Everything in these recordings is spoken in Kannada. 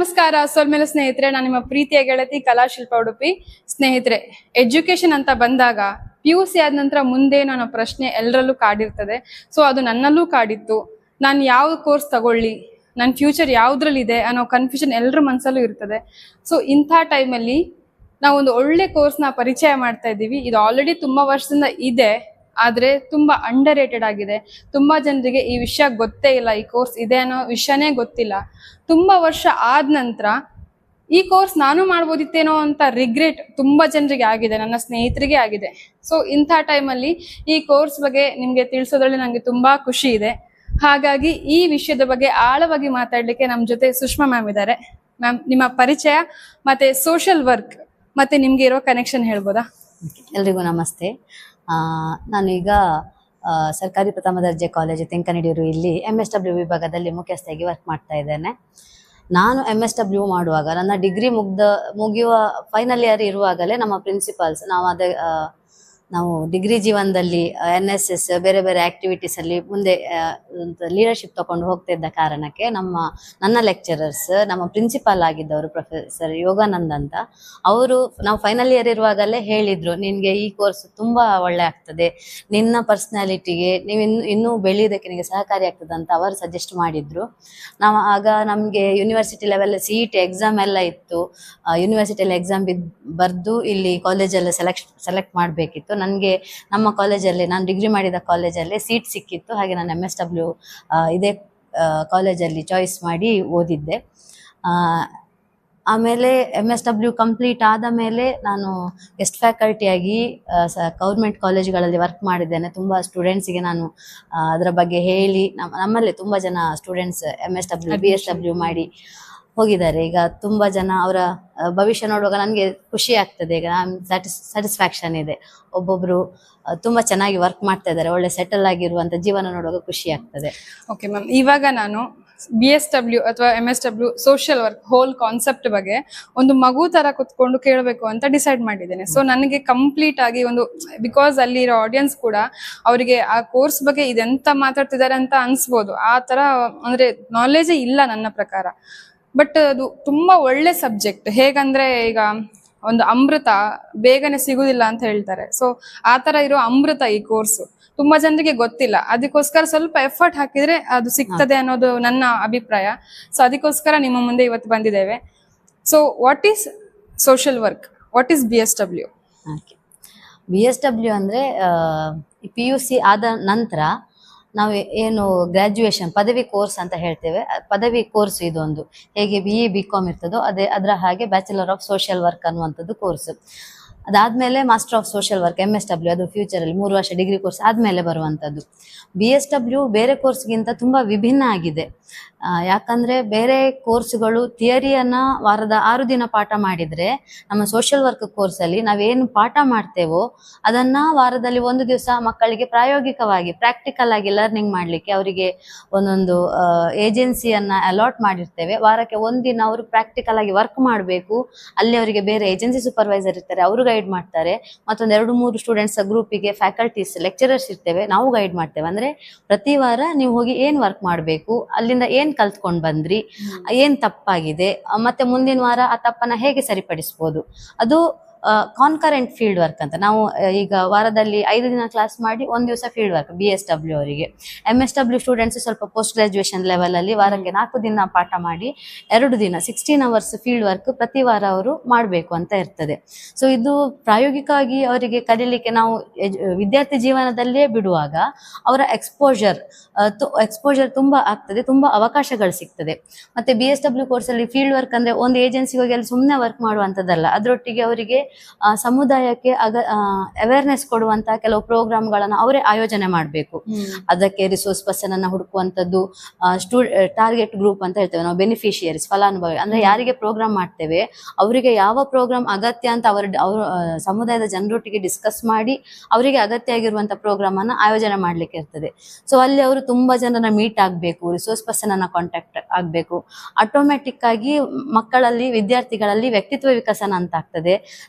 ನಮಸ್ಕಾರ ಸೋಲ್ಮೇಲೆ ಸ್ನೇಹಿತರೆ, ನಾನು ನಿಮ್ಮ ಪ್ರೀತಿಯ ಗೆಳತಿ ಕಲಾಶಿಲ್ಪ ಉಡುಪಿ. ಸ್ನೇಹಿತರೆ, ಎಜುಕೇಶನ್ ಅಂತ ಬಂದಾಗ PUC ಆದ ನಂತರ ಮುಂದೇನು ಅನ್ನೋ ಪ್ರಶ್ನೆ ಎಲ್ಲರಲ್ಲೂ ಕಾಡಿರ್ತದೆ. ಸೊ ಅದು ನನ್ನಲ್ಲೂ ಕಾಡಿತ್ತು. ನಾನು ಯಾವ ಕೋರ್ಸ್ ತಗೊಳ್ಳಿ, ನನ್ನ ಫ್ಯೂಚರ್ ಯಾವುದ್ರಲ್ಲಿದೆ ಅನ್ನೋ ಕನ್ಫ್ಯೂಷನ್ ಎಲ್ಲರ ಮನಸ್ಸಲ್ಲೂ ಇರ್ತದೆ. ಸೊ ಇಂಥ ಟೈಮಲ್ಲಿ ನಾವು ಒಂದು ಒಳ್ಳೆ ಕೋರ್ಸ್ನ ಪರಿಚಯ ಮಾಡ್ತಾ ಇದ್ದೀವಿ. ಇದು ಆಲ್ರೆಡಿ ತುಂಬಾ ವರ್ಷದಿಂದ ಇದೆ, ಆದರೆ ತುಂಬಾ ಅಂಡರ್ ರೇಟೆಡ್ ಆಗಿದೆ. ತುಂಬಾ ಜನರಿಗೆ ಈ ವಿಷಯ ಗೊತ್ತೇ ಇಲ್ಲ, ಈ ಕೋರ್ಸ್ ಇದೆ ಅನ್ನೋ ವಿಷಯನೇ ಗೊತ್ತಿಲ್ಲ. ತುಂಬಾ ವರ್ಷ ಆದ ನಂತರ ಈ ಕೋರ್ಸ್ ನಾನು ಮಾಡ್ಬೋದಿತ್ತೇನೋ ಅಂತ ರಿಗ್ರೆಟ್ ತುಂಬಾ ಜನರಿಗೆ ಆಗಿದೆ, ನನ್ನ ಸ್ನೇಹಿತರಿಗೆ ಆಗಿದೆ. ಸೊ ಇಂಥ ಟೈಮಲ್ಲಿ ಈ ಕೋರ್ಸ್ ಬಗ್ಗೆ ನಿಮ್ಗೆ ತಿಳಿಸೋದ್ರಲ್ಲಿ ನಂಗೆ ತುಂಬಾ ಖುಷಿ ಇದೆ. ಹಾಗಾಗಿ ಈ ವಿಷಯದ ಬಗ್ಗೆ ಆಳವಾಗಿ ಮಾತಾಡ್ಲಿಕ್ಕೆ ನಮ್ಮ ಜೊತೆ ಸುಷ್ಮಾ ಮ್ಯಾಮ್ ಇದ್ದಾರೆ. ಮ್ಯಾಮ್, ನಿಮ್ಮ ಪರಿಚಯ ಮತ್ತೆ ಸೋಷಿಯಲ್ ವರ್ಕ್ ಮತ್ತೆ ನಿಮ್ಗೆ ಇರೋ ಕನೆಕ್ಷನ್ ಹೇಳ್ಬೋದಾ? ಎಲ್ರಿಗೂ ನಮಸ್ತೆ. ನಾನು ಈಗ ಸರ್ಕಾರಿ ಪ್ರಥಮ ದರ್ಜೆ ಕಾಲೇಜು ತೆಂಕನಡಿಯೂರು ಇಲ್ಲಿ MSW ವಿಭಾಗದಲ್ಲಿ ಮುಖ್ಯಸ್ಥಿಯಾಗಿ ವರ್ಕ್ ಮಾಡ್ತಾ ಇದ್ದೇನೆ. ನಾನು MSW ಮಾಡುವಾಗ ನನ್ನ ಡಿಗ್ರಿ ಮುಗಿಯುವ ಫೈನಲ್ ಇಯರ್ ಇರುವಾಗಲೇ ನಮ್ಮ ಪ್ರಿನ್ಸಿಪಾಲ್ಸ್ ನಾವು ಡಿಗ್ರಿ ಜೀವನದಲ್ಲಿ NSS ಬೇರೆ ಬೇರೆ ಆಕ್ಟಿವಿಟೀಸ್ ಅಲ್ಲಿ ಮುಂದೆ ಲೀಡರ್ಶಿಪ್ ತಗೊಂಡು ಹೋಗ್ತಿದ್ದ ಕಾರಣಕ್ಕೆ ನನ್ನ ಲೆಕ್ಚರರ್ಸ್, ನಮ್ಮ ಪ್ರಿನ್ಸಿಪಾಲ್ ಆಗಿದ್ದವರು ಪ್ರೊಫೆಸರ್ ಯೋಗಾನಂದ್ ಅಂತ, ಅವರು ನಾವು ಫೈನಲ್ ಇಯರ್ ಇರುವಾಗಲೇ ಹೇಳಿದ್ರು, ನಿನ್ಗೆ ಈ ಕೋರ್ಸ್ ತುಂಬಾ ಒಳ್ಳೆ ಆಗ್ತದೆ, ನಿನ್ನ ಪರ್ಸನಾಲಿಟಿಗೆ ನೀವು ಇನ್ನೂ ಬೆಳೆಯೋದಕ್ಕೆ ನಿಮಗೆ ಸಹಕಾರಿ ಆಗ್ತದೆ ಅಂತ ಅವರು ಸಜೆಸ್ಟ್ ಮಾಡಿದ್ರು. ಆಗ ನಮಗೆ ಯೂನಿವರ್ಸಿಟಿ ಲೆವೆಲ್ CET ಎಕ್ಸಾಮ್ ಎಲ್ಲ ಇತ್ತು. ಯೂನಿವರ್ಸಿಟಿಯಲ್ಲಿ ಎಕ್ಸಾಮ್ ಬರೆದು ಇಲ್ಲಿ ಕಾಲೇಜಲ್ಲಿ ಸೆಲೆಕ್ಟ್ ಮಾಡಬೇಕಿತ್ತು. ನನಗೆ ನಮ್ಮ ಕಾಲೇಜಲ್ಲಿ, ನಾನು ಡಿಗ್ರಿ ಮಾಡಿದ ಕಾಲೇಜಲ್ಲಿ ಸೀಟ್ ಸಿಕ್ಕಿತ್ತು. ಹಾಗೆ ನಾನು MSW ಇದೇ ಕಾಲೇಜಲ್ಲಿ ಚಾಯ್ಸ್ ಮಾಡಿ ಓದಿದ್ದೆ. ಆಮೇಲೆ MSW ಕಂಪ್ಲೀಟ್ ಆದ ಮೇಲೆ ನಾನು ಗೆಸ್ಟ್ ಫ್ಯಾಕಲ್ಟಿಯಾಗಿ ಗೌರ್ಮೆಂಟ್ ಕಾಲೇಜುಗಳಲ್ಲಿ ವರ್ಕ್ ಮಾಡಿದ್ದೇನೆ. ತುಂಬ ಸ್ಟೂಡೆಂಟ್ಸಿಗೆ ನಾನು ಅದರ ಬಗ್ಗೆ ಹೇಳಿ, ನಮ್ಮಲ್ಲಿ ತುಂಬ ಜನ ಸ್ಟೂಡೆಂಟ್ಸ್ MSW BSW ಮಾಡಿ ಹೋಗಿದ್ದಾರೆ. ಈಗ ತುಂಬ ಜನ ಅವರ ಭವಿಷ್ಯ ನೋಡುವಾಗ ನನಗೆ ಖುಷಿ ಆಗ್ತದೆ. ಈಗ ಸ್ಯಾಟಿಸ್ಫ್ಯಾಕ್ಷನ್ ಇದೆ. ಒಬ್ಬೊಬ್ರು ತುಂಬ ಚೆನ್ನಾಗಿ ವರ್ಕ್ ಮಾಡ್ತಾ ಇದ್ದಾರೆ, ಒಳ್ಳೆ ಸೆಟಲ್ ಆಗಿರುವಂಥ ಜೀವನ ನೋಡುವಾಗ ಖುಷಿ ಆಗ್ತದೆ. ಓಕೆ ಮ್ಯಾಮ್, ಇವಾಗ ನಾನು BSW ಅಥವಾ MSW social work whole concept ಬಗ್ಗೆ ಒಂದು ಮಗು ತರ ಕುತ್ಕೊಂಡು ಕೇಳಬೇಕು ಅಂತ ಡಿಸೈಡ್ ಮಾಡಿದ್ದೇನೆ. ಸೊ ನನಗೆ ಕಂಪ್ಲೀಟ್ ಆಗಿ ಒಂದು, ಬಿಕಾಸ್ ಅಲ್ಲಿರೋ ಆಡಿಯನ್ಸ್ ಕೂಡ ಅವರಿಗೆ ಆ ಕೋರ್ಸ್ ಬಗ್ಗೆ ಇದೆಂತ ಮಾತಾಡ್ತಿದ್ದಾರೆ ಅಂತ ಅನ್ಸ್ಬೋದು. ಆ ತರ ಅಂದ್ರೆ ನಾಲೆಜೇ ಇಲ್ಲ ನನ್ನ ಪ್ರಕಾರ. ಬಟ್ ಅದು ತುಂಬಾ ಒಳ್ಳೆ ಸಬ್ಜೆಕ್ಟ್. ಹೇಗಂದ್ರೆ ಈಗ ಒಂದು ಅಮೃತ ಬೇಗನೆ ಸಿಗುದಿಲ್ಲ ಅಂತ ಹೇಳ್ತಾರೆ. ಸೊ ಆ ತರ ಇರೋ ಅಮೃತ ಈ ಕೋರ್ಸ್ ತುಂಬಾ ಜನರಿಗೆ ಗೊತ್ತಿಲ್ಲ. ಅದಕ್ಕೋಸ್ಕರ ಸ್ವಲ್ಪ ಎಫರ್ಟ್ ಹಾಕಿದ್ರೆ ಅದು ಸಿಗ್ತದೆ ಅನ್ನೋದು ನನ್ನ ಅಭಿಪ್ರಾಯ. ಸೊ ಅದಕ್ಕೋಸ್ಕರ ನಿಮ್ಮ ಮುಂದೆ ಇವತ್ತು ಬಂದಿದ್ದೇವೆ. So what is social work, what is BSW? BSW ಅಂದ್ರೆ PUC ಆದ ನಂತರ ನಾವು ಏನು ಗ್ರಾಜ್ಯುಯೇಷನ್ ಪದವಿ ಕೋರ್ಸ್ ಅಂತ ಹೇಳ್ತೇವೆ, ಪದವಿ ಕೋರ್ಸ್ ಇದೊಂದು. ಹೇಗೆ BE BCom ಇರ್ತದೋ ಅದರ ಹಾಗೆ ಬ್ಯಾಚುಲರ್ ಆಫ್ ಸೋಷಿಯಲ್ ವರ್ಕ್ ಅನ್ನುವಂಥದ್ದು ಕೋರ್ಸ್. ಅದಾದ್ಮೇಲೆ master of social work MSW, ಅದು ಫ್ಯೂಚರಲ್ಲಿ 3 ವರ್ಷ ಡಿಗ್ರಿ ಕೋರ್ಸ್ ಆದ್ಮೇಲೆ ಬರುವಂಥದ್ದು. BSW ಬೇರೆ ಕೋರ್ಸ್ಗಿಂತ ತುಂಬಾ ವಿಭಿನ್ನ ಆಗಿದೆ. ಯಾಕಂದ್ರೆ ಬೇರೆ ಕೋರ್ಸ್ಗಳು ಥಿಯರಿಯನ್ನ ವಾರದ 6 ದಿನ ಪಾಠ ಮಾಡಿದ್ರೆ, ನಮ್ಮ ಸೋಷಿಯಲ್ ವರ್ಕ್ ಕೋರ್ಸಲ್ಲಿ ನಾವೇನು ಪಾಠ ಮಾಡ್ತೇವೋ ಅದನ್ನ ವಾರದಲ್ಲಿ 1 ದಿವಸ ಮಕ್ಕಳಿಗೆ ಪ್ರಾಯೋಗಿಕವಾಗಿ ಪ್ರಾಕ್ಟಿಕಲ್ ಆಗಿ ಲರ್ನಿಂಗ್ ಮಾಡ್ಲಿಕ್ಕೆ ಅವರಿಗೆ ಒಂದೊಂದು ಏಜೆನ್ಸಿಯನ್ನ ಅಲಾಟ್ ಮಾಡಿರ್ತೇವೆ. ವಾರಕ್ಕೆ 1 ದಿನ ಅವರು ಪ್ರಾಕ್ಟಿಕಲ್ ಆಗಿ ವರ್ಕ್ ಮಾಡಬೇಕು. ಅಲ್ಲಿ ಅವರಿಗೆ ಬೇರೆ ಏಜೆನ್ಸಿ ಸೂಪರ್ವೈಸರ್ ಇರ್ತಾರೆ, ಅವರು ಗೈಡ್ ಮಾಡ್ತಾರೆ. ಮತ್ತೊಂದು 2-3 ಸ್ಟೂಡೆಂಟ್ಸ್ ಗ್ರೂಪಿಗೆ ಫ್ಯಾಕಲ್ಟೀಸ್ ಲೆಕ್ಚರರ್ಸ್ ಇರ್ತೇವೆ, ನಾವು ಗೈಡ್ ಮಾಡ್ತೇವೆ. ಅಂದ್ರೆ ಪ್ರತಿ ವಾರ ನೀವು ಹೋಗಿ ಏನ್ ವರ್ಕ್ ಮಾಡಬೇಕು, ಅಲ್ಲಿಂದ ಏನ್ ಕಲ್ತ್ಕೊಂಡ್ ಬಂದ್ರಿ, ಏನ್ ತಪ್ಪಾಗಿದೆ, ಮತ್ತೆ ಮುಂದಿನ ವಾರ ಆ ತಪ್ಪನ್ನ ಹೇಗೆ ಸರಿಪಡಿಸ್ಬೋದು, ಅದು ಕಾನ್ಕರೆಂಟ್ ಫೀಲ್ಡ್ ವರ್ಕ್ ಅಂತ. ನಾವು ಈಗ ವಾರದಲ್ಲಿ 5 ದಿನ ಕ್ಲಾಸ್ ಮಾಡಿ 1 ದಿವಸ ಫೀಲ್ಡ್ ವರ್ಕ್ BSW ಅವರಿಗೆ. MSW ಸ್ಟೂಡೆಂಟ್ಸ್ ಸ್ವಲ್ಪ ಪೋಸ್ಟ್ ಗ್ರಾಜುಯೇಷನ್ ಲೆವೆಲ್ ಅಲ್ಲಿ ವಾರಕ್ಕೆ 4 ದಿನ ಪಾಠ ಮಾಡಿ 2 ದಿನ 16 ಅವರ್ಸ್ ಫೀಲ್ಡ್ ವರ್ಕ್ ಪ್ರತಿ ವಾರ ಅವರು ಮಾಡಬೇಕು ಅಂತ ಇರ್ತದೆ. ಸೊ ಇದು ಪ್ರಾಯೋಗಿಕವಾಗಿ ಅವರಿಗೆ ಕಲೀಲಿಕ್ಕೆ ನಾವು ವಿದ್ಯಾರ್ಥಿ ಜೀವನದಲ್ಲೇ ಬಿಡುವಾಗ ಅವರ ಎಕ್ಸ್ಪೋಜರ್ ತುಂಬಾ ಆಗ್ತದೆ, ತುಂಬಾ ಅವಕಾಶಗಳು ಸಿಗ್ತದೆ. ಮತ್ತೆ BSW ಕೋರ್ಸ್ ಅಲ್ಲಿ ಫೀಲ್ಡ್ ವರ್ಕ್ ಅಂದ್ರೆ ಒಂದು ಏಜೆನ್ಸಿಗೆ ಹೋಗಿ ಅಲ್ಲಿ ಸುಮ್ಮನೆ ವರ್ಕ್ ಮಾಡುವಂತದ್ದಲ್ಲ, ಅದರೊಟ್ಟಿಗೆ ಅವರಿಗೆ ಸಮುದಾಯಕ್ಕೆ ಅವೇರ್ನೆಸ್ ಕೊಡುವಂತ ಕೆಲವು ಪ್ರೋಗ್ರಾಮ್ಗಳನ್ನ ಅವರೇ ಆಯೋಜನೆ ಮಾಡಬೇಕು. ಅದಕ್ಕೆ ರಿಸೋರ್ಸ್ ಪರ್ಸನ್ ಅನ್ನ ಹುಡುಕುವಂತದ್ದು, ಟಾರ್ಗೆಟ್ ಗ್ರೂಪ್ ಅಂತ ಹೇಳ್ತೇವೆ ನಾವು, ಬೆನಿಫಿಷಿಯರೀಸ್ ಫಲಾನುಭವಿ ಅಂದ್ರೆ ಯಾರಿಗೆ ಪ್ರೋಗ್ರಾಮ್ ಮಾಡ್ತೇವೆ ಅವರಿಗೆ ಯಾವ ಪ್ರೋಗ್ರಾಮ್ ಅಗತ್ಯ ಅಂತ ಅವರು ಸಮುದಾಯದ ಜನರೊಟ್ಟಿಗೆ ಡಿಸ್ಕಸ್ ಮಾಡಿ ಅವರಿಗೆ ಅಗತ್ಯ ಆಗಿರುವಂತ ಪ್ರೋಗ್ರಾಮ್ ಅನ್ನ ಆಯೋಜನೆ ಮಾಡ್ಲಿಕ್ಕೆ ಇರ್ತದೆ. ಸೊ ಅಲ್ಲಿ ಅವರು ತುಂಬಾ ಜನನ ಮೀಟ್ ಆಗ್ಬೇಕು, ರಿಸೋರ್ಸ್ ಪರ್ಸನ್ ಅನ್ನ ಕಾಂಟ್ಯಾಕ್ಟ್ ಆಗ್ಬೇಕು. ಆಟೋಮ್ಯಾಟಿಕ್ ಆಗಿ ಮಕ್ಕಳಲ್ಲಿ, ವಿದ್ಯಾರ್ಥಿಗಳಲ್ಲಿ ವ್ಯಕ್ತಿತ್ವ ವಿಕಸನ ಅಂತ ಆಗ್ತದೆ.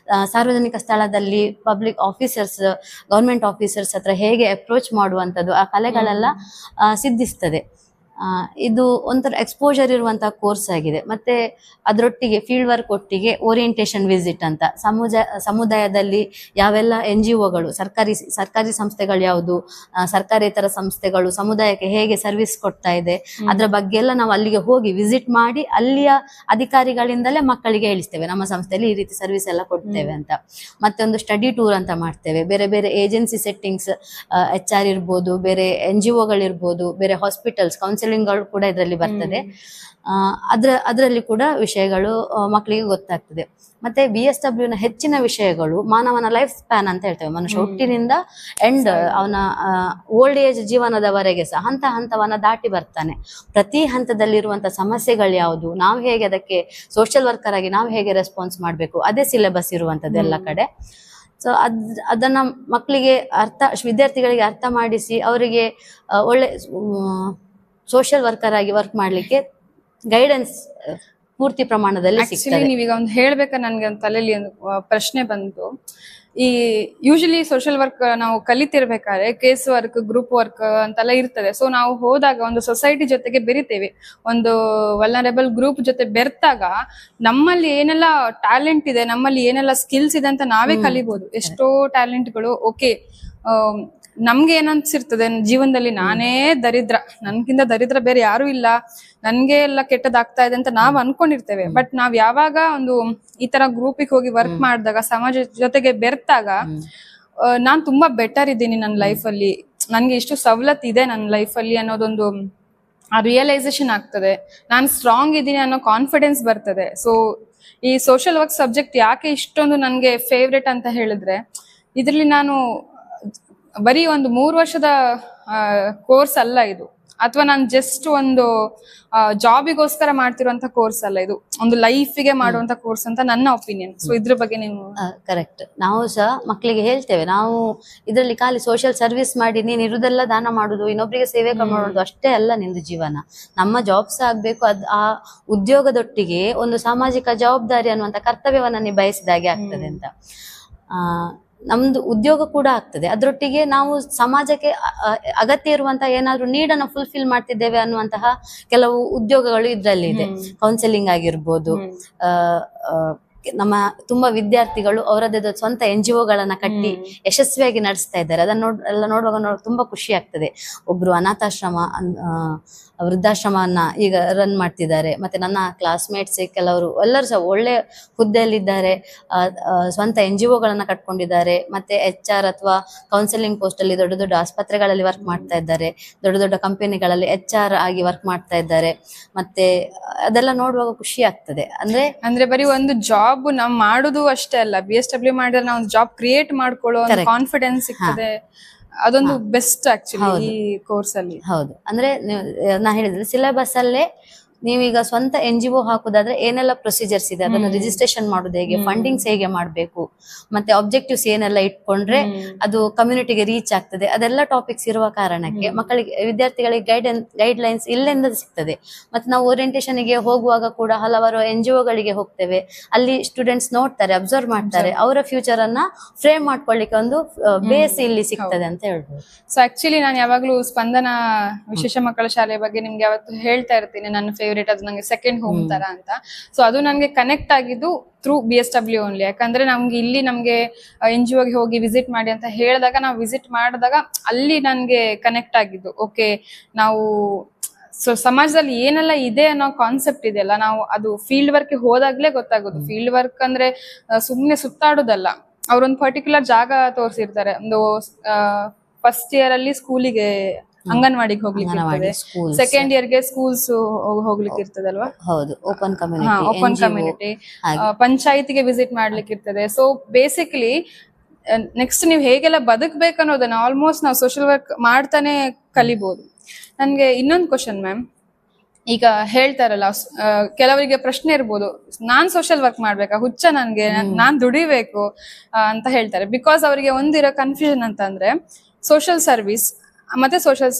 ಸಾರ್ವಜನಿಕ ಸ್ಥಳದಲ್ಲಿ ಪಬ್ಲಿಕ್ ಆಫೀಸರ್ಸ್, ಗವರ್ಮೆಂಟ್ ಆಫೀಸರ್ಸ್ ಹತ್ರ ಹೇಗೆ ಅಪ್ರೋಚ್ ಮಾಡುವಂಥದ್ದು, ಆ ಕಲೆಗಳೆಲ್ಲ ಸಿದ್ಧಿಸ್ತದೆ. ಇದು ಒಂಥರ ಎಕ್ಸ್ಪೋಜರ್ ಇರುವಂತಹ ಕೋರ್ಸ್ ಆಗಿದೆ. ಮತ್ತೆ ಅದರೊಟ್ಟಿಗೆ ಫೀಲ್ಡ್ ವರ್ಕ್ ಒಟ್ಟಿಗೆ ಓರಿಯಂಟೇಶನ್ ವಿಸಿಟ್ ಅಂತ ಸಮುದಾಯದಲ್ಲಿ ಯಾವೆಲ್ಲ NGOಗಳು, ಸರ್ಕಾರಿ ಸಂಸ್ಥೆಗಳು ಯಾವುದು, ಸರ್ಕಾರೇತರ ಸಂಸ್ಥೆಗಳು ಸಮುದಾಯಕ್ಕೆ ಹೇಗೆ ಸರ್ವಿಸ್ ಕೊಡ್ತಾ ಇದೆ ಅದರ ಬಗ್ಗೆ ಎಲ್ಲ ನಾವು ಅಲ್ಲಿಗೆ ಹೋಗಿ ವಿಸಿಟ್ ಮಾಡಿ ಅಲ್ಲಿಯ ಅಧಿಕಾರಿಗಳಿಂದಲೇ ಮಕ್ಕಳಿಗೆ ಹೇಳಿಸ್ತೇವೆ ನಮ್ಮ ಸಂಸ್ಥೆಯಲ್ಲಿ ಈ ರೀತಿ ಸರ್ವಿಸ್ ಎಲ್ಲ ಕೊಡ್ತೇವೆ ಅಂತ. ಮತ್ತೆ ಒಂದು ಸ್ಟಡಿ ಟೂರ್ ಅಂತ ಮಾಡ್ತೇವೆ. ಬೇರೆ ಬೇರೆ ಏಜೆನ್ಸಿ ಸೆಟ್ಟಿಂಗ್ಸ್, HR ಇರ್ಬೋದು, ಬೇರೆ NGOಗಳಿರ್ಬೋದು, ಬೇರೆ ಹಾಸ್ಪಿಟಲ್ಸ್, ಕೌನ್ಸಿಲಿಂಗ್ಗಳು ಕೂಡ ಇದರಲ್ಲಿ ಬರ್ತದೆ. ಅದರಲ್ಲಿ ಕೂಡ ವಿಷಯಗಳು ಮಕ್ಕಳಿಗೆ ಗೊತ್ತಾಗ್ತದೆ. ಮತ್ತೆ BSW ನ ಹೆಚ್ಚಿನ ವಿಷಯಗಳು ಮಾನವನ ಲೈಫ್ ಸ್ಪ್ಯಾನ್ ಅಂತ ಹೇಳ್ತೇವೆ. ಮನುಷ್ಯ ಹುಟ್ಟಿನಿಂದ ಎಂಡ್ ಅವನ ಓಲ್ಡ್ ಏಜ್ ಜೀವನದವರೆಗೆ ಸಹ ಹಂತ ಹಂತವನ್ನ ದಾಟಿ ಬರ್ತಾನೆ. ಪ್ರತಿ ಹಂತದಲ್ಲಿರುವಂತ ಸಮಸ್ಯೆಗಳು ಯಾವುದು, ನಾವು ಹೇಗೆ ಅದಕ್ಕೆ ಸೋಷಿಯಲ್ ವರ್ಕರ್ ಆಗಿ ನಾವು ಹೇಗೆ ರೆಸ್ಪಾನ್ಸ್ ಮಾಡಬೇಕು, ಅದೇ ಸಿಲೆಬಸ್ ಇರುವಂತದ್ದು ಎಲ್ಲ ಕಡೆ. ಸೊ ಅದನ್ನ ಮಕ್ಕಳಿಗೆ ವಿದ್ಯಾರ್ಥಿಗಳಿಗೆ ಅರ್ಥ ಮಾಡಿಸಿ ಅವರಿಗೆ ಒಳ್ಳೆ ಸೋಷಿಯಲ್ ವರ್ಕರ್ ಆಗಿ ವರ್ಕ್ ಮಾಡ್ಲಿಕ್ಕೆ ಗೈಡೆನ್ಸ್ ಪೂರ್ತಿ ಪ್ರಮಾಣದಲ್ಲಿ ಸಿಗ್ತದೆ. ನೀವೀಗ ಒಂದು ಹೇಳ್ಬೇಕಾ, ನನ್ಗೆ ಒಂದು ತಲೆಯಲ್ಲಿ ಒಂದು ಪ್ರಶ್ನೆ ಬಂತು. ಈ ಯೂಶಲಿ ಸೋಷಿಯಲ್ ವರ್ಕ್ ನಾವು ಕಲಿತಿರ್ಬೇಕಾದ್ರೆ ಕೇಸ್ ವರ್ಕ್, ಗ್ರೂಪ್ ವರ್ಕ್ ಅಂತೆಲ್ಲ ಇರ್ತದೆ. ಸೊ ನಾವು ಹೋದಾಗ ಒಂದು ಸೊಸೈಟಿ ಜೊತೆಗೆ ಬೆರಿತೇವೆ, ಒಂದು ವಲ್ನರೇಬಲ್ ಗ್ರೂಪ್ ಜೊತೆ ಬೆರ್ತಾಗ ನಮ್ಮಲ್ಲಿ ಏನೆಲ್ಲ ಟ್ಯಾಲೆಂಟ್ ಇದೆ, ನಮ್ಮಲ್ಲಿ ಏನೆಲ್ಲ ಸ್ಕಿಲ್ಸ್ ಇದೆ ಅಂತ ನಾವೇ ಕಲಿಬಹುದು. ಎಷ್ಟೋ ಟ್ಯಾಲೆಂಟ್ಗಳು ಓಕೆ ನಮ್ಗೆ ಏನನ್ಸಿರ್ತದೆ ಜೀವನದಲ್ಲಿ, ನಾನೇ ದರಿದ್ರ, ನನ್ಗಿಂತ ದರಿದ್ರ ಬೇರೆ ಯಾರು ಇಲ್ಲ, ನನ್ಗೆ ಎಲ್ಲ ಕೆಟ್ಟದಾಗ್ತಾ ಇದೆ ಅಂತ ನಾವ್ ಅನ್ಕೊಂಡಿರ್ತೇವೆ. ಬಟ್ ನಾವ್ ಯಾವಾಗ ಒಂದು ಈ ತರ ಗ್ರೂಪಿಗೆ ಹೋಗಿ ವರ್ಕ್ ಮಾಡಿದಾಗ, ಸಮಾಜ ಜೊತೆಗೆ ಬೆರ್ತಾಗ, ನಾನ್ ತುಂಬಾ ಬೆಟರ್ ಇದ್ದೀನಿ ನನ್ನ ಲೈಫಲ್ಲಿ, ನನ್ಗೆ ಇಷ್ಟು ಸವಲತ್ತು ಇದೆ ನನ್ನ ಲೈಫಲ್ಲಿ ಅನ್ನೋದೊಂದು ರಿಯಲೈಸೇಷನ್ ಆಗ್ತದೆ. ನಾನು ಸ್ಟ್ರಾಂಗ್ ಇದ್ದೀನಿ ಅನ್ನೋ ಕಾನ್ಫಿಡೆನ್ಸ್ ಬರ್ತದೆ. ಸೊ ಈ ಸೋಷಿಯಲ್ ವರ್ಕ್ ಸಬ್ಜೆಕ್ಟ್ ಯಾಕೆ ಇಷ್ಟೊಂದು ನನ್ಗೆ ಫೇವ್ರೆಟ್ ಅಂತ ಹೇಳಿದ್ರೆ, ಇದ್ರಲ್ಲಿ ನಾನು ಬರೀ ಒಂದು 3 ವರ್ಷದ ಕೋರ್ಸ್ ಅಲ್ಲ ಇದು, ಅಥವಾ ನಾನು ಜಸ್ಟ್ ಒಂದು ಜಾಬಿಗೋಸ್ಕರ ಮಾಡ್ತಿರುವಂತ ಕೋರ್ಸ್ ಅಲ್ಲ, ಇದು ಒಂದು ಲೈಫಿಗೆ ಮಾಡುವಂತ ಕೋರ್ಸ್ ಅಂತ ನನ್ನ ಒಪಿನಿಯನ್. ಸೊ ಇದ್ರ ಬಗ್ಗೆ ನೀವು? ಕರೆಕ್ಟ್. ನಾವು ಸಹ ಮಕ್ಕಳಿಗೆ ಹೇಳ್ತೇವೆ, ನಾವು ಇದರಲ್ಲಿ ಖಾಲಿ ಸೋಷಿಯಲ್ ಸರ್ವಿಸ್ ಮಾಡಿ ನೀನ್ ಇರುದೆಲ್ಲ ದಾನ ಮಾಡುದು, ಇನ್ನೊಬ್ರಿಗೆ ಸೇವೆ ಮಾಡೋದು ಅಷ್ಟೇ ಅಲ್ಲ ನಿಂದು ಜೀವನ. ನಮ್ಮ ಜಾಬ್ಸ್ ಆಗ್ಬೇಕು, ಆ ಉದ್ಯೋಗದೊಟ್ಟಿಗೆ ಒಂದು ಸಾಮಾಜಿಕ ಜವಾಬ್ದಾರಿ ಅನ್ನುವಂತ ಕರ್ತವ್ಯವನ್ನ ನಿಭಾಯಿಸಿದಾಗೆ ಆಗ್ತದೆ ಅಂತ. ನಮ್ದು ಉದ್ಯೋಗ ಕೂಡ ಆಗ್ತದೆ, ಅದರೊಟ್ಟಿಗೆ ನಾವು ಸಮಾಜಕ್ಕೆ ಅಗತ್ಯ ಇರುವಂತಹ ಏನಾದ್ರು ನೀಡನ್ನು ಫುಲ್ಫಿಲ್ ಮಾಡ್ತಿದ್ದೇವೆ ಅನ್ನುವಂತಹ ಕೆಲವು ಉದ್ಯೋಗಗಳು ಇದ್ರಲ್ಲಿ ಇದೆ. ಕೌನ್ಸಿಲಿಂಗ್ ಆಗಿರ್ಬೋದು, ನಮ್ಮ ತುಂಬಾ ವಿದ್ಯಾರ್ಥಿಗಳು ಅವರದ್ದು ಸ್ವಂತ NGOಗಳನ್ನ ಕಟ್ಟಿ ಯಶಸ್ವಿಯಾಗಿ ನಡೆಸ್ತಾ ಇದ್ದಾರೆ. ಅದನ್ನ ನೋಡುವಾಗ ತುಂಬಾ ಖುಷಿ ಆಗ್ತದೆ. ಒಬ್ರು ಅನಾಥಾಶ್ರಮ, ವೃದ್ಧಾಶ್ರಮವನ್ನ ಈಗ ರನ್ ಮಾಡ್ತಿದ್ದಾರೆ. ಮತ್ತೆ ನನ್ನ ಕ್ಲಾಸ್ಮೇಟ್ಸ್ ಕೆಲವರು ಎಲ್ಲರೂ ಸಹ ಒಳ್ಳೆ ಹುದ್ದೆಯಲ್ಲಿದ್ದಾರೆ, ಸ್ವಂತ NGOಗಳನ್ನ ಕಟ್ಕೊಂಡಿದ್ದಾರೆ. ಮತ್ತೆ HR ಅಥವಾ ಕೌನ್ಸಿಲಿಂಗ್ ಪೋಸ್ಟ್ ಅಲ್ಲಿ ದೊಡ್ಡ ದೊಡ್ಡ ಆಸ್ಪತ್ರೆಗಳಲ್ಲಿ ವರ್ಕ್ ಮಾಡ್ತಾ ಇದ್ದಾರೆ, ದೊಡ್ಡ ದೊಡ್ಡ ಕಂಪನಿಗಳಲ್ಲಿ HR ಆಗಿ ವರ್ಕ್ ಮಾಡ್ತಾ ಇದ್ದಾರೆ. ಮತ್ತೆ ಅದೆಲ್ಲ ನೋಡುವಾಗ ಖುಷಿ ಆಗ್ತದೆ. ಅಂದ್ರೆ ಬರೀ ಒಂದು ಜಾಬ್ ನಾವ್ ಮಾಡುದು ಅಷ್ಟೇ ಅಲ್ಲ, BSW ಮಾಡಿದ್ರೆ ನಾವು ಒಂದು ಜಾಬ್ ಕ್ರಿಯೇಟ್ ಮಾಡ್ಕೊಳ್ಳೋ ಕಾನ್ಫಿಡೆನ್ಸ್ ಸಿಗ್ತದೆ. ಅದೊಂದು ಬೆಸ್ಟ್ ಆಕ್ಚುಲಿ ಈ ಕೋರ್ಸ್ ಅಲ್ಲಿ. ಹೌದು. ಅಂದ್ರೆ ನಾ ಹೇಳಿದ್ರೆ ಸಿಲೆಬಸ್ ಅಲ್ಲೇ ನೀವೀಗ ಸ್ವಂತ NGO ಹಾಕುದಾದ್ರೆ ಏನೆಲ್ಲ ಪ್ರೊಸೀಜರ್ಸ್ ಇದೆ, ಅದನ್ನ ರಿಜಿಸ್ಟ್ರೇಷನ್ ಮಾಡೋದು ಹೇಗೆ, ಫಂಡಿಂಗ್ಸ್ ಹೇಗೆ ಮಾಡ್ಬೇಕು, ಮತ್ತೆ ಆಬ್ಜೆಕ್ಟಿವ್ಸ್ ಏನೆಲ್ಲ ಇಟ್ಕೊಂಡ್ರೆ ಅದು ಕಮ್ಯುನಿಟಿಗೆ ರೀಚ್ ಆಗ್ತದೆ, ಅದೆಲ್ಲ ಟಾಪಿಕ್ಸ್ ಇರುವ ಕಾರಣಕ್ಕೆ ಮಕ್ಕಳಿಗೆ, ವಿದ್ಯಾರ್ಥಿಗಳಿಗೆ ಗೈಡ್ ಲೈನ್ಸ್ ಇಲ್ಲಿಂದ ಸಿಗ್ತದೆ. ಮತ್ತೆ ನಾವು ಓರಿಯಂಟೇಷನ್ ಗೆ ಹೋಗುವಾಗ ಕೂಡ ಹಲವಾರು NGOಗಳಿಗೆ ಹೋಗ್ತೇವೆ, ಅಲ್ಲಿ ಸ್ಟೂಡೆಂಟ್ಸ್ ನೋಡ್ತಾರೆ, ಅಬ್ಸರ್ವ್ ಮಾಡ್ತಾರೆ, ಅವರ ಫ್ಯೂಚರ್ ಅನ್ನ ಫ್ರೇಮ್ ಮಾಡ್ಕೊಳ್ಳಿಕ್ಕೆ ಒಂದು ಬೇಸ್ ಇಲ್ಲಿ ಸಿಗ್ತದೆ ಅಂತ ಹೇಳ್ಬೋದು. ಸೊ ಆಕ್ಚುಲಿ ನಾನು ಯಾವಾಗ್ಲೂ ಸ್ಪಂದನ ವಿಶೇಷ ಮಕ್ಕಳ ಶಾಲೆ ಬಗ್ಗೆ ನಿಮ್ಗೆ ಯಾವತ್ತು ಹೇಳ್ತಾ ಇರ್ತೀನಿ, ನನ್ನ ಫೇವ್ರೇಟ್, ಅದು ನಂಗೆ ಸೆಕೆಂಡ್ ಹೋಮ್ ತರ ಅಂತ. ಸೊ ಅದು ನಂಗೆ ಕನೆಕ್ಟ್ ಆಗಿದ್ದು ಥ್ರೂ BSW ಓನ್ಲಿ. ಯಾಕಂದ್ರೆ ನಮ್ಗೆ NGO ಗೆ ಹೋಗಿ ವಿಸಿಟ್ ಮಾಡಿ ಅಂತ ಹೇಳಿದಾಗ, ನಾವು ವಿಸಿಟ್ ಮಾಡಿದಾಗ ಅಲ್ಲಿ ನನ್ಗೆ ಕನೆಕ್ಟ್ ಆಗಿದ್ದು, ಓಕೆ ನಾವು ಸೊ ಸಮಾಜದಲ್ಲಿ ಏನೆಲ್ಲ ಇದೆ ಅನ್ನೋ ಕಾನ್ಸೆಪ್ಟ್ ಇದೆಯಲ್ಲ, ನಾವು ಅದು ಫೀಲ್ಡ್ ವರ್ಕ್ ಹೋದಾಗ್ಲೇ ಗೊತ್ತಾಗೋದು. ಫೀಲ್ಡ್ ವರ್ಕ್ ಅಂದ್ರೆ ಸುಮ್ನೆ ಸುತ್ತಾಡೋದಲ್ಲ, ಅವ್ರೊಂದು ಪರ್ಟಿಕ್ಯುಲರ್ ಜಾಗ ತೋರಿಸಿರ್ತಾರೆ. ಒಂದು ಫಸ್ಟ್ ಇಯರ್ ಅಲ್ಲಿ ಸ್ಕೂಲಿಗೆ, ಅಂಗನವಾಡಿಗೆ ಹೋಗ್ಲಿಕ್ಕೆ ಇರ್ತದೆ, ಸೆಕೆಂಡ್ ಇಯರ್ ಗೆ ಸ್ಕೂಲ್ಸ್ ಹೋಗ್ಲಿಕ್ಕೆ ಇರ್ತದಲ್ವಾ? ಹೌದು. ಓಪನ್ ಕಮ್ಯುನಿಟಿ, ಪಂಚಾಯತಿಗೆ ವಿಸಿಟ್ ಮಾಡ್ಲಿಕ್ಕೆ ಇರ್ತದೆ. ಸೊ ಬೇಸಿಕಲಿ ನೆಕ್ಸ್ಟ್ ನೀವು ಹೇಗೆಲ್ಲ ಬದುಕ್ಬೇಕು ಅನ್ನೋದನ್ನ ಆಲ್ಮೋಸ್ಟ್ ನಾವು ಸೋಷಿಯಲ್ ವರ್ಕ್ ಮಾಡ್ತಾನೆ ಕಲಿಬಹುದು. ನನ್ಗೆ ಇನ್ನೊಂದು ಕ್ವಶನ್ ಮ್ಯಾಮ್, ಈಗ ಹೇಳ್ತಾರಲ್ಲ ಕೆಲವರಿಗೆ ಪ್ರಶ್ನೆ ಇರ್ಬೋದು, ನಾನ್ ಸೋಷಿಯಲ್ ವರ್ಕ್ ಮಾಡ್ಬೇಕಾ, ಹುಚ್ಚ ನನ್ಗೆ, ನಾನ್ ದುಡಿಬೇಕು ಅಂತ ಹೇಳ್ತಾರೆ. ಬಿಕಾಸ್ ಅವರಿಗೆ ಒಂದಿರೋ ಕನ್ಫ್ಯೂಷನ್ ಅಂತ ಅಂದ್ರೆ ಸೋಷಿಯಲ್ ಸರ್ವಿಸ್ ಮತ್ತೆ ಸೋಷಿಯಲ್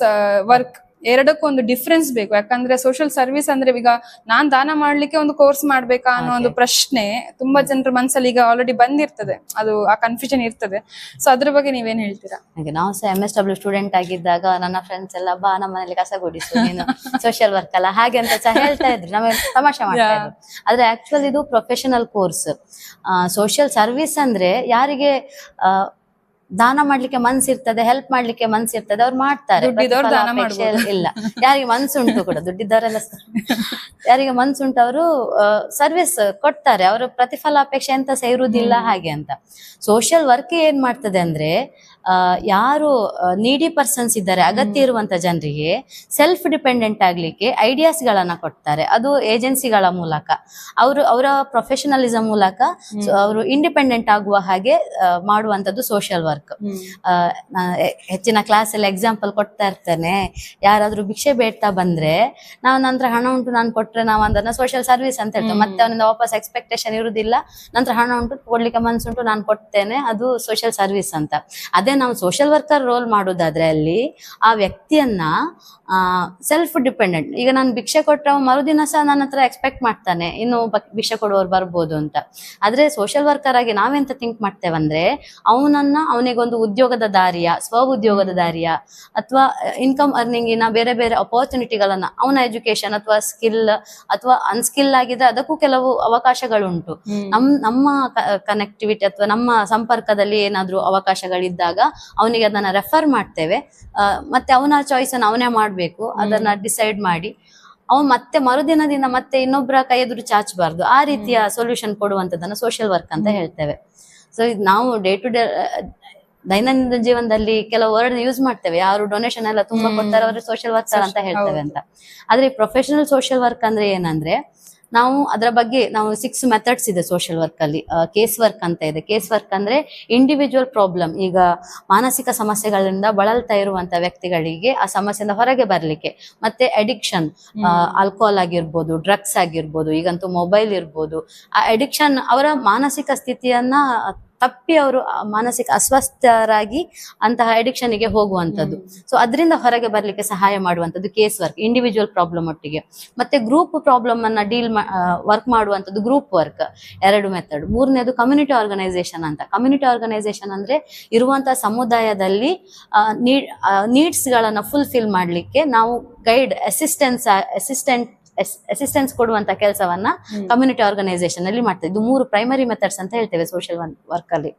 ವರ್ಕ್ ಎರಡಕ್ಕೂ ಒಂದು ಡಿಫ್ರೆನ್ಸ್ ಬೇಕು. ಯಾಕಂದ್ರೆ ಸೋಷಿಯಲ್ ಸರ್ವಿಸ್ ಅಂದ್ರೆ ಈಗ ನಾನ್ ದಾನ ಮಾಡ್ಲಿಕ್ಕೆ ಒಂದು ಕೋರ್ಸ್ ಮಾಡ್ಬೇಕಾ ಅನ್ನೋ ಒಂದು ಪ್ರಶ್ನೆ ತುಂಬಾ ಜನರ ಮನ್ಸಲ್ಲಿ ಈಗ ಆಲ್ರೆಡಿ ಬಂದಿರ್ತದೆ, ಅದು ಆ ಕನ್ಫ್ಯೂಷನ್ ಇರ್ತದೆ. ಸೊ ಅದ್ರ ಬಗ್ಗೆ ನೀವೇನ್ ಹೇಳ್ತೀರಾ? ಹಾಗೆ ನಾವು ಸಹ MSW ಸ್ಟೂಡೆಂಟ್ ಆಗಿದ್ದಾಗ ನನ್ನ ಫ್ರೆಂಡ್ಸ್ ಎಲ್ಲ ಬಾ ನಮ್ಮ ಮನೇಲಿ ಕಸ ಗುಡಿಸು ನೀನು ಸೋಷಿಯಲ್ ವರ್ಕ್ ಅಲ್ಲ ಹಾಗೆ ಅಂತ ಸಹ ಹೇಳ್ತಾ ಇದ್ರು, ನಮಗೆ ತಮಾಷೆ ಮಾಡ್ತಾ ಇದ್ರು. ಆದ್ರೆ ಆಕ್ಚುಲಿ ಇದು ಪ್ರೊಫೆಷನಲ್ ಕೋರ್ಸ್. ಸೋಷಿಯಲ್ ಸರ್ವಿಸ್ ಅಂದ್ರೆ ಯಾರಿಗೆ ದಾನ ಮಾಡ್ಲಿಕ್ಕೆ ಮನ್ಸಿರ್ತದೆ, ಹೆಲ್ಪ್ ಮಾಡ್ಲಿಕ್ಕೆ ಮನ್ಸಿರ್ತದೆ ಅವ್ರು ಮಾಡ್ತಾರೆ, ಇಲ್ಲ ಯಾರಿಗೆ ಮನ್ಸುಂಟು ಕೂಡ ದುಡ್ಡಿದ್ದವರೆಲ್ಲ ಯಾರಿಗೆ ಮನ್ಸುಂಟು ಅವರು ಸರ್ವಿಸ್ ಕೊಡ್ತಾರೆ, ಅವರು ಪ್ರತಿಫಲ ಅಪೇಕ್ಷೆ ಎಂತ ಸಹ ಇರುವುದಿಲ್ಲ ಹಾಗೆ ಅಂತ. ಸೋಷಿಯಲ್ ವರ್ಕ್ ಏನ್ ಮಾಡ್ತದೆ ಅಂದ್ರೆ ಯಾರು ನೀಡಿ ಪರ್ಸನ್ಸ್ ಇದ್ದಾರೆ, ಅಗತ್ಯ ಇರುವಂತ ಜನರಿಗೆ ಸೆಲ್ಫ್ ಡಿಪೆಂಡೆಂಟ್ ಆಗ್ಲಿಕ್ಕೆ ಐಡಿಯಾಸ್ ಗಳನ್ನ ಕೊಡ್ತಾರೆ. ಅದು ಏಜೆನ್ಸಿಗಳ ಮೂಲಕ ಅವರ ಪ್ರೊಫೆಷನಲಿಸಂ ಮೂಲಕ ಅವರು ಇಂಡಿಪೆಂಡೆಂಟ್ ಆಗುವ ಹಾಗೆ ಮಾಡುವಂತದ್ದು ಸೋಷಿಯಲ್ ವರ್ಕ್. ಹೆಚ್ಚಿನ ಕ್ಲಾಸ್ ಅಲ್ಲಿ ಎಕ್ಸಾಂಪಲ್ ಕೊಡ್ತಾ ಇರ್ತೇನೆ, ಯಾರಾದ್ರೂ ಭಿಕ್ಷೆ ಬೇಡ್ತಾ ಬಂದ್ರೆ ನಾವು ನಂತರ ಹಣ ಉಂಟು ನಾನು ಕೊಟ್ರೆ ನಾವು ಅದನ್ನ ಸೋಷಿಯಲ್ ಸರ್ವಿಸ್ ಅಂತ ಹೇಳ್ತೇವೆ. ಮತ್ತೆ ಅವನಿಂದ ವಾಪಸ್ ಎಕ್ಸ್ಪೆಕ್ಟೇಷನ್ ಇರುವುದಿಲ್ಲ, ನಂತರ ಹಣ ಉಂಟು ಕೊಡ್ಲಿಕ್ಕೆ ಮನ್ಸುಂಟು ನಾನು ಕೊಡ್ತೇನೆ, ಅದು ಸೋಷಿಯಲ್ ಸರ್ವಿಸ್ ಅಂತ. ಅದೇ ನಾವು ಸೋಷಿಯಲ್ ವರ್ಕರ್ ರೋಲ್ ಮಾಡೋದಾದ್ರೆ ಅಲ್ಲಿ ಆ ವ್ಯಕ್ತಿಯನ್ನ ಸೆಲ್ಫ್ ಡಿಪೆಂಡೆಂಟ್, ಈಗ ನಾನು ಭಿಕ್ಷೆ ಕೊಟ್ರೆ ಮರುದಿನ ಸಹ ನನ್ನ ಹತ್ರ ಎಕ್ಸ್ಪೆಕ್ಟ್ ಮಾಡ್ತಾನೆ ಇನ್ನು ಭಿಕ್ಷೆ ಕೊಡುವವರು ಬರ್ಬೋದು ಅಂತ. ಆದ್ರೆ ಸೋಷಿಯಲ್ ವರ್ಕರ್ ಆಗಿ ನಾವೆಂತ ಥಿಂಕ್ ಮಾಡ್ತೇವಂದ್ರೆ ಅವನಿಗೊಂದು ಉದ್ಯೋಗದ ದಾರಿಯ, ಸ್ವ ಉದ್ಯೋಗದ ದಾರಿಯ ಅಥವಾ ಇನ್ಕಮ್ ಅರ್ನಿಂಗಿನ ಬೇರೆ ಬೇರೆ ಅಪರ್ಚುನಿಟಿಗಳನ್ನ, ಅವನ ಎಜುಕೇಶನ್ ಅಥವಾ ಸ್ಕಿಲ್ ಅಥವಾ ಅನ್ಸ್ಕಿಲ್ ಆಗಿದ್ರೆ ಅದಕ್ಕೂ ಕೆಲವು ಅವಕಾಶಗಳುಂಟು. ನಮ್ಮ ಕನೆಕ್ಟಿವಿಟಿ ಅಥವಾ ನಮ್ಮ ಸಂಪರ್ಕದಲ್ಲಿ ಏನಾದ್ರೂ ಅವಕಾಶಗಳಿದ್ದಾಗ ಅವನಿಗೆ ಅದನ್ನ ರೆಫರ್ ಮಾಡ್ತೇವೆ. ಮತ್ತೆ ಅವನ ಚಾಯ್ಸ್ ಅನ್ನು ಅವನೇ ಮಾಡ್ಬೇಕು, ಅದನ್ನ ಡಿಸೈಡ್ ಮಾಡಿ ಅವನು ಮತ್ತೆ ಮರುದಿನದಿಂದ ಮತ್ತೆ ಇನ್ನೊಬ್ಬರ ಕೈ ಎದುರು ಚಾಚಬಾರ್ದು, ಆ ರೀತಿಯ ಸೊಲ್ಯೂಷನ್ ಕೊಡುವಂತದನ್ನ ಸೋಷಿಯಲ್ ವರ್ಕ್ ಅಂತ ಹೇಳ್ತೇವೆ. ಸೊ ನಾವು ಡೇ ಟು ಡೇ ದೈನಂದಿನ ಜೀವನದಲ್ಲಿ ಕೆಲವು ವರ್ಡ್ ಯೂಸ್ ಮಾಡ್ತೇವೆ, ಯಾರು ಡೊನೇಷನ್ ಎಲ್ಲ ತುಂಬಾ ಕೊಡ್ತಾರೆ ಅವರು ಸೋಷಿಯಲ್ ವರ್ಕರ್ ಅಂತ ಹೇಳ್ತೇವೆ ಅಂತ. ಆದ್ರೆ ಪ್ರೊಫೆಷನಲ್ ಸೋಷಿಯಲ್ ವರ್ಕ್ ಅಂದ್ರೆ ಏನಂದ್ರೆ ನಾವು ಅದರ ಬಗ್ಗೆ 6 ಮೆಥಡ್ಸ್ ಇದೆ ಸೋಷಿಯಲ್ ವರ್ಕ್ ಅಲ್ಲಿ. ಕೇಸ್ ವರ್ಕ್ ಅಂತ ಇದೆ. ಕೇಸ್ ವರ್ಕ್ ಅಂದ್ರೆ ಇಂಡಿವಿಜುವಲ್ ಪ್ರಾಬ್ಲಮ್, ಈಗ ಮಾನಸಿಕ ಸಮಸ್ಯೆಗಳಿಂದ ಬಳಲ್ತಾ ಇರುವಂತ ವ್ಯಕ್ತಿಗಳಿಗೆ ಆ ಸಮಸ್ಯೆಯಿಂದ ಹೊರಗೆ ಬರ್ಲಿಕ್ಕೆ, ಮತ್ತೆ ಅಡಿಕ್ಷನ್, ಆಲ್ಕೋಹಾಲ್ ಆಗಿರ್ಬೋದು, ಡ್ರಗ್ಸ್ ಆಗಿರ್ಬೋದು, ಈಗಂತೂ ಮೊಬೈಲ್ ಇರ್ಬೋದು, ಆ ಅಡಿಕ್ಷನ್ ಅವರ ಮಾನಸಿಕ ಸ್ಥಿತಿಯನ್ನ ತಪ್ಪಿ ಅವರು ಮಾನಸಿಕ ಅಸ್ವಸ್ಥರಾಗಿ ಅಂತಹ ಅಡಿಕ್ಷನ್ಗೆ ಹೋಗುವಂತದ್ದು. ಸೊ ಅದರಿಂದ ಹೊರಗೆ ಬರ್ಲಿಕ್ಕೆ ಸಹಾಯ ಮಾಡುವಂತದ್ದು ಕೇಸ್ ವರ್ಕ್, ಇಂಡಿವಿಜುವಲ್ ಪ್ರಾಬ್ಲಮ್ ಒಟ್ಟಿಗೆ. ಮತ್ತೆ ಗ್ರೂಪ್ ಪ್ರಾಬ್ಲಮ್ ಅನ್ನ ವರ್ಕ್ ಮಾಡುವಂತದ್ದು ಗ್ರೂಪ್ ವರ್ಕ್, 2 ಮೆಥಡ್. ಮೂರನೇದು ಕಮ್ಯುನಿಟಿ ಆರ್ಗನೈಸೇಷನ್ ಅಂತ. ಕಮ್ಯುನಿಟಿ ಆರ್ಗನೈಸೇಷನ್ ಅಂದ್ರೆ ಇರುವಂತಹ ಸಮುದಾಯದಲ್ಲಿ ನೀಡ್ಸ್ ಗಳನ್ನ ಫುಲ್ಫಿಲ್ ಮಾಡ್ಲಿಕ್ಕೆ ನಾವು ಗೈಡ್, ಅಸಿಸ್ಟೆನ್ಸ್ ಕೊಡುವಂತ ಕೆಲಸವನ್ನ ಕಮ್ಯುನಿಟಿ ಆರ್ಗನೈಸೇಷನ್ ಅಲ್ಲಿ ಮಾಡ್ತೇವೆ. ಇದು 3 ಪ್ರೈಮರಿ ಮೆಥಡ್ಸ್ ಅಂತ ಹೇಳ್ತೇವೆ ಸೋಷಿಯಲ್ ವರ್ಕ್ ಅಲ್ಲಿ.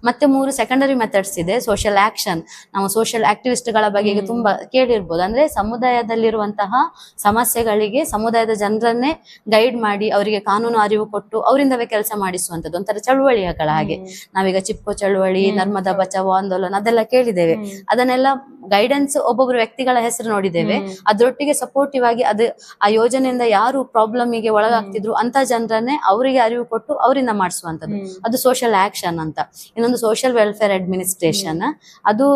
ಮತ್ತೆ 3 ಸೆಕೆಂಡರಿ ಮೆಥಡ್ಸ್ ಇದೆ. ಸೋಷಿಯಲ್ ಆಕ್ಷನ್, ನಾವು ಸೋಷಿಯಲ್ ಆಕ್ಟಿವಿಸ್ಟ್ ಗಳ ಬಗ್ಗೆ ತುಂಬಾ ಕೇಳಿರ್ಬೋದು. ಅಂದ್ರೆ ಸಮುದಾಯದಲ್ಲಿರುವಂತಹ ಸಮಸ್ಯೆಗಳಿಗೆ ಸಮುದಾಯದ ಜನರನ್ನೇ ಗೈಡ್ ಮಾಡಿ ಅವರಿಗೆ ಕಾನೂನು ಅರಿವು ಕೊಟ್ಟು ಅವರಿಂದವೇ ಕೆಲಸ ಮಾಡಿಸುವಂತದ್ದು, ಒಂಥರ ಚಳುವಳಿಗಳ ಹಾಗೆ. ನಾವೀಗ ಚಿಪ್ಪು ಚಳುವಳಿ, ನರ್ಮದಾ ಬಚಾವೋ ಆಂದೋಲನ ಅದೆಲ್ಲ ಕೇಳಿದ್ದೇವೆ. ಅದನ್ನೆಲ್ಲ ಗೈಡೆನ್ಸ್ ಒಬ್ಬೊಬ್ರು ವ್ಯಕ್ತಿಗಳ ಹೆಸರು ನೋಡಿದ್ದೇವೆ. ಅದರೊಟ್ಟಿಗೆ ಸಪೋರ್ಟಿವ್ ಆಗಿ ಆ ಯೋಜನೆಯಿಂದ ಯಾರು ಪ್ರಾಬ್ಲಮ್ಗೆ ಒಳಗಾಗ್ತಿದ್ರು ಅಂತ ಜನರನ್ನೇ ಅವರಿಗೆ ಅರಿವು ಕೊಟ್ಟು ಅವರಿಂದ ಮಾಡಿಸುವಂತದ್ದು, ಅದು ಸೋಷಿಯಲ್ ಆಕ್ಷನ್ ಅಂತ. ಇನ್ನೊಂದು ಸೋಷಿಯಲ್ ವೆಲ್ಫೇರ್ ಅಡ್ಮಿನಿಸ್ಟ್ರೇಷನ್. ಅದು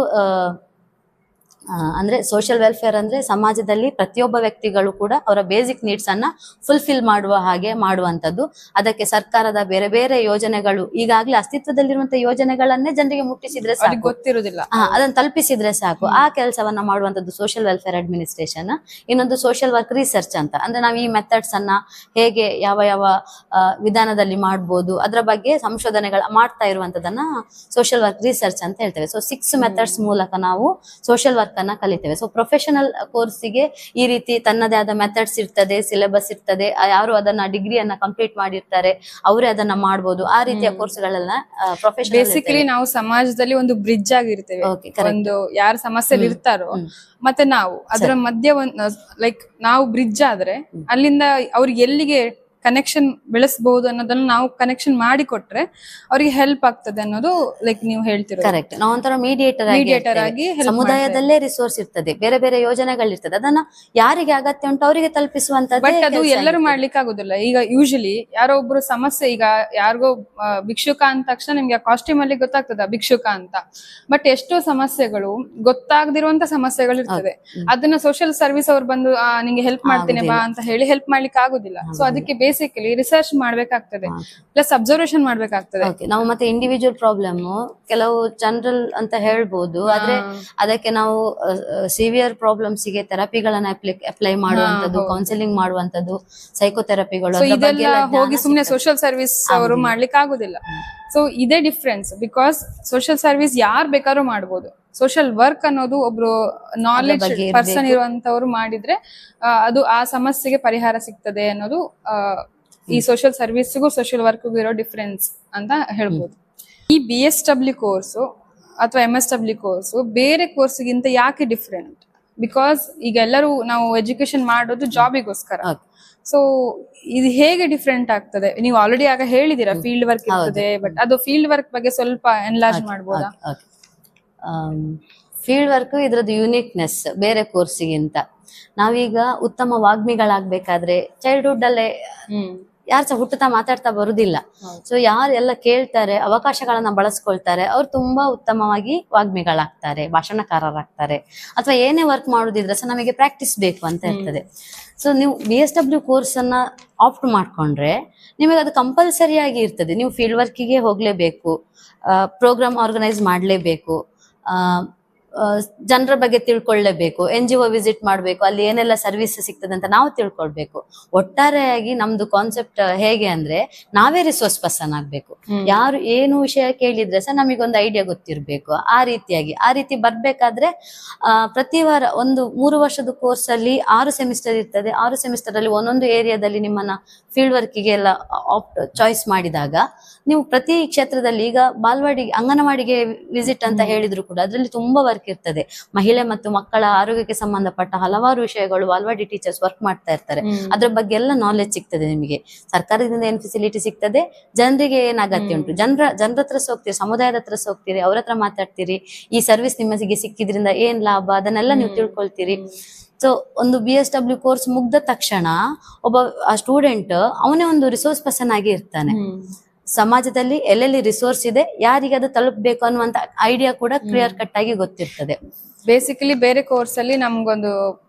ಅಂದ್ರೆ ಸೋಷಿಯಲ್ ವೆಲ್ಫೇರ್ ಅಂದ್ರೆ ಸಮಾಜದಲ್ಲಿ ಪ್ರತಿಯೊಬ್ಬ ವ್ಯಕ್ತಿಗಳು ಕೂಡ ಅವರ ಬೇಸಿಕ್ ನೀಡ್ಸ್ ಅನ್ನ ಫುಲ್ಫಿಲ್ ಮಾಡುವ ಹಾಗೆ ಮಾಡುವಂತದ್ದು. ಅದಕ್ಕೆ ಸರ್ಕಾರದ ಬೇರೆ ಬೇರೆ ಯೋಜನೆಗಳು, ಈಗಾಗಲೇ ಅಸ್ತಿತ್ವದಲ್ಲಿರುವಂತಹ ಯೋಜನೆಗಳನ್ನೇ ಜನರಿಗೆ ಮುಟ್ಟಿಸಿದ್ರೆ ಸಾಕು, ಗೊತ್ತಿರುವುದಿಲ್ಲ, ಅದನ್ನ ತಲುಪಿಸಿದ್ರೆ ಸಾಕು, ಆ ಕೆಲಸವನ್ನ ಮಾಡುವಂತದ್ದು ಸೋಷಿಯಲ್ ವೆಲ್ಫೇರ್ ಅಡ್ಮಿನಿಸ್ಟ್ರೇಷನ್. ಇನ್ನೊಂದು ಸೋಷಿಯಲ್ ವರ್ಕ್ ರಿಸರ್ಚ್ ಅಂತ. ಅಂದ್ರೆ ನಾವು ಈ ಮೆಥಡ್ಸ್ ಅನ್ನ ಹೇಗೆ ಯಾವ ವಿಧಾನದಲ್ಲಿ ಮಾಡ್ಬೋದು ಅದರ ಬಗ್ಗೆ ಸಂಶೋಧನೆಗಳು ಮಾಡ್ತಾ ಇರುವಂತದನ್ನ ಸೋಷಿಯಲ್ ವರ್ಕ್ ರಿಸರ್ಚ್ ಅಂತ ಹೇಳ್ತೇವೆ. ಸೊ 6 ಮೆಥಡ್ಸ್ ಮೂಲಕ ನಾವು ಸೋಷಿಯಲ್ ವರ್ಕ್ ಅನ್ನ ಕಲಿತೇವೆ. ಸೊ ಪ್ರೊಫೆಷನಲ್ ಕೋರ್ಸಿಗೆ ಈ ರೀತಿ ತನ್ನದೇ ಆದ ಮೆಥಡ್ಸ್ ಇರ್ತದೆ, ಸಿಲೆಬಸ್ ಇರ್ತದೆ. ಯಾರು ಅದನ್ನ ಡಿಗ್ರಿಯನ್ನ ಕಂಪ್ಲೀಟ್ ಮಾಡಿರ್ತಾರೆ ಅವರೇ ಅದನ್ನ ಮಾಡ್ಬೋದು. ಆ ರೀತಿಯ ಕೋರ್ಸ್ಗಳೆಲ್ಲ ಪ್ರೊಫೆಷನಲ್. ಬೇಸಿಕಲಿ ನಾವು ಸಮಾಜದಲ್ಲಿ ಒಂದು ಬ್ರಿಡ್ಜ್ ಆಗಿರ್ತೇವೆ. ಒಂದು ಯಾರ ಸಮಸ್ಯೆ ಇರ್ತಾರೋ ಮತ್ತೆ ನಾವು ಅದರ ಮಧ್ಯೆ ಲೈಕ್ ನಾವು ಬ್ರಿಡ್ಜ್ ಆದ್ರೆ ಅಲ್ಲಿಂದ ಅವ್ರಿಗೆ ಎಲ್ಲಿಗೆ ಕನೆಕ್ಷನ್ ಬೆಳೆಸಬಹುದು ಅನ್ನೋದನ್ನ ನಾವು ಕನೆಕ್ಷನ್ ಮಾಡಿ ಕೊಟ್ರೆ ಅವ್ರಿಗೆ ಹೆಲ್ಪ್ ಆಗ್ತದೆ ಅನ್ನೋದು ಲೈಕ್ ನೀವು ಹೇಳ್ತಿರೋ ಕರೆಕ್ಟ್. ನಾವು ಒಂಥರ ಮೀಡಿಯೇಟರ್ ಆಗಿ ಸಮುದಾಯದಲ್ಲೇ ರಿಸೋರ್ಸ್ ಇರ್ತದೆ, ಬೇರೆ ಬೇರೆ ಯೋಜನೆಗಳಿರ್ತದೆ, ಅದನ್ನ ಯಾರಿಗೆ ಅಗತ್ಯ ಉಂಟು ಅವರಿಗೆ ತಲುಪಿಸುವಂತದ್ದು. ಬಟ್ ಅದು ಎಲ್ಲರೂ ಮಾಡ್ಲಿಕ್ಕೆ ಆಗುದಿಲ್ಲ. ಈಗ ಯೂಶಲಿ ಯಾರೋ ಒಬ್ರು ಸಮಸ್ಯೆ, ಈಗ ಯಾರಿಗೋ ಭಿಕ್ಷುಕ ಅಂದ ತಕ್ಷಣ ನಿಮ್ಗೆ ಕಾಸ್ಟ್ಯೂಮ್ ಅಲ್ಲಿ ಗೊತ್ತಾಗ್ತದ ಭಿಕ್ಷುಕ ಅಂತ. ಬಟ್ ಎಷ್ಟೋ ಸಮಸ್ಯೆಗಳು ಗೊತ್ತಾಗದಿರುವಂತ ಸಮಸ್ಯೆಗಳು ಇರ್ತದೆ. ಅದನ್ನ ಸೋಷಿಯಲ್ ಸರ್ವಿಸ್ ಅವ್ರು ಬಂದು ನಿಂಗೆ ಹೆಲ್ಪ್ ಮಾಡ್ತೇನೆ ಬಾ ಅಂತ ಹೇಳಿ ಹೆಲ್ಪ್ ಮಾಡ್ಲಿಕ್ಕೆ ಆಗುದಿಲ್ಲ. ಸೊ ಅದಕ್ಕೆ ಬೇಸಿಕಲಿ ರಿಸರ್ಚ್ ಮಾಡ್ಬೇಕಾಗ್ತದೆ, ಪ್ಲಸ್ ಅಬ್ಸರ್ವೇಷನ್ ಮಾಡ್ಬೇಕಾಗ್ತದೆ. ಓಕೆ, ನಾವು ಮತ್ತೆ ಇಂಡಿವಿಜುವಲ್ ಪ್ರಾಬ್ಲಮ್ ಕೆಲವು ಜನರಲ್ ಅಂತ ಹೇಳ್ಬೋದು, ಆದ್ರೆ ಅದಕ್ಕೆ ನಾವು ಸಿವಿಯರ್ ಪ್ರಾಬ್ಲಮ್ಸ್ ಗೆ ಥೆರಪಿಗಳನ್ನ ಅಪ್ಲೈ ಮಾಡುವಂತದ್ದು, ಕೌನ್ಸಿಲಿಂಗ್ ಮಾಡುವಂತದ್ದು, ಸೈಕೋಥೆರಪಿಗಳು, ಸೊ ಇದೆಲ್ಲ ಹೋಗಿ ಸುಮ್ನೆ ಸೋಷಿಯಲ್ ಸರ್ವಿಸ್ ಅವರು ಮಾಡ್ಲಿಕ್ಕೆ ಆಗುದಿಲ್ಲ. ಸೊ ಇದೇ ಡಿಫ್ರೆನ್ಸ್, ಬಿಕಾಸ್ ಸೋಷಿಯಲ್ ಸರ್ವಿಸ್ ಯಾರು ಬೇಕಾದ್ರೂ ಮಾಡ್ಬೋದು. ಸೋಷಿಯಲ್ ವರ್ಕ್ ಅನ್ನೋದು ಒಬ್ರು ನಾಲೆಡ್ಜ್ ಪರ್ಸನ್ ಇರುವಂತವ್ರು ಮಾಡಿದ್ರೆ ಅದು ಆ ಸಮಸ್ಯೆಗೆ ಪರಿಹಾರ ಸಿಗ್ತದೆ ಅನ್ನೋದು ಈ ಸೋಷಿಯಲ್ ಸರ್ವಿಸ್ಗೂ ಸೋಷಿಯಲ್ ವರ್ಕ್ಗೂ ಇರೋ ಡಿಫ್ರೆನ್ಸ್ ಅಂತ ಹೇಳ್ಬೋದು. ಈ BSW ಕೋರ್ಸು ಅಥವಾ MSW ಕೋರ್ಸು ಬೇರೆ ಕೋರ್ಸ್ಗಿಂತ ಯಾಕೆ ಡಿಫ್ರೆಂಟ್? ಬಿಕಾಸ್ ಈಗ ಎಲ್ಲರೂ ನಾವು ಎಜುಕೇಶನ್ ಮಾಡೋದು ಜಾಬಿಗೋಸ್ಕರ. ಸೊ ಇದು ಹೇಗೆ ಡಿಫ್ರೆಂಟ್ ಆಗ್ತದೆ? ನೀವು ಆಲ್ರೆಡಿ ಆಗ ಹೇಳಿದೀರಾ ಫೀಲ್ಡ್ ವರ್ಕ್ ಇರ್ತದೆ, ಬಟ್ ಅದು ಫೀಲ್ಡ್ ವರ್ಕ್ ಬಗ್ಗೆ ಸ್ವಲ್ಪ ಎನ್ಲಾರ್ಜ್ ಮಾಡ್ಬೋದಾ? ಫೀಲ್ಡ್ ವರ್ಕ್ ಇದ್ರದ್ದು ಯುನಿಕ್ನೆಸ್ ಬೇರೆ ಕೋರ್ಸಿಗಿಂತ. ನಾವೀಗ ಉತ್ತಮ ವಾಗ್ಮಿಗಳಾಗ್ಬೇಕಾದ್ರೆ ಚೈಲ್ಡ್ಹುಡ್ ಅಲ್ಲೇ ಯಾರು ಸಹ ಹುಟ್ಟುತ್ತಾ ಮಾತಾಡ್ತಾ ಬರುದಿಲ್ಲ. ಸೊ ಯಾರೆಲ್ಲ ಕೇಳ್ತಾರೆ, ಅವಕಾಶಗಳನ್ನ ಬಳಸ್ಕೊಳ್ತಾರೆ, ಅವ್ರು ತುಂಬಾ ಉತ್ತಮವಾಗಿ ವಾಗ್ಮಿಗಳಾಗ್ತಾರೆ, ಭಾಷಣಕಾರರಾಗ್ತಾರೆ. ಅಥವಾ ಏನೇ ವರ್ಕ್ ಮಾಡುದಿದ್ರೆ ಸಹ ನಮಗೆ ಪ್ರಾಕ್ಟೀಸ್ ಬೇಕು ಅಂತ ಇರ್ತದೆ. ಸೊ ನೀವು BSW ಕೋರ್ಸ್ ಅನ್ನ ಆಪ್ಟ್ ಮಾಡ್ಕೊಂಡ್ರೆ ನಿಮಗೆ ಅದು ಕಂಪಲ್ಸರಿಯಾಗಿ ಇರ್ತದೆ. ನೀವು ಫೀಲ್ಡ್ ವರ್ಕಿಗೆ ಹೋಗ್ಲೇಬೇಕು, ಪ್ರೋಗ್ರಾಮ್ ಆರ್ಗನೈಸ್ ಮಾಡ್ಲೇಬೇಕು, ಜನರ ಬಗ್ಗೆ ತಿಳ್ಕೊಳ್ಳೇಬೇಕು, NGO ವಿಸಿಟ್ ಮಾಡ್ಬೇಕು, ಅಲ್ಲಿ ಏನೆಲ್ಲ ಸರ್ವಿಸ್ ಸಿಗ್ತದೆ ಅಂತ ನಾವು ತಿಳ್ಕೊಳ್ಬೇಕು. ಒಟ್ಟಾರೆಯಾಗಿ ನಮ್ದು ಕಾನ್ಸೆಪ್ಟ್ ಹೇಗೆ ಅಂದ್ರೆ ನಾವೇ ರಿಸೋರ್ಸ್ ಪರ್ಸನ್ ಆಗ್ಬೇಕು. ಯಾರು ಏನು ವಿಷಯ ಕೇಳಿದ್ರೆ ಸಹ ನಮಗೊಂದು ಐಡಿಯಾ ಗೊತ್ತಿರ್ಬೇಕು. ಆ ರೀತಿ ಬರ್ಬೇಕಾದ್ರೆ ಪ್ರತಿ ವಾರ ಒಂದು 3 ವರ್ಷದ ಕೋರ್ಸ್ ಅಲ್ಲಿ 6 ಸೆಮಿಸ್ಟರ್ ಇರ್ತದೆ. 6 ಸೆಮಿಸ್ಟರ್ ಅಲ್ಲಿ ಒಂದೊಂದು ಏರಿಯಾದಲ್ಲಿ ನಿಮ್ಮನ್ನ ಫೀಲ್ಡ್ ವರ್ಕಿಗೆ ಎಲ್ಲ ಚಾಯ್ಸ್ ಮಾಡಿದಾಗ ನೀವು ಪ್ರತಿ ಕ್ಷೇತ್ರದಲ್ಲಿ, ಈಗ ಬಾಲ್ವಾಡಿಗೆ, ಅಂಗನವಾಡಿಗೆ ವಿಸಿಟ್ ಅಂತ ಹೇಳಿದ್ರು ಕೂಡ ಅದರಲ್ಲಿ ತುಂಬಾ ವರ್ಕ್ ಇರ್ತದೆ. ಮಹಿಳೆ ಮತ್ತು ಮಕ್ಕಳ ಆರೋಗ್ಯಕ್ಕೆ ಸಂಬಂಧಪಟ್ಟ ಹಲವಾರು ವಿಷಯಗಳು ಬಾಲ್ವಾಡಿ ಟೀಚರ್ಸ್ ವರ್ಕ್ ಮಾಡ್ತಾ ಇರ್ತಾರೆ. ಅದ್ರ ಬಗ್ಗೆ ಎಲ್ಲ ನಾಲೆಜ್ ಸಿಗ್ತದೆ ನಿಮಗೆ. ಸರ್ಕಾರದಿಂದ ಏನ್ ಫೆಸಿಲಿಟಿ ಸಿಗ್ತದೆ, ಜನರಿಗೆ ಏನ್ ಅಗತ್ಯ ಉಂಟು, ಜನರ ಹತ್ರ ಹೋಗ್ತೀರಿ, ಸಮುದಾಯದ ಹತ್ರ ಹೋಗ್ತೀರಿ, ಅವ್ರ ಹತ್ರ ಮಾತಾಡ್ತೀರಿ, ಈ ಸರ್ವಿಸ್ ನಿಮಗೆ ಸಿಕ್ಕಿದ್ರಿಂದ ಏನ್ ಲಾಭ, ಅದನ್ನೆಲ್ಲ ನೀವು ತಿಳ್ಕೊಳ್ತೀರಿ. ಸೊ ಒಂದು BSW ಕೋರ್ಸ್ ಮುಗ್ದ ತಕ್ಷಣ ಒಬ್ಬ ಸ್ಟೂಡೆಂಟ್ ಅವನೇ ಒಂದು ರಿಸೋರ್ಸ್ ಪರ್ಸನ್ ಆಗಿ ಇರ್ತಾನೆ. ಸಮಾಜದಲ್ಲಿ ಎಲ್ಲೆಲ್ಲಿ ರಿಸೋರ್ಸ್ ಇದೆ, ಯಾರಿಗೆ ಅದು ತಲುಪಬೇಕು ಅನ್ನುವಂತ ಐಡಿಯಾ ಕೂಡ ಕ್ಲಿಯರ್ ಕಟ್ ಆಗಿ ಗೊತ್ತಿರ್ತದೆ. ಬೇಸಿಕಲಿ ಬೇರೆ ಕೋರ್ಸ್ ಅಲ್ಲಿ ನಮ್ಗೊಂದು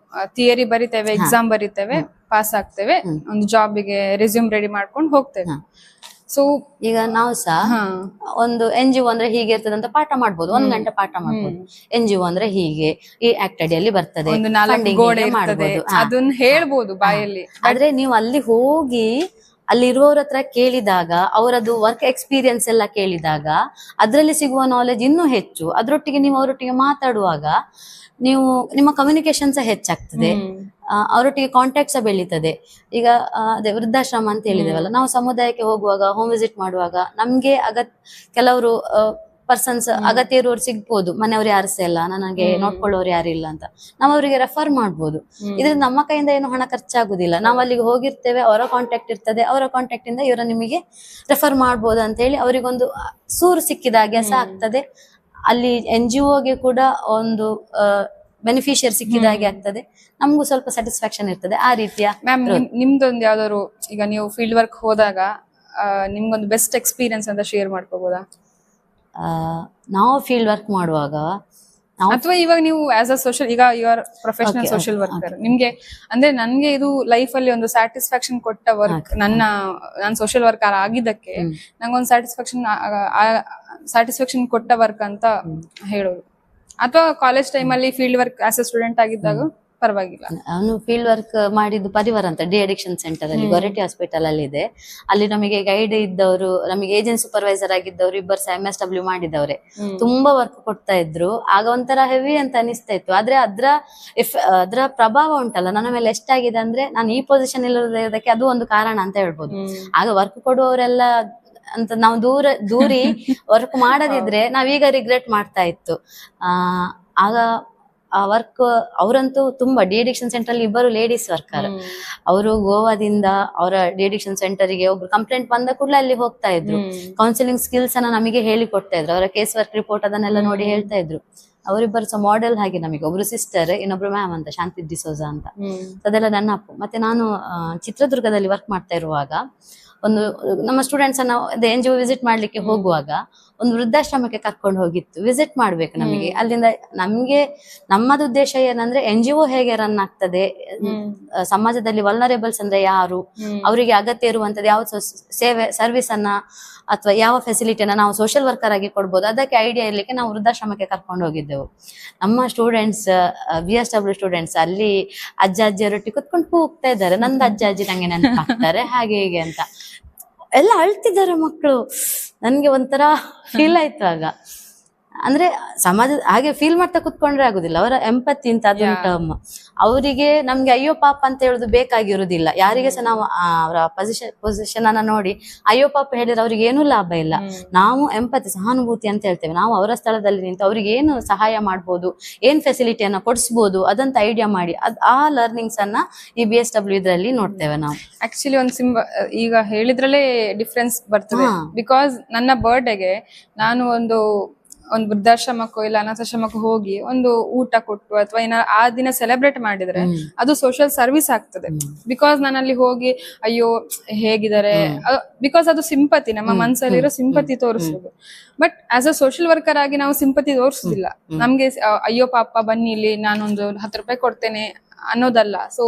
ಥಿಯರಿ ಬರಿತೇವೆ, ಎಕ್ಸಾಮ್ ಬರಿತೇವೆ, ಪಾಸ್ ಆಗ್ತೇವೆ, ಒಂದು ಜಾಬಿಗೆ ರೆಸ್ಯೂಮ್ ರೆಡಿ ಮಾಡ್ಕೊಂಡು ಹೋಗ್ತೇವೆ. ಸೊ ಈಗ ನಾವು ಸಹ ಒಂದು NGO ಅಂದ್ರೆ ಹೀಗೆ ಇರ್ತದೆ ಅಂತ ಪಾಠ ಮಾಡ್ಬೋದು, 1 ಗಂಟೆ ಪಾಠ ಮಾಡ್ಬೋದು. NGO ಅಂದ್ರೆ ಹೀಗೆ, ಈ ಆಕ್ಟ್ ಅಡಿಯಲ್ಲಿ ಬರ್ತದೆ, ಅದನ್ನ ಹೇಳ್ಬೋದು ಬಾಯಲ್ಲಿ. ಆದ್ರೆ ನೀವು ಅಲ್ಲಿ ಹೋಗಿ ಅಲ್ಲಿ ಇರುವವ್ರ ಹತ್ರ ಕೇಳಿದಾಗ, ಅವರದ್ದು ವರ್ಕ್ ಎಕ್ಸ್ಪೀರಿಯನ್ಸ್ ಎಲ್ಲ ಕೇಳಿದಾಗ ಅದರಲ್ಲಿ ಸಿಗುವ ನಾಲೆಜ್ ಇನ್ನೂ ಹೆಚ್ಚು. ಅದ್ರೊಟ್ಟಿಗೆ ನೀವು ಅವರೊಟ್ಟಿಗೆ ಮಾತಾಡುವಾಗ ನೀವು ನಿಮ್ಮ ಕಮ್ಯುನಿಕೇಶನ್ ಸಹ ಹೆಚ್ಚಾಗ್ತದೆ, ಅವರೊಟ್ಟಿಗೆ ಕಾಂಟ್ಯಾಕ್ಟ್ ಸಹ ಬೆಳೀತದೆ. ಈಗ ಅದೇ ವೃದ್ಧಾಶ್ರಮ ಅಂತ ಹೇಳಿದೇವಲ್ಲ, ನಾವು ಸಮುದಾಯಕ್ಕೆ ಹೋಗುವಾಗ, ಹೋಮ್ ವಿಸಿಟ್ ಮಾಡುವಾಗ ನಮ್ಗೆ ಕೆಲವರು ಪರ್ಸನ್ಸ್ ಅಗತ್ಯ ಇರುವವ್ರು ಸಿಗ್ಬೋದು. ಮನೆಯವ್ರು ಯಾರು ಸಹ ಇಲ್ಲ, ನನಗೆ ನೋಡ್ಕೊಳ್ಳೋರು ಯಾರಿಲ್ಲ ಅಂತ ನಾವು ಅವರಿಗೆ ರೆಫರ್ ಮಾಡ್ಬೋದು. ಇದ್ರಿಂದ ನಮ್ಮ ಕೈಯಿಂದ ಏನು ಹಣ ಖರ್ಚಾಗುದಿಲ್ಲ. ನಾವು ಅಲ್ಲಿಗೆ ಹೋಗಿರ್ತೇವೆ, ಅವರ ಕಾಂಟ್ಯಾಕ್ಟ್ ಇರ್ತದೆ, ಅವರ ಕಾಂಟ್ಯಾಕ್ಟ್ ಇಂದ ಇವರ ನಿಮಗೆ ರೆಫರ್ ಮಾಡ್ಬೋದು ಅಂತ ಹೇಳಿ ಅವರಿಗೊಂದು ಸೂರು ಸಿಕ್ಕಿದಾಗೆ ಸಹ ಆಗ್ತದೆ. ಅಲ್ಲಿ NGOಗೆ ಕೂಡ ಒಂದು ಬೆನಿಫಿಷಿಯರ್ ಸಿಕ್ಕಿದ ಹಾಗೆ ಆಗ್ತದೆ, ನಮಗೂ ಸ್ವಲ್ಪ ಸ್ಯಾಟಿಸ್ಫ್ಯಾಕ್ಷನ್ ಇರ್ತದೆ. ಆ ರೀತಿಯ ಮ್ಯಾಮ್, ನಿಮ್ದೊಂದು ಯಾವ್ದಾದ್ರು ಈಗ ನೀವು ಫೀಲ್ಡ್ ವರ್ಕ್ ಹೋದಾಗ ನಿಮ್ಗೊಂದು ಬೆಸ್ಟ್ ಎಕ್ಸ್ಪೀರಿಯನ್ಸ್ ಅಂತ ಶೇರ್ ಮಾಡ್ಕೋಬೋದಾ? ನಾವು ಫೀಲ್ಡ್ ವರ್ಕ್ ಮಾಡುವಾಗ ಅಥವಾ ಇವಾಗ ನೀವು ಆಸ್ ಅ ಸೋಷಿಯಲ್, ಈಗ you are professional social worker, ನಿಮ್ಗೆ ಅಂದ್ರೆ ನನ್ಗೆ ಇದು ಲೈಫ್ ಅಲ್ಲಿ ಒಂದು ಸ್ಯಾಟಿಸ್ಫ್ಯಾಕ್ಷನ್ ಕೊಟ್ಟ ವರ್ಕ್, ನಾನು ಸೋಷಿಯಲ್ ವರ್ಕರ್ ಆಗಿದ್ದಕ್ಕೆ ನಂಗೊಂದು ಸ್ಯಾಟಿಸ್ಫ್ಯಾಕ್ಷನ್ ಕೊಟ್ಟ ವರ್ಕ್ ಅಂತ ಹೇಳೋದು. ಅಥವಾ ಕಾಲೇಜ್ ಟೈಮ್ ಅಲ್ಲಿ field work as A student ಆಗಿದ್ದಾಗ ಪರವಾಗಿಲ್ಲ. ನಾನು ಫೀಲ್ಡ್ ವರ್ಕ್ ಮಾಡಿದ್ದು ಪರಿವಾರ ಅಂತ ಡಿ ಅಡಿಕ್ಷನ್ ಸೆಂಟರ್ ಅಲ್ಲಿ, ಗೊರಟಿ ಹಾಸ್ಪಿಟಲ್ ಅಲ್ಲಿ ಇದೆ. ಅಲ್ಲಿ ನಮಗೆ ಗೈಡ್ ಇದ್ದವರು, ನಮಗೆ ಏಜೆಂಟ್ ಸೂಪರ್ವೈಸರ್ ಆಗಿದ್ದವರು ಇಬ್ಬರು MSW ಮಾಡಿದವ್ರೆ. ತುಂಬಾ ವರ್ಕ್ ಕೊಡ್ತಾ ಇದ್ರು. ಆಗ ಒಂಥರ ಹೆವಿ ಅಂತ ಅನಿಸ್ತಾ ಇತ್ತು. ಆದ್ರೆ ಅದ್ರ ಪ್ರಭಾವ ಉಂಟಲ್ಲ ನನ್ನ ಮೇಲೆ ಎಷ್ಟಾಗಿದೆ ಅಂದ್ರೆ, ನಾನು ಈ ಪೊಸಿಷನ್ ಇಲ್ಲದಕ್ಕೆ ಅದು ಒಂದು ಕಾರಣ ಅಂತ ಹೇಳ್ಬೋದು. ಆಗ ವರ್ಕ್ ಕೊಡುವವರೆಲ್ಲ ಅಂತ ನಾವು ದೂರಿ ವರ್ಕ್ ಮಾಡದಿದ್ರೆ ನಾವೀಗ ರಿಗ್ರೆಟ್ ಮಾಡ್ತಾ ಇತ್ತು. ಆಗ ಆ ವರ್ಕ್ ಅವರಂತೂ ತುಂಬಾ ಡಿ ಅಡಿಕ್ಷನ್ ಸೆಂಟರ್ ಅಲ್ಲಿ ಇಬ್ಬರು ಲೇಡೀಸ್ ವರ್ಕರ್. ಅವರು ಗೋವಾದಿಂದ ಅವರ ಡಿ ಅಡಿಕ್ಷನ್ ಸೆಂಟರ್ಗೆ ಒಬ್ರು ಕಂಪ್ಲೇಂಟ್ ಬಂದ ಕೂಡಲೇ ಅಲ್ಲಿ ಹೋಗ್ತಾ ಇದ್ರು. ಕೌನ್ಸಿಲಿಂಗ್ ಸ್ಕಿಲ್ಸ್ ಅನ್ನ ನಮಗೆ ಹೇಳಿ ಕೊಡ್ತಾ ಇದ್ರು. ಅವರ ಕೇಸ್ ವರ್ಕ್ ರಿಪೋರ್ಟ್ ಅದನ್ನೆಲ್ಲ ನೋಡಿ ಹೇಳ್ತಾ ಇದ್ರು. ಅವರಿಬ್ಬರು ಸಹ ಮಾಡೆಲ್ ಹಾಗೆ ನಮಗೆ, ಒಬ್ರು ಸಿಸ್ಟರ್, ಇನ್ನೊಬ್ರು ಮ್ಯಾಮ್ ಅಂತ, ಶಾಂತಿ ಡಿಸೋಜಾ ಅಂತ. ಅದೆಲ್ಲ ನನ್ನ ಅಪ್ಪು. ಮತ್ತೆ ನಾನು ಚಿತ್ರದುರ್ಗದಲ್ಲಿ ವರ್ಕ್ ಮಾಡ್ತಾ ಇರುವಾಗ ಒಂದು ನಮ್ಮ ಸ್ಟೂಡೆಂಟ್ಸ್ ಅನ್ನ NGO ವಿಸಿಟ್ ಮಾಡ್ಲಿಕ್ಕೆ ಹೋಗುವಾಗ ಒಂದು ವೃದ್ಧಾಶ್ರಮಕ್ಕೆ ಕರ್ಕೊಂಡು ಹೋಗಿತ್ತು. ವಿಸಿಟ್ ಮಾಡ್ಬೇಕು ನಮಗೆ ಅಲ್ಲಿಂದ. ನಮ್ಮದು ಉದ್ದೇಶ ಏನಂದ್ರೆ NGO ಹೇಗೆ ರನ್ ಆಗ್ತದೆ, ಸಮಾಜದಲ್ಲಿ ವಲ್ನರೇಬಲ್ಸ್ ಅಂದ್ರೆ ಯಾರು, ಅವರಿಗೆ ಅಗತ್ಯ ಇರುವಂತದ್ದು ಯಾವ ಸೇವೆ ಸರ್ವಿಸ್ ಅನ್ನ ಅಥವಾ ಯಾವ ಫೆಸಿಲಿಟಿಯನ್ನ ನಾವು ಸೋಷಿಯಲ್ ವರ್ಕರ್ ಆಗಿ ಕೊಡ್ಬೋದು, ಅದಕ್ಕೆ ಐಡಿಯಾ ಇರ್ಲಿಕ್ಕೆ ನಾವು ವೃದ್ಧಾಶ್ರಮಕ್ಕೆ ಕರ್ಕೊಂಡು ಹೋಗಿದ್ದೆವು. ನಮ್ಮ ಸ್ಟೂಡೆಂಟ್ಸ್ BSW ಸ್ಟೂಡೆಂಟ್ಸ್ ಅಲ್ಲಿ ಅಜ್ಜಿಯರೊಟ್ಟಿಗೆ ಕುತ್ಕೊಂಡು ಕೂಗ್ತಾ ಇದ್ದಾರೆ, ನಂದು ಅಜ್ಜಿ ನಂಗೆ ನೆನಪಾಗ್ತಾರೆ ಹಾಗೆ ಹೀಗೆ ಅಂತ ಎಲ್ಲ ಅಳ್ತಿದ್ದಾರೆ ಮಕ್ಕಳು. ನನ್ಗೆ ಒಂಥರ ಫೀಲ್ ಆಯ್ತು ಆಗ. ಅಂದ್ರೆ ಸಮಾಜ ಹಾಗೆ ಫೀಲ್ ಮಾಡ್ತಾ ಕುತ್ಕೊಂಡ್ರೆ ಆಗುದಿಲ್ಲ, ಅವರ ಎಂಪತಿ ಅಂತ ಅದೊಂದು ಟರ್ಮ್. ಅವರಿಗೆ ನಮ್ಗೆ ಅಯ್ಯೋ ಪಾಪ ಅಂತ ಹೇಳುದು ಬೇಕಾಗಿರುವುದಿಲ್ಲ. ಯಾರಿಗೆ ಸಹ ನಾವು ಅವರ ಪೊಸಿಷನ್ ಅನ್ನ ನೋಡಿ ಅಯ್ಯೋ ಪಾಪ ಹೇಳಿದ್ರೆ ಅವ್ರಿಗೆ ಏನೂ ಲಾಭ ಇಲ್ಲ. ನಾವು ಎಂಪತಿ ಸಹಾನುಭೂತಿ ಅಂತ ಹೇಳ್ತೇವೆ. ನಾವು ಅವರ ಸ್ಥಳದಲ್ಲಿ ನಿಂತು ಅವ್ರಿಗೆ ಏನು ಸಹಾಯ ಮಾಡ್ಬೋದು, ಏನ್ ಫೆಸಿಲಿಟಿಯನ್ನ ಕೊಡಿಸ್ಬೋದು ಅದಂತ ಐಡಿಯಾ ಮಾಡಿ ಆ ಲರ್ನಿಂಗ್ಸ್ ಅನ್ನ ಈ BSW ಇದರಲ್ಲಿ ನೋಡ್ತೇವೆ ನಾವು. ಆಕ್ಚುಲಿ ಒಂದು ಈಗ ಹೇಳಿದ್ರಲ್ಲೇ ಡಿಫ್ರೆನ್ಸ್ ಬರ್ತದೆ. ಬಿಕಾಸ್ ನನ್ನ ಬರ್ಡೇಗೆ ನಾನು ಒಂದು ವೃದ್ಧಾಶ್ರಮಕ್ಕೋ ಇಲ್ಲ ಅನಾಥಾಶ್ರಮಕ್ಕೋ ಹೋಗಿ ಒಂದು ಊಟ ಕೊಟ್ಟು ಅಥವಾ ಆ ದಿನ ಸೆಲೆಬ್ರೇಟ್ ಮಾಡಿದ್ರೆ ಅದು ಸೋಷಿಯಲ್ ಸರ್ವಿಸ್ ಆಗ್ತದೆ. ಬಿಕಾಸ್ ನಾನು ಅಲ್ಲಿ ಹೋಗಿ ಅಯ್ಯೋ ಹೇಗಿದ್ದಾರೆ, ಬಿಕಾಸ್ ಅದು ಸಿಂಪತಿ, ನಮ್ಮ ಮನಸ್ಸಲ್ಲಿರೋ ಸಿಂಪತಿ ತೋರಿಸೋದು. But as a social worker ಆಗಿ ನಾವು ಸಿಂಪತಿ ತೋರಿಸುದಿಲ್ಲ. ನಮ್ಗೆ ಅಯ್ಯೋ ಪಾಪ ಬನ್ನಿ ಇಲ್ಲಿ ನಾನೊಂದು 10 ರೂಪಾಯಿ ಕೊಡ್ತೇನೆ ಅನ್ನೋದಲ್ಲ. ಸೊ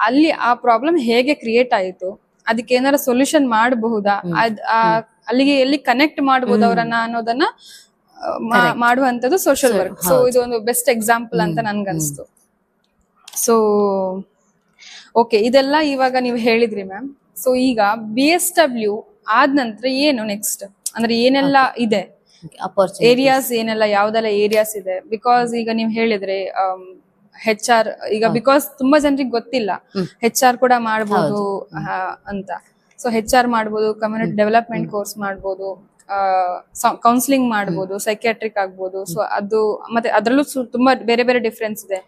ಅಲ್ಲಿ ಆ ಪ್ರಾಬ್ಲಮ್ ಹೇಗೆ ಕ್ರಿಯೇಟ್ ಆಯಿತು, ಅದಕ್ಕೆ ಏನಾರ ಸೊಲ್ಯೂಷನ್ ಮಾಡಬಹುದಾ, ಅಲ್ಲಿಗೆ ಎಲ್ಲಿ ಕನೆಕ್ಟ್ ಮಾಡಬಹುದು ಅವರನ್ನ ಅನ್ನೋದನ್ನ ಮಾಡುವಂತದ್ದು ಸೋಷಿಯಲ್ ವರ್ಕ್. ಸೊ ಇದು ಒಂದು ಬೆಸ್ಟ್ ಎಕ್ಸಾಂಪಲ್ ಅಂತ ನನ್ಗನ್ಸ್ತು. ಸೊ ಓಕೆ, ಇದೆಲ್ಲ ಇವಾಗ ನೀವು ಹೇಳಿದ್ರಿ ಮ್ಯಾಮ್. ಸೊ ಈಗ BSW ಆದ ನಂತರ ಏನು ನೆಕ್ಸ್ಟ್, ಅಂದ್ರೆ ಏನೆಲ್ಲ ಇದೆ ಏರಿಯಾಸ್, ಏನೆಲ್ಲ ಯಾವ್ದೆಲ್ಲ ಏರಿಯಾಸ್ ಇದೆ? ಬಿಕಾಸ್ ಈಗ ನೀವು ಹೇಳಿದ್ರೆ HR ಈಗ ಬಿಕಾಸ್ ತುಂಬಾ ಜನರಿಗೆ ಗೊತ್ತಿಲ್ಲ HR ಕೂಡ ಮಾಡ್ಬೋದು ಅಂತ. ಸೊ HR ಮಾಡ್ಬೋದು, ಕಮ್ಯುನಿಟಿ ಡೆವಲಪ್ಮೆಂಟ್ ಕೋರ್ಸ್ ಮಾಡ್ಬೋದು, ಕೌನ್ಸಿಲಿಂಗ್ ಮಾಡ್ಬೋದು, ಸೈಕ್ಯಾಟ್ರಿಕ್ ಆಗ್ಬೋದು. ಸೊ ಅದು ಮತ್ತೆ ಅದರಲ್ಲೂ ತುಂಬಾ ಬೇರೆ ಬೇರೆ ಡಿಫ್ರೆನ್ಸ್ ಇದೆ,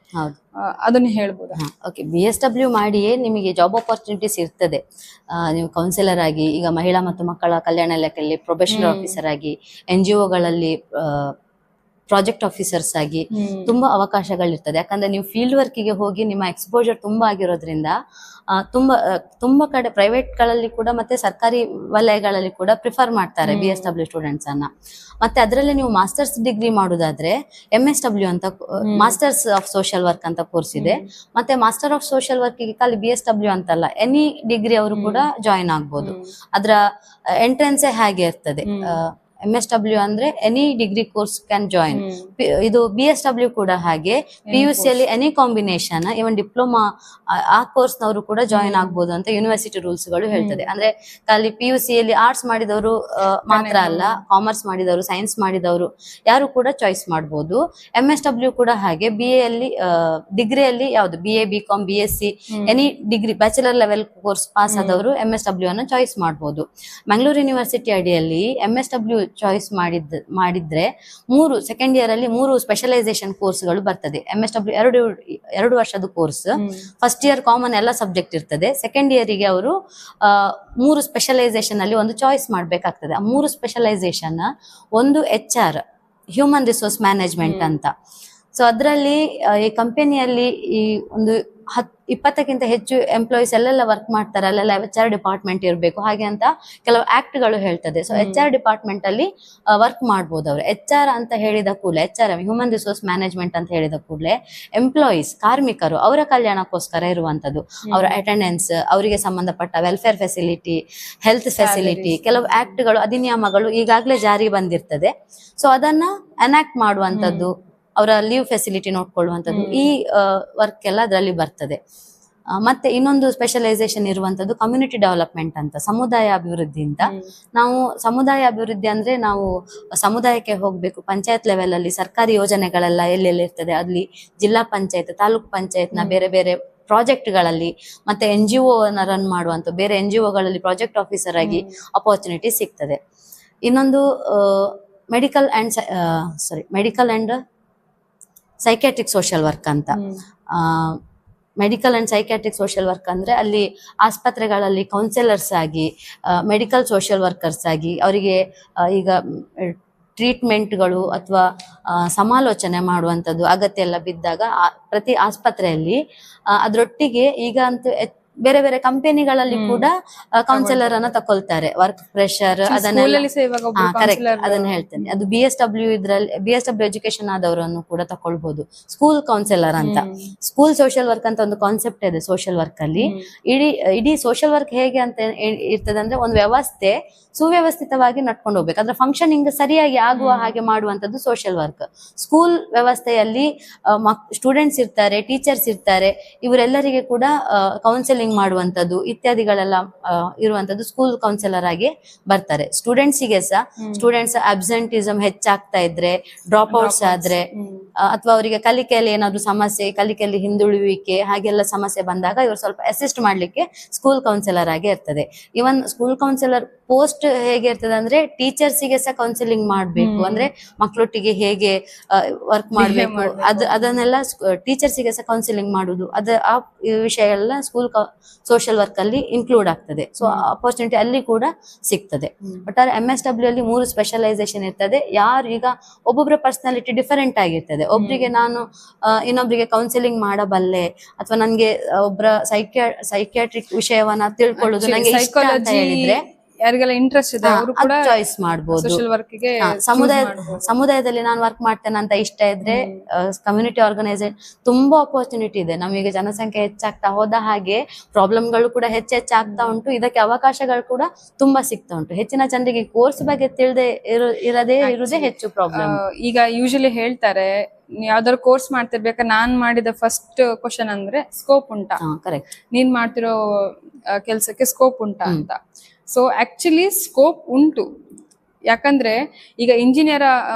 ಅದನ್ನ ಹೇಳ್ಬೋದಾ? ಓಕೆ, BSW ಮಾಡಿಯೇ ನಿಮಗೆ ಜಾಬ್ ಆಪರ್ಚುನಿಟೀಸ್ ಇರ್ತದೆ. ನೀವು ಕೌನ್ಸಿಲರ್ ಆಗಿ, ಈಗ ಮಹಿಳಾ ಮತ್ತು ಮಕ್ಕಳ ಕಲ್ಯಾಣ ಇಲಾಖೆಯಲ್ಲಿ ಪ್ರೊಬೆಷನರಿ ಆಫೀಸರ್ ಆಗಿ, NGOಗಳಲ್ಲಿ ಪ್ರಾಜೆಕ್ಟ್ ಆಫೀಸರ್ಸ್ ಆಗಿ ತುಂಬಾ ಅವಕಾಶಗಳಿರ್ತದೆ. ಯಾಕಂದ್ರೆ ನೀವು ಫೀಲ್ಡ್ ವರ್ಕಿಗೆ ಹೋಗಿ ನಿಮ್ಮ ಎಕ್ಸ್ಪೋಜರ್ ತುಂಬಾ ಆಗಿರೋದ್ರಿಂದ ತುಂಬಾ ಕಡೆ ಪ್ರೈವೇಟ್ ಗಳಲ್ಲಿ ಕೂಡ ಮತ್ತೆ ಸರ್ಕಾರಿ ವಲಯಗಳಲ್ಲಿ ಕೂಡ ಪ್ರಿಫರ್ ಮಾಡ್ತಾರೆ BSW ಸ್ಟೂಡೆಂಟ್ಸ್ ಅನ್ನ. ಮತ್ತೆ ಅದರಲ್ಲಿ ನೀವು ಮಾಸ್ಟರ್ಸ್ ಡಿಗ್ರಿ ಮಾಡುದಾದ್ರೆ MSW ಅಂತ ಮಾಸ್ಟರ್ಸ್ ಆಫ್ ಸೋಷಿಯಲ್ ವರ್ಕ್ ಅಂತ ಕೋರ್ಸ್ ಇದೆ. ಮತ್ತೆ ಮಾಸ್ಟರ್ ಆಫ್ ಸೋಷಿಯಲ್ ವರ್ಕ್ ಗೆ ಖಾಲಿ BSW ಅಂತಲ್ಲ, ಎನಿ ಡಿಗ್ರಿ ಅವರು ಕೂಡ ಜಾಯಿನ್ ಆಗ್ಬೋದು. ಅದರ ಎಂಟ್ರೆನ್ಸೇ ಹಾಗೆ ಇರ್ತದೆ. MSW ಅಂದ್ರೆ any degree course can join. ಇದು BSW ಕೂಡ ಹಾಗೆ, PUC ಅಲ್ಲಿ ಎನಿ ಕಾಂಬಿನೇಷನ್, ಇವನ್ ಡಿಪ್ಲೊಮಾ ಆ ಕೋರ್ಸ್ ನವರು ಕೂಡ ಜಾಯಿನ್ ಆಗ್ಬೋದು ಅಂತ ಯೂನಿವರ್ಸಿಟಿ ರೂಲ್ಸ್ ಗಳು ಹೇಳ್ತದೆ. ಅಂದ್ರೆ ಖಾಲಿ PUC ಅಲ್ಲಿ ಆರ್ಟ್ಸ್ ಮಾಡಿದವರು ಮಾತ್ರ ಅಲ್ಲ, ಕಾಮರ್ಸ್ ಮಾಡಿದವರು, ಸೈನ್ಸ್ ಮಾಡಿದವರು ಯಾರು ಕೂಡ ಚಾಯ್ಸ್ ಮಾಡ್ಬೋದು. MSW ಕೂಡ ಹಾಗೆ, BA ಅಲ್ಲಿ ಡಿಗ್ರಿಯಲ್ಲಿ ಯಾವ್ದು BA, BCom, BSc any degree bachelor level course pass ಆದವರು MSW ಅನ್ನು ಚಾಯ್ಸ್ ಮಾಡ್ಬೋದು. ಮಂಗಳೂರು ಯೂನಿವರ್ಸಿಟಿ ಅಡಿಯಲ್ಲಿ MSW ಚಾಯ್ಸ್ ಮಾಡಿದ್ರೆ ಸೆಕೆಂಡ್ ಇಯರ್ ಅಲ್ಲಿ 3 ಸ್ಪೆಷಲೈಸೇಷನ್ ಕೋರ್ಸ್ಗಳು ಬರ್ತದೆ. MSW 2 ವರ್ಷದ ಕೋರ್ಸ್. ಫಸ್ಟ್ ಇಯರ್ ಕಾಮನ್ ಎಲ್ಲ ಸಬ್ಜೆಕ್ಟ್ ಇರ್ತದೆ. ಸೆಕೆಂಡ್ ಇಯರಿಗೆ ಅವರು 3 ಸ್ಪೆಷಲೈಸೇಷನ್ ಅಲ್ಲಿ ಒಂದು ಚಾಯ್ಸ್ ಮಾಡ್ಬೇಕಾಗ್ತದೆ. ಆ 3 ಸ್ಪೆಷಲೈಸೇಷನ್, ಒಂದು HR, ಹ್ಯೂಮನ್ ರಿಸೋರ್ಸ್ ಮ್ಯಾನೇಜ್ಮೆಂಟ್ ಅಂತ. ಸೊ ಅದರಲ್ಲಿ ಈ ಕಂಪನಿಯಲ್ಲಿ ಈ ಒಂದು 20ಕ್ಕಿಂತ ಹೆಚ್ಚು ಎಂಪ್ಲಾಯೀಸ್ ಎಲ್ಲೆಲ್ಲ ವರ್ಕ್ ಮಾಡ್ತಾರೆ, ಅಲ್ಲೆಲ್ಲ HR ಡಿಪಾರ್ಟ್ಮೆಂಟ್ ಇರಬೇಕು ಹಾಗೆ ಅಂತ ಕೆಲವು ಆಕ್ಟ್ ಗಳು ಹೇಳ್ತದೆ. ಸೊ HR ಡಿಪಾರ್ಟ್ಮೆಂಟ್ ಅಲ್ಲಿ ವರ್ಕ್ ಮಾಡ್ಬೋದು ಅವರು. HR ಅಂತ ಹೇಳಿದ ಕೂಡಲೇ, HR ಹ್ಯೂಮನ್ ರಿಸೋರ್ಸ್ ಮ್ಯಾನೇಜ್ಮೆಂಟ್ ಅಂತ ಹೇಳಿದ ಕೂಡಲೇ ಎಂಪ್ಲಾಯೀಸ್, ಕಾರ್ಮಿಕರು, ಅವರ ಕಲ್ಯಾಣಕ್ಕೋಸ್ಕರ ಇರುವಂತದ್ದು. ಅವರ ಅಟೆಂಡೆನ್ಸ್, ಅವರಿಗೆ ಸಂಬಂಧಪಟ್ಟ ವೆಲ್ಫೇರ್ ಫೆಸಿಲಿಟಿ, ಹೆಲ್ತ್ ಫೆಸಿಲಿಟಿ, ಕೆಲವು ಆಕ್ಟ್ ಗಳು, ಅಧಿನಿಯಮಗಳು ಈಗಾಗಲೇ ಜಾರಿ ಬಂದಿರ್ತದೆ. ಸೊ ಅದನ್ನ ಎನಾಕ್ಟ್ ಮಾಡುವಂತದ್ದು, ಅವರ ಲೀವ್ ಫೆಸಿಲಿಟಿ ನೋಡ್ಕೊಳ್ಳುವಂಥದ್ದು, ಈ ವರ್ಕ್ ಎಲ್ಲ ಅದರಲ್ಲಿ ಬರ್ತದೆ. ಮತ್ತೆ ಇನ್ನೊಂದು ಸ್ಪೆಷಲೈಸೇಷನ್ ಇರುವಂತದ್ದು ಕಮ್ಯುನಿಟಿ ಡೆವಲಪ್ಮೆಂಟ್ ಅಂತ, ಸಮುದಾಯ ಅಭಿವೃದ್ಧಿ ಅಂತ. ನಾವು ಸಮುದಾಯ ಅಭಿವೃದ್ಧಿ ಅಂದ್ರೆ ನಾವು ಸಮುದಾಯಕ್ಕೆ ಹೋಗ್ಬೇಕು. ಪಂಚಾಯತ್ ಲೆವೆಲ್ ಅಲ್ಲಿ ಸರ್ಕಾರಿ ಯೋಜನೆಗಳೆಲ್ಲ ಎಲ್ಲೆಲ್ಲಿ ಇರ್ತದೆ, ಅಲ್ಲಿ ಜಿಲ್ಲಾ ಪಂಚಾಯತ್, ತಾಲೂಕು ಪಂಚಾಯತ್ ನ ಬೇರೆ ಬೇರೆ ಪ್ರಾಜೆಕ್ಟ್ ಗಳಲ್ಲಿ, ಮತ್ತೆ NGO ರನ್ ಮಾಡುವಂತ ಬೇರೆ NGO ಗಳಲ್ಲಿ ಪ್ರಾಜೆಕ್ಟ್ ಆಫೀಸರ್ ಆಗಿ ಅಪರ್ಚುನಿಟಿ ಸಿಗ್ತದೆ. ಇನ್ನೊಂದು medical and psychiatric social work ಅಂತ. Medical and psychiatric social work ಅಂದ್ರೆ ಅಲ್ಲಿ ಆಸ್ಪತ್ರೆಗಳಲ್ಲಿ ಕೌನ್ಸಿಲರ್ಸ್ ಆಗಿ, ಮೆಡಿಕಲ್ ಸೋಷಿಯಲ್ ವರ್ಕರ್ಸ್ ಆಗಿ ಅವರಿಗೆ ಈಗ ಟ್ರೀಟ್ಮೆಂಟ್ಗಳು ಅಥವಾ ಸಮಾಲೋಚನೆ ಮಾಡುವಂಥದ್ದು ಅಗತ್ಯ ಎಲ್ಲ ಬಿದ್ದಾಗ ಪ್ರತಿ ಆಸ್ಪತ್ರೆಯಲ್ಲಿ ಅದರೊಟ್ಟಿಗೆ ಈಗ ಅಂತೂ ಬೇರೆ ಬೇರೆ ಕಂಪನಿಗಳಲ್ಲಿ ಕೂಡ ಕೌನ್ಸಿಲರ್ ಅನ್ನ ತಕೊಳ್ತಾರೆ. ವರ್ಕ್ ಪ್ರೆಷರ್ ಸ್ಕೂಲಲ್ಲಿ ಸಹ ಇವಾಗ ಒಬ್ರು ಕರೆಕ್ಟ್, counselor, ಅದನ್ನ ಹೇಳ್ತೇನೆ. ಅದು BSW ಇದ್ರಲ್ಲಿ BSW ಎಜುಕೇಶನ್ ಆದವರನ್ನು ಕೂಡ ತಕೊಳ್ಬಹುದು. ಸ್ಕೂಲ್ ಕೌನ್ಸಿಲರ್ ಅಂತ, ಸ್ಕೂಲ್ ಸೋಷಿಯಲ್ ವರ್ಕ್ ಅಂತ ಒಂದು ಕಾನ್ಸೆಪ್ಟ್ ಇದೆ ಸೋಷಿಯಲ್ ವರ್ಕ್ ಅಲ್ಲಿ. ಇಡೀ ಸೋಷಿಯಲ್ ವರ್ಕ್ ಹೇಗೆ ಅಂತ ಇರ್ತದೆ ಅಂದ್ರೆ, ಒಂದು ವ್ಯವಸ್ಥೆ ಸುವ್ಯವಸ್ಥಿತವಾಗಿ ನಡ್ಕೊಂಡು ಹೋಗ್ಬೇಕು, ಅದ್ರ ಫಂಕ್ಷನಿಂಗ್ ಸರಿಯಾಗಿ ಆಗುವ ಹಾಗೆ ಮಾಡುವಂತದ್ದು ಸೋಷಿಯಲ್ ವರ್ಕ್. ಸ್ಕೂಲ್ ವ್ಯವಸ್ಥೆಯಲ್ಲಿ ಸ್ಟೂಡೆಂಟ್ಸ್ ಇರ್ತಾರೆ, ಟೀಚರ್ಸ್ ಇರ್ತಾರೆ, ಇವರೆಲ್ಲರಿಗೆ ಕೂಡ ಕೌನ್ಸಿಲಿಂಗ್ ಮಾಡುವಂತದ್ದು ಇತ್ಯಾದಿಗಳೆಲ್ಲ ಇರುವಂತದ್ದು ಸ್ಕೂಲ್ ಕೌನ್ಸಿಲರ್ ಆಗಿ ಬರ್ತಾರೆ. ಸ್ಟೂಡೆಂಟ್ಸಿಗೆ ಸಹ ಸ್ಟೂಡೆಂಟ್ಸ್ ಅಬ್ಸೆಂಟಿಸಮ್ ಹೆಚ್ಚಾಗ್ತಾ ಇದ್ರೆ, ಡ್ರಾಪ್ ಔಟ್ಸ್ ಆದ್ರೆ, ಅಥವಾ ಅವರಿಗೆ ಕಲಿಕೆಯಲ್ಲಿ ಏನಾದ್ರು ಸಮಸ್ಯೆ, ಕಲಿಕೆಯಲ್ಲಿ ಹಿಂದುಳಿಯುವಿಕೆ ಹಾಗೆಲ್ಲ ಸಮಸ್ಯೆ ಬಂದಾಗ ಇವರು ಸ್ವಲ್ಪ ಅಸಿಸ್ಟ್ ಮಾಡ್ಲಿಕ್ಕೆ ಸ್ಕೂಲ್ ಕೌನ್ಸಿಲರ್ ಆಗಿ ಇರ್ತದೆ. ಇವನ್ ಸ್ಕೂಲ್ ಕೌನ್ಸಿಲರ್ ಪೋಸ್ಟ್ ಹೇಗೆ ಇರ್ತದೆ ಅಂದ್ರೆ, ಟೀಚರ್ಸಿಗೆ ಸಹ ಕೌನ್ಸಿಲಿಂಗ್ ಮಾಡ್ಬೇಕು, ಅಂದ್ರೆ ಮಕ್ಕಳೊಟ್ಟಿಗೆ ಹೇಗೆ ವರ್ಕ್ ಮಾಡ್ಬೇಕು ಅದನ್ನೆಲ್ಲ ಟೀಚರ್ಸಿಗೆ ಸಹ ಕೌನ್ಸಿಲಿಂಗ್ ಮಾಡುದು, ಆ ವಿಷಯ ಎಲ್ಲ ಸ್ಕೂಲ್ ಸೋಷಿಯಲ್ ವರ್ಕ್ ಅಲ್ಲಿ ಇನ್ಕ್ಲೂಡ್ ಆಗ್ತದೆ. ಸೊ ಅಪರ್ಚುನಿಟಿ ಅಲ್ಲಿ ಕೂಡ ಸಿಗ್ತದೆ. ಬಟ್ MSW ಅಲ್ಲಿ 3 ಸ್ಪೆಷಲೈಸೇಷನ್ ಇರ್ತದೆ. ಯಾರು ಈಗ ಒಬ್ಬೊಬ್ಬರ ಪರ್ಸನಾಲಿಟಿ ಡಿಫರೆಂಟ್ ಆಗಿರ್ತದೆ. ಒಬ್ರಿಗೆ ನಾನು ಇನ್ನೊಬ್ರಿಗೆ ಕೌನ್ಸಿಲಿಂಗ್ ಮಾಡಬಲ್ಲೆ, ಅಥವಾ ನನ್ಗೆ ಒಬ್ಬರ ಸೈಕ್ಯಾಟ್ರಿಕ್ ವಿಷಯವನ್ನ ತಿಳ್ಕೊಳ್ಳೋದು ನಂಗೆ ಇಷ್ಟ ಅಂತ ಹೇಳಿದ್ರೆ ಯಾರಿಗೆಲ್ಲ ಇಂಟ್ರೆಸ್ಟ್ ಇದೆ ಅವರು ಕೂಡ ಚಾಯ್ಸ್ ಮಾಡಬಹುದು. ಸೋಷಿಯಲ್ ವರ್ಕ್ ಗೆ ಸಮುದಾಯದಲ್ಲಿ ನಾನು ವರ್ಕ್ ಮಾಡ್ತೇನೆ ಅಂತ ಇಷ್ಟ ಇದ್ರೆ ಕಮ್ಯುನಿಟಿ ಆರ್ಗನೈಸೇಷನ್ ತುಂಬಾ ಅಪರ್ಚುನಿಟಿ ಇದೆ. ನಮಗೆ ಜನಸಂಖ್ಯೆ ಹೆಚ್ಚಾಗ್ತಾ ಹೋದ ಹಾಗೆ ಪ್ರಾಬ್ಲಮ್ಗಳು ಕೂಡ ಹೆಚ್ಚಾಗ್ತಾ ಉಂಟು. ಇದಕ್ಕೆ ಅವಕಾಶಗಳು ಕೂಡ ತುಂಬಾ ಸಿಗ್ತಾ ಉಂಟು. ಹೆಚ್ಚಿನ ಜನರಿಗೆ ಕೋರ್ಸ್ ಬಗ್ಗೆ ತಿಳಿದೇ ಇರದೇ ಹೆಚ್ಚು ಪ್ರಾಬ್ಲಮ್. ಈಗ ಯೂಶಲಿ ಹೇಳ್ತಾರೆ, ಯಾವ್ದಾದ್ರು ಕೋರ್ಸ್ ಮಾಡ್ತಿರ್ಬೇಕಾದ್ರೆ ನಾನ್ ಮಾಡಿದ ಫಸ್ಟ್ ಕ್ವಶನ್ ಅಂದ್ರೆ ಸ್ಕೋಪ್ ಉಂಟಾ, ಕರೆಕ್ಟ್, ನೀನ್ ಮಾಡ್ತಿರೋ ಕೆಲ್ಸಕ್ಕೆ ಸ್ಕೋಪ್ ಉಂಟಾ ಅಂತ. ಸೊ ಆಕ್ಚುಲಿ ಸ್ಕೋಪ್ ಉಂಟು. ಯಾಕಂದ್ರೆ ಈಗ ಇಂಜಿನಿಯರ್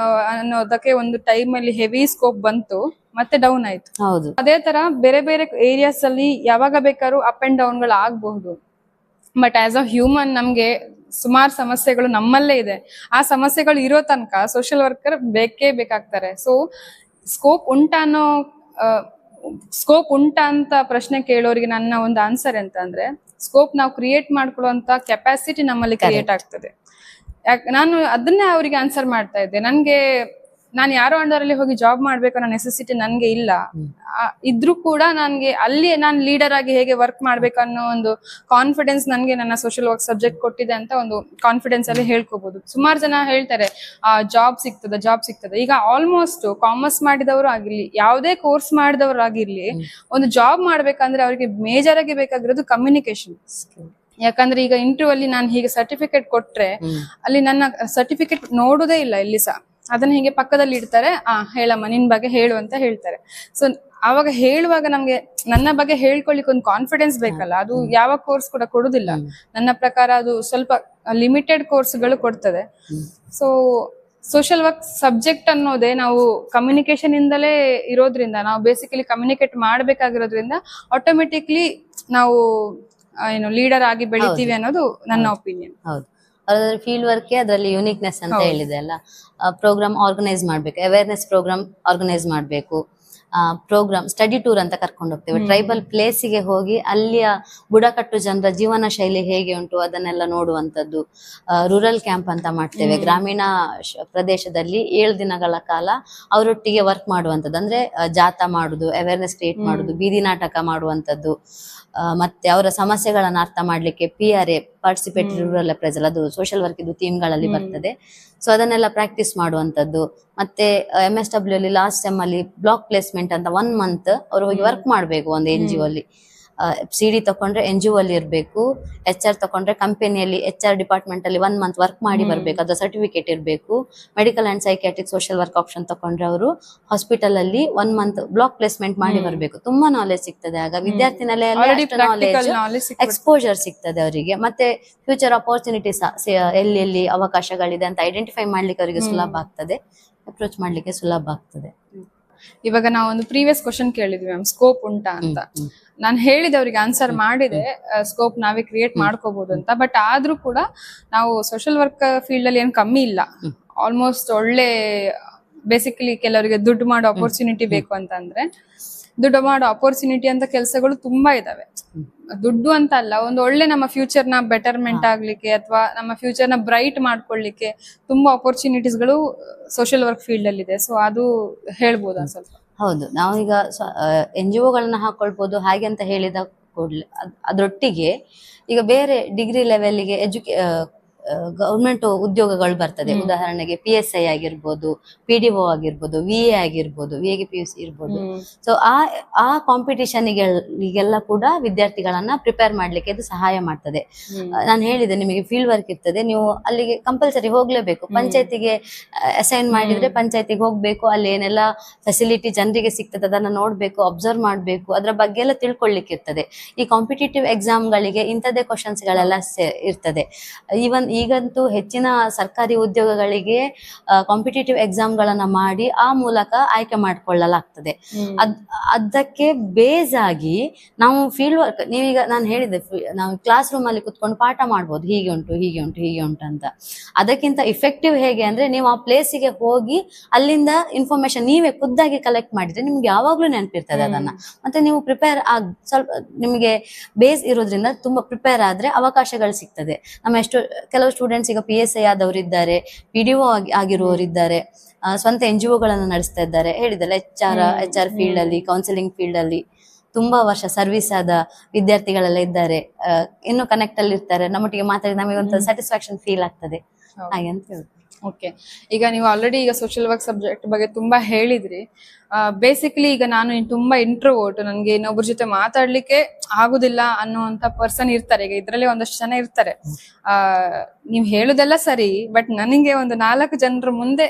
ಅನ್ನೋದಕ್ಕೆ ಒಂದು ಟೈಮ್ ಅಲ್ಲಿ ಹೆವಿ ಸ್ಕೋಪ್ ಬಂತು, ಮತ್ತೆ ಡೌನ್ ಆಯ್ತು. ಹೌದು, ಅದೇ ತರ ಬೇರೆ ಬೇರೆ ಏರಿಯಾಸ್ ಅಲ್ಲಿ ಯಾವಾಗ ಬೇಕಾದ್ರೂ ಅಪ್ ಅಂಡ್ ಡೌನ್ ಗಳು ಆಗ್ಬಹುದು. ಬಟ್ ಆಸ್ ಅ ಹ್ಯೂಮನ್ ನಮ್ಗೆ ಸುಮಾರು ಸಮಸ್ಯೆಗಳು ನಮ್ಮಲ್ಲೇ ಇದೆ. ಆ ಸಮಸ್ಯೆಗಳು ಇರೋ ತನಕ ಸೋಷಿಯಲ್ ವರ್ಕರ್ ಬೇಕೇ ಬೇಕಾಗ್ತಾರೆ. ಸೊ ಸ್ಕೋಪ್ ಉಂಟಾ ಅಂತ ಪ್ರಶ್ನೆ ಕೇಳೋರಿಗೆ ನನ್ನ ಒಂದು ಆನ್ಸರ್ ಎಂತ ಅಂದ್ರೆ, ಸ್ಕೋಪ್ ನಾವು ಕ್ರಿಯೇಟ್ ಮಾಡ್ಕೊಳ್ಳುವಂತ ಕೆಪಾಸಿಟಿ ನಮ್ಮಲ್ಲಿ ಕ್ರಿಯೇಟ್ ಆಗ್ತದೆ. ನಾನು ಅದನ್ನೇ ಅವರಿಗೆ ಆನ್ಸರ್ ಮಾಡ್ತಾ ಇದ್ದೆ. ನಾನು ಯಾರೋ ಅಂಡರಲ್ಲಿ ಹೋಗಿ ಜಾಬ್ ಮಾಡ್ಬೇಕು ಅನ್ನೋ ನೆಸೆಸಿಟಿ ನನ್ಗೆ ಇಲ್ಲ. ಇದ್ರೂ ಕೂಡ ಅಲ್ಲಿ ನಾನು ಲೀಡರ್ ಆಗಿ ಹೇಗೆ ವರ್ಕ್ ಮಾಡ್ಬೇಕು ಅನ್ನೋ ಒಂದು ಕಾನ್ಫಿಡೆನ್ಸ್ ನನ್ಗೆ ನನ್ನ ಸೋಷಿಯಲ್ ವರ್ಕ್ ಸಬ್ಜೆಕ್ಟ್ ಕೊಟ್ಟಿದೆ ಅಂತ ಒಂದು ಕಾನ್ಫಿಡೆನ್ಸ್ ಅಲ್ಲಿ ಹೇಳ್ಕೋಬಹುದು. ಸುಮಾರು ಜನ ಹೇಳ್ತಾರೆ ಜಾಬ್ ಸಿಗ್ತದೆ. ಈಗ ಆಲ್ಮೋಸ್ಟ್ ಕಾಮರ್ಸ್ ಮಾಡಿದವರು ಆಗಿರ್ಲಿ, ಯಾವುದೇ ಕೋರ್ಸ್ ಮಾಡಿದವರು ಆಗಿರ್ಲಿ, ಒಂದು ಜಾಬ್ ಮಾಡ್ಬೇಕಂದ್ರೆ ಅವರಿಗೆ ಮೇಜರ್ ಆಗಿ ಬೇಕಾಗಿರೋದು ಕಮ್ಯುನಿಕೇಶನ್. ಯಾಕಂದ್ರೆ ಈಗ ಇಂಟರ್ವ್ಯೂ ಅಲ್ಲಿ ನಾನು ಹೀಗೆ ಸರ್ಟಿಫಿಕೇಟ್ ಕೊಟ್ರೆ ಅಲ್ಲಿ ನನ್ನ ಸರ್ಟಿಫಿಕೇಟ್ ನೋಡುದೇ ಇಲ್ಲ ಎಲ್ಲಿ ಸಹ, ಅದನ್ನ ಹೀಗೆ ಪಕ್ಕದಲ್ಲಿ ಇಡ್ತಾರೆ. ಹೇಳಮ್ಮ ನಿನ್ ಬಗ್ಗೆ ಹೇಳು ಅಂತ ಹೇಳ್ತಾರೆ. ಸೊ ಅವಾಗ ಹೇಳುವಾಗ ನಮ್ಗೆ ನನ್ನ ಬಗ್ಗೆ ಹೇಳ್ಕೊಳ್ಳಿಕ್ಕೆ ಒಂದು ಕಾನ್ಫಿಡೆನ್ಸ್ ಬೇಕಲ್ಲ, ಅದು ಯಾವ ಕೋರ್ಸ್ ಕೂಡ ಕೊಡುದಿಲ್ಲ ನನ್ನ ಪ್ರಕಾರ. ಅದು ಸ್ವಲ್ಪ ಲಿಮಿಟೆಡ್ ಕೋರ್ಸ್ಗಳು ಕೊಡ್ತದೆ. ಸೊ ಸೋಷಿಯಲ್ ವರ್ಕ್ ಸಬ್ಜೆಕ್ಟ್ ಅನ್ನೋದೇ ನಾವು ಕಮ್ಯುನಿಕೇಶನ್ ಇಂದಲೇ ಇರೋದ್ರಿಂದ, ನಾವು ಬೇಸಿಕಲಿ ಕಮ್ಯುನಿಕೇಟ್ ಮಾಡ್ಬೇಕಾಗಿರೋದ್ರಿಂದ ಆಟೋಮೆಟಿಕ್ಲಿ ನಾವು ಲೀಡರ್ ಆಗಿ ಬೆಳಿತೀವಿ ಅನ್ನೋದು ನನ್ನ ಒಪಿನಿಯನ್. ಹೌದು, ಫೀಲ್ಡ್ ವರ್ಕ್ ಅದರಲ್ಲಿ ಯೂನಿಕ್ನೆಸ್ ಅಂತ ಹೇಳಿದೆ ಅಲ್ಲ. ಪ್ರೋಗ್ರಾಮ್ ಆರ್ಗನೈಸ್ ಮಾಡ್ಬೇಕು, ಅವೇರ್ನೆಸ್ ಪ್ರೋಗ್ರಾಮ್ ಆರ್ಗನೈಸ್ ಮಾಡ್ಬೇಕು, ಪ್ರೋಗ್ರಾಮ್ ಸ್ಟಡಿ ಟೂರ್ ಅಂತ ಕರ್ಕೊಂಡು ಹೋಗ್ತೇವೆ. ಟ್ರೈಬಲ್ ಪ್ಲೇಸಿಗೆ ಹೋಗಿ ಅಲ್ಲಿಯ ಬುಡಕಟ್ಟು ಜನರ ಜೀವನ ಶೈಲಿ ಹೇಗೆ ಉಂಟು ಅದನ್ನೆಲ್ಲ ನೋಡುವಂಥದ್ದು. ರೂರಲ್ ಕ್ಯಾಂಪ್ ಅಂತ ಮಾಡ್ತೇವೆ, ಗ್ರಾಮೀಣ ಪ್ರದೇಶದಲ್ಲಿ 7 ದಿನಗಳ ಕಾಲ ಅವರೊಟ್ಟಿಗೆ ವರ್ಕ್ ಮಾಡುವಂಥದ್ದು. ಅಂದ್ರೆ ಜಾಥಾ ಮಾಡುದು, ಅವೇರ್ನೆಸ್ ಕ್ರಿಯೇಟ್ ಮಾಡುದು, ಬೀದಿ ನಾಟಕ ಮಾಡುವಂಥದ್ದು, ಮತ್ತೆ ಅವರ ಸಮಸ್ಯೆಗಳನ್ನ ಅರ್ಥ ಮಾಡ್ಲಿಕ್ಕೆ PRA ಪಾರ್ಟಿಸಿಪೇಟರಿ ರೂರಲ್ ಅಪ್ರೈಸಲ್, ಅದು ಸೋಷಿಯಲ್ ವರ್ಕ್ ಇದು ಥೀಮ್ಗಳಲ್ಲಿ ಬರ್ತದೆ. ಸೊ ಅದನ್ನೆಲ್ಲ ಪ್ರಾಕ್ಟೀಸ್ ಮಾಡುವಂಥದ್ದು. ಮತ್ತೆ MSW ಅಲ್ಲಿ ಲಾಸ್ಟ್ ಸೆಮ್ ಅಲ್ಲಿ ಬ್ಲಾಕ್ ಪ್ಲೇಸ್ಮೆಂಟ್ ಅಂತ 1 ಮಂತ್ ಅವರು ಹೋಗಿ ವರ್ಕ್ ಮಾಡ್ಬೇಕು ಒಂದು NGO ಅಲ್ಲಿ. CD ತಕೊಂಡ್ರೆ NGO ಅಲ್ಲಿ ಇರ್ಬೇಕು, HR ತಕೊಂಡ್ರೆ ಕಂಪನಿಯಲ್ಲಿ HR ಡಿಪಾರ್ಟ್ಮೆಂಟ್ ಅಲ್ಲಿ 1 ಮಂತ್ ವರ್ಕ್ ಮಾಡಿ ಬರ್ಬೇಕು, ಅದ್ರ ಸರ್ಟಿಫಿಕೇಟ್ ಇರ್ಬೇಕು. Medical and psychiatric social work option ತಕೊಂಡ್ರೆ ಅವರು ಹಾಸ್ಪಿಟಲ್ ಅಲ್ಲಿ 1 ಮಂತ್ ಬ್ಲಾಕ್ ಪ್ಲೇಸ್ಮೆಂಟ್ ಮಾಡಿ ಬರ್ಬೇಕು. ತುಂಬಾ ನಾಲೆಜ್ ಸಿಗ್ತದೆ ಆಗ ವಿದ್ಯಾರ್ಥಿ ನಾಲೆಜ್ ಎಕ್ಸ್ಪೋಜರ್ ಸಿಗ್ತದೆ ಅವರಿಗೆ. ಮತ್ತೆ ಫ್ಯೂಚರ್ ಅಪರ್ಚುನಿಟೀಸ್ ಎಲ್ಲಿ ಅವಕಾಶಗಳಿದೆ ಅಂತ ಐಡೆಂಟಿಫೈ ಮಾಡ್ಲಿಕ್ಕೆ ಅವರಿಗೆ ಸುಲಭ ಆಗ್ತದೆ, ಅಪ್ರೋಚ್ ಮಾಡ್ಲಿಕ್ಕೆ ಸುಲಭ ಆಗ್ತದೆ. ಇವಾಗ ನಾವು ಒಂದು ಪ್ರೀವಿಯಸ್ ಕ್ವಶನ್ ಕೇಳಿದ್ವಿ ಮ್ಯಾಮ್, ಸ್ಕೋಪ್ ಉಂಟಾ ಅಂತ. ನಾನು ಹೇಳಿದೆ ಅವ್ರಿಗೆ ಆನ್ಸರ್ ಮಾಡಿದೆ, ಸ್ಕೋಪ್ ನಾವೇ ಕ್ರಿಯೇಟ್ ಮಾಡ್ಕೋಬಹುದು ಅಂತ. ಬಟ್ ಆದ್ರೂ ಕೂಡ ನಾವು ಸೋಷಿಯಲ್ ವರ್ಕ್ ಫೀಲ್ಡ್ ಅಲ್ಲಿ ಏನು ಕಮ್ಮಿ ಇಲ್ಲ. ಆಲ್ಮೋಸ್ಟ್ ಒಳ್ಳೆ ಬೇಸಿಕಲಿ ಕೆಲವರಿಗೆ ದುಡ್ಡು ಮಾಡೋ ಅಪರ್ಚುನಿಟಿ ಬೇಕು ಅಂತಂದ್ರೆ ದುಡ್ಡು ಮಾಡೋ ಅಪರ್ಚುನಿಟಿ ಅಂತ ಕೆಲಸಗಳು ತುಂಬಾ ಇದಾವೆ. ದುಡ್ಡು ಅಂತ ಅಲ್ಲ, ಒಂದು ಒಳ್ಳೆ ನಮ್ಮ ಫ್ಯೂಚರ್ ನ ಬೆಟರ್ಮೆಂಟ್ ಆಗ್ಲಿಕ್ಕೆ ಅಥವಾ ನಮ್ಮ ಫ್ಯೂಚರ್ ನ ಬ್ರೈಟ್ ಮಾಡ್ಕೊಳ್ಳಿಕ್ಕೆ ತುಂಬಾ ಅಪರ್ಚುನಿಟೀಸ್ಗಳು ಸೋಷಿಯಲ್ ವರ್ಕ್ ಫೀಲ್ಡ್ ಅಲ್ಲಿ ಇದೆ. ಸೊ ಅದು ಹೇಳ್ಬೋದಾ ಸ್ವಲ್ಪ? ಹೌದು, ನಾವೀಗ NGO ಗಳನ್ನ ಹಾಕೊಳ್ಬಹುದು. ಹಾಗೆ ಅಂತ ಹೇಳಿದ ಕೂಡ್ಲೆ ಅದ್ರೊಟ್ಟಿಗೆ ಈಗ ಬೇರೆ ಡಿಗ್ರಿ ಲೆವೆಲ್ಗೆ ಗೌರ್ಮೆಂಟ್ ಉದ್ಯೋಗಗಳು ಬರ್ತದೆ. ಉದಾಹರಣೆಗೆ PSI ಆಗಿರ್ಬೋದು, PDO ಆಗಿರ್ಬೋದು, VA ಆಗಿರ್ಬೋದು, VAಗೆ PUC ಇರ್ಬೋದು. ಸೊ ಆ ಕಾಂಪಿಟಿಷನ್ಗೆಲ್ಲ ಕೂಡ ವಿದ್ಯಾರ್ಥಿಗಳನ್ನ ಪ್ರಿಪೇರ್ ಮಾಡ್ಲಿಕ್ಕೆ ಇದು ಸಹಾಯ ಮಾಡ್ತದೆ. ನಾನು ಹೇಳಿದೆ ನಿಮಗೆ ಫೀಲ್ಡ್ ವರ್ಕ್ ಇರ್ತದೆ, ನೀವು ಅಲ್ಲಿಗೆ ಕಂಪಲ್ಸರಿ ಹೋಗ್ಲೇಬೇಕು. ಪಂಚಾಯತಿಗೆ ಅಸೈನ್ ಮಾಡಿದ್ರೆ ಪಂಚಾಯತಿಗೆ ಹೋಗ್ಬೇಕು, ಅಲ್ಲಿ ಏನೆಲ್ಲ ಫೆಸಿಲಿಟಿ ಜನರಿಗೆ ಸಿಗ್ತದೆ ಅದನ್ನ ನೋಡ್ಬೇಕು, ಅಬ್ಸರ್ವ್ ಮಾಡ್ಬೇಕು, ಅದ್ರ ಬಗ್ಗೆ ಎಲ್ಲ ತಿಳ್ಕೊಳ್ಳಿಕ್ಕೆ ಇರ್ತದೆ. ಈ ಕಾಂಪಿಟೇಟಿವ್ ಎಕ್ಸಾಮ್ಗಳಿಗೆ ಇಂಥದ್ದೇ ಕ್ವಶನ್ಸ್ ಗಳೆಲ್ಲ ಇರ್ತದೆ. ಈಗಂತೂ ಹೆಚ್ಚಿನ ಸರ್ಕಾರಿ ಉದ್ಯೋಗಗಳಿಗೆ ಕಾಂಪಿಟೇಟಿವ್ ಎಕ್ಸಾಮ್ಗಳನ್ನ ಮಾಡಿ ಆ ಮೂಲಕ ಆಯ್ಕೆ ಮಾಡ್ಕೊಳ್ಳಲಾಗ್ತದೆ. ಅದಕ್ಕೆ ಬೇಸ್ ಆಗಿ ನಾವು ಫೀಲ್ಡ್ ವರ್ಕ್, ನೀವೀಗ ನಾನು ಹೇಳಿದೆ ನಾವು ಕ್ಲಾಸ್ ರೂಮ್ ಅಲ್ಲಿ ಕುತ್ಕೊಂಡು ಪಾಠ ಮಾಡ್ಬೋದು, ಹೀಗೆ ಉಂಟು ಹೀಗೆ ಉಂಟು ಹೀಗೆ ಉಂಟು ಅಂತ. ಅದಕ್ಕಿಂತ ಇಫೆಕ್ಟಿವ್ ಹೇಗೆ ಅಂದ್ರೆ ನೀವು ಆ ಪ್ಲೇಸಿಗೆ ಹೋಗಿ ಅಲ್ಲಿಂದ ಇನ್ಫಾರ್ಮೇಶನ್ ನೀವೇ ಖುದ್ದಾಗಿ ಕಲೆಕ್ಟ್ ಮಾಡಿದ್ರೆ ನಿಮ್ಗೆ ಯಾವಾಗ್ಲೂ ನೆನಪಿರ್ತದೆ ಅದನ್ನ. ಮತ್ತೆ ನೀವು ಪ್ರಿಪೇರ್ ಸ್ವಲ್ಪ ನಿಮಗೆ ಬೇಸ್ ಇರೋದ್ರಿಂದ ತುಂಬಾ ಪ್ರಿಪೇರ್ ಆದ್ರೆ ಅವಕಾಶಗಳು ಸಿಗ್ತದೆ. ಕೆಲವು ಸ್ಟೂಡೆಂಟ್ಸ್ ಈಗ PSI ಆದವರಿದ್ದಾರೆ, PDO ಆಗಿರುವವರಿದ್ದಾರೆ, ಸ್ವಂತ NGOಗಳನ್ನ ನಡೆಸ್ತಾ ಇದ್ದಾರೆ. ಹೇಳಿದಲ್ಲ HR ಫೀಲ್ಡ್ ಅಲ್ಲಿ, ಕೌನ್ಸಿಲಿಂಗ್ ಫೀಲ್ಡ್ ಅಲ್ಲಿ ತುಂಬಾ ವರ್ಷ ಸರ್ವಿಸ್ ಆದ ವಿದ್ಯಾರ್ಥಿಗಳೆಲ್ಲ ಇದ್ದಾರೆ. ಇನ್ನು ಕನೆಕ್ಟ್ ಅಲ್ಲಿ ಇರ್ತಾರೆ, ನಮ್ಮೊಟ್ಟಿಗೆ ಮಾತಾಡಿ ನಮಗೆ ಒಂದು ಸ್ಯಾಟಿಸ್ಫ್ಯಾಕ್ಷನ್ ಫೀಲ್ ಆಗ್ತದೆ ಹಾಗೆ ಅಂತ ಹೇಳಿ. ಓಕೆ, ಈಗ ನೀವು ಆಲ್ರೆಡಿ ಈಗ ಸೋಷಿಯಲ್ ವರ್ಕ್ ಸಬ್ಜೆಕ್ಟ್ ಬಗ್ಗೆ ತುಂಬಾ ಹೇಳಿದ್ರಿ. ಬೇಸಿಕಲಿ ಈಗ ನಾನು ತುಂಬಾ ಇಂಟ್ರೋವರ್ಟ್, ನನ್ಗೆ ಇನ್ನೊಬ್ಬರ ಜೊತೆ ಮಾತಾಡ್ಲಿಕ್ಕೆ ಆಗುದಿಲ್ಲ ಅನ್ನುವಂತ ಪರ್ಸನ್ ಇರ್ತಾರೆ. ಈಗ ಇದ್ರಲ್ಲಿ ಒಂದಷ್ಟು ಜನ ಇರ್ತಾರೆ. ನೀವ್ ಹೇಳುದೆಲ್ಲ ಸರಿ, ಬಟ್ ನನಗೆ ಒಂದು 4 ಜನರ ಮುಂದೆ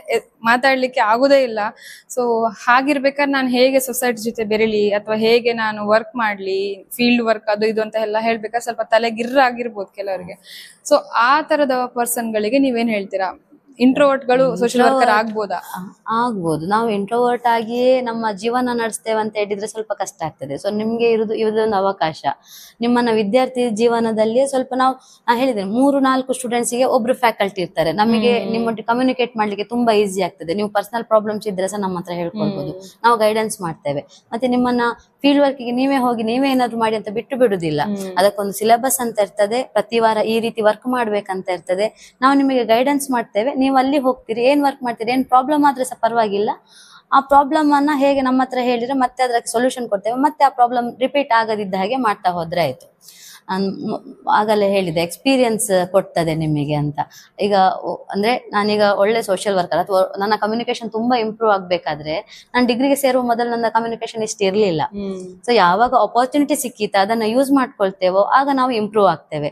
ಮಾತಾಡ್ಲಿಕ್ಕೆ ಆಗುದೇ ಇಲ್ಲ. ಸೊ ಹಾಗಿರ್ಬೇಕಾದ್ರೆ ನಾನು ಹೇಗೆ ಸೊಸೈಟಿ ಜೊತೆ ಬೆರೀಲಿ, ಅಥವಾ ಹೇಗೆ ನಾನು ವರ್ಕ್ ಮಾಡ್ಲಿ, ಫೀಲ್ಡ್ ವರ್ಕ್ ಅದು ಇದು ಅಂತ ಎಲ್ಲ ಹೇಳ್ಬೇಕಾದ್ರೆ ಸ್ವಲ್ಪ ತಲೆ ಗಿರ್ರ ಆಗಿರ್ಬೋದು ಕೆಲವರಿಗೆ. ಸೊ ಆ ತರದ ಪರ್ಸನ್ ಗಳಿಗೆ ನೀವೇನ್ ಹೇಳ್ತೀರಾ? ಇಂಟ್ರೋವರ್ಟ್ ಗಳು ಸೋಷಿಯಲ್ ವರ್ಕರ್ ಆಗ್ಬೋದಾ? ಆಗ್ಬೋದು. ನಾವು ಇಂಟ್ರೋವರ್ಟ್ ಆಗಿಯೇ ನಮ್ಮ ಜೀವನ ನಡೆಸ್ತೇವೆ ಅಂತ ಹೇಳಿದ್ರೆ ಸ್ವಲ್ಪ ಕಷ್ಟ ಆಗ್ತದೆ. ಸೊ ನಿಮ್ಗೆ ಇದೊಂದು ಅವಕಾಶ. ನಿಮ್ಮನ್ನ ವಿದ್ಯಾರ್ಥಿ ಜೀವನದಲ್ಲಿ ಸ್ವಲ್ಪ ನಾ ಹೇಳಿದ್ದೇನೆ, 3-4 ಸ್ಟೂಡೆಂಟ್ಸ್ಗೆ ಒಬ್ರು ಫ್ಯಾಕಲ್ಟಿ ಇರ್ತಾರೆ. ನಮಗೆ ನಿಮ್ಮೊಟ್ಟಿಗೆ ಕಮ್ಯುನಿಕೇಟ್ ಮಾಡ್ಲಿಕ್ಕೆ ತುಂಬಾ ಈಸಿ ಆಗ್ತದೆ. ನೀವು ಪರ್ಸನಲ್ ಪ್ರಾಬ್ಲಮ್ಸ್ ಇದ್ರೆ ಸಹ ನಮ್ಮ ಹತ್ರ ಹೇಳ್ಕೊಳ್ಬಹುದು, ನಾವು ಗೈಡೆನ್ಸ್ ಮಾಡ್ತೇವೆ. ಮತ್ತೆ ನಿಮ್ಮನ್ನ ಫೀಲ್ಡ್ ವರ್ಕ್ಗೆ ನೀವೇ ಹೋಗಿ ನೀವೇ ಏನಾದ್ರು ಮಾಡಿ ಅಂತ ಬಿಟ್ಟು ಬಿಡುದಿಲ್ಲ. ಅದಕ್ಕೊಂದು ಸಿಲೆಬಸ್ ಅಂತ ಇರ್ತದೆ, ಪ್ರತಿ ವಾರ ಈ ರೀತಿ ವರ್ಕ್ ಮಾಡ್ಬೇಕಂತ ಇರ್ತದೆ. ನಾವು ನಿಮಗೆ ಗೈಡೆನ್ಸ್ ಮಾಡ್ತೇವೆ, ನೀವು ಅಲ್ಲಿ ಹೋಗ್ತೀರಿ, ಏನ್ ವರ್ಕ್ ಮಾಡ್ತೀರಿ, ಏನ್ ಪ್ರಾಬ್ಲಮ್ ಆದ್ರೆ ಸಹ ಪರವಾಗಿಲ್ಲ, ಆ ಪ್ರಾಬ್ಲಮ್ ಅನ್ನ ಹೇಗೆ ನಮ್ಮ ಹತ್ರ ಹೇಳಿದ್ರೆ ಮತ್ತೆ ಅದಕ್ಕೆ ಸೊಲ್ಯೂಷನ್ ಕೊಡ್ತೇವೆ. ಮತ್ತೆ ಆ ಪ್ರಾಬ್ಲಮ್ ರಿಪೀಟ್ ಆಗದಿದ್ದ ಹಾಗೆ ಮಾಡ್ತಾ ಹೋದ್ರೆ ಆಯ್ತು. ಆಗಲೇ ಹೇಳಿದೆ ಎಕ್ಸ್ಪೀರಿಯನ್ಸ್ ಕೊಡ್ತದೆ ನಿಮಗೆ ಅಂತ. ಈಗ ಅಂದ್ರೆ ನಾನೀಗ ಒಳ್ಳೆ ಸೋಷಿಯಲ್ ವರ್ಕರ್, ಅಥವಾ ನನ್ನ ಕಮ್ಯುನಿಕೇಶನ್ ತುಂಬಾ ಇಂಪ್ರೂವ್ ಆಗ್ಬೇಕಾದ್ರೆ ನಾನು ಡಿಗ್ರಿಗೆ ಸೇರುವ ಮೊದಲು ನನ್ನ ಕಮ್ಯುನಿಕೇಶನ್ ಇಷ್ಟ ಇರ್ಲಿಲ್ಲ. ಸೊ ಯಾವಾಗ ಅಪರ್ಚುನಿಟಿ ಸಿಕ್ಕಿತ ಅದನ್ನ ಯೂಸ್ ಮಾಡ್ಕೊಳ್ತೇವೋ ಆಗ ನಾವು ಇಂಪ್ರೂವ್ ಆಗ್ತೇವೆ.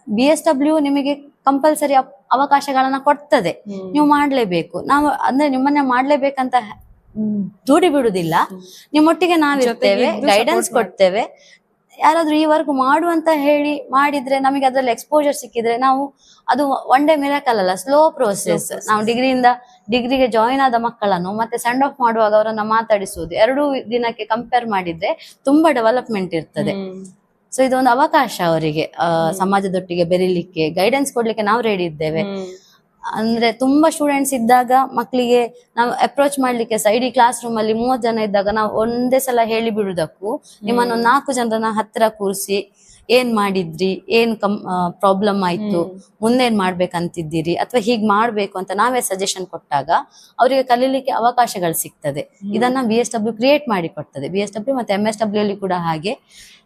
BSW ನಿಮಗೆ ಕಂಪಲ್ಸರಿ ಅವಕಾಶಗಳನ್ನ ಕೊಡ್ತದೆ, ನೀವು ಮಾಡ್ಲೇಬೇಕು. ನಾವು ಅಂದ್ರೆ ನಿಮ್ಮನ್ನ ಮಾಡ್ಲೇಬೇಕಂತ ದೂಡಿ ಬಿಡುದಿಲ್ಲ, ನಿಮ್ಮೊಟ್ಟಿಗೆ ನಾವಿರ್ತೇವೆ, ಗೈಡೆನ್ಸ್ ಕೊಡ್ತೇವೆ. ಯಾರಾದ್ರೂ ಈ ವರ್ಕ್ ಮಾಡು ಅಂತ ಹೇಳಿ ಮಾಡಿದ್ರೆ ನಮಗೆ ಅದ್ರಲ್ಲಿ ಎಕ್ಸ್ಪೋಜರ್ ಸಿಕ್ಕಿದ್ರೆ ನಾವು ಅದು ಒನ್ ಡೇ ಮಿರಾಕಲ್ ಅಲ್ಲ, ಸ್ಲೋ ಪ್ರೋಸೆಸ್. ನಾವು ಡಿಗ್ರಿಗೆ ಜಾಯಿನ್ ಆದ ಮಕ್ಕಳನ್ನು ಮತ್ತೆ ಸೆಂಡ್ ಆಫ್ ಮಾಡುವಾಗ ಅವರನ್ನ ಮಾತಾಡಿಸುವುದು 2 ದಿನಕ್ಕೆ ಕಂಪೇರ್ ಮಾಡಿದ್ರೆ ತುಂಬಾ ಡೆವಲಪ್ಮೆಂಟ್ ಇರ್ತದೆ. ಸೊ ಇದೊಂದು ಅವಕಾಶ ಅವರಿಗೆ ಸಮಾಜದೊಟ್ಟಿಗೆ ಬೆರೀಲಿಕ್ಕೆ, ಗೈಡೆನ್ಸ್ ಕೊಡ್ಲಿಕ್ಕೆ ನಾವು ರೆಡಿ ಇದ್ದೇವೆ. ಅಂದ್ರೆ ತುಂಬಾ ಸ್ಟೂಡೆಂಟ್ಸ್ ಇದ್ದಾಗ ಮಕ್ಕಳಿಗೆ ನಾವು ಅಪ್ರೋಚ್ ಮಾಡ್ಲಿಕ್ಕೆ ಇಡೀ ಕ್ಲಾಸ್ ರೂಮ್ ಅಲ್ಲಿ 30 ಜನ ಇದ್ದಾಗ ನಾವು ಒಂದೇ ಸಲ ಹೇಳಿ ಬಿಡುದಕ್ಕೂ ನಿಮ್ಮನ್ನ 4 ಜನರನ್ನ ಹತ್ರ ಕೂರಿಸಿ ಏನ್ ಮಾಡಿದ್ರಿ, ಏನ್ ಪ್ರಾಬ್ಲಮ್ ಆಯ್ತು, ಮುಂದೇನ್ ಮಾಡ್ಬೇಕಂತಿದ್ದೀರಿ, ಅಥವಾ ಹೀಗ್ ಮಾಡ್ಬೇಕು ಅಂತ ನಾವೇ ಸಜೆಷನ್ ಕೊಟ್ಟಾಗ ಅವರಿಗೆ ಕಲೀಲಿಕ್ಕೆ ಅವಕಾಶಗಳು ಸಿಗ್ತದೆ. ಇದನ್ನ BSW ಕ್ರಿಯೇಟ್ ಮಾಡಿ ಕೊಡ್ತದೆ. BSW ಮತ್ತೆ MSW ಅಲ್ಲಿ ಕೂಡ ಹಾಗೆ.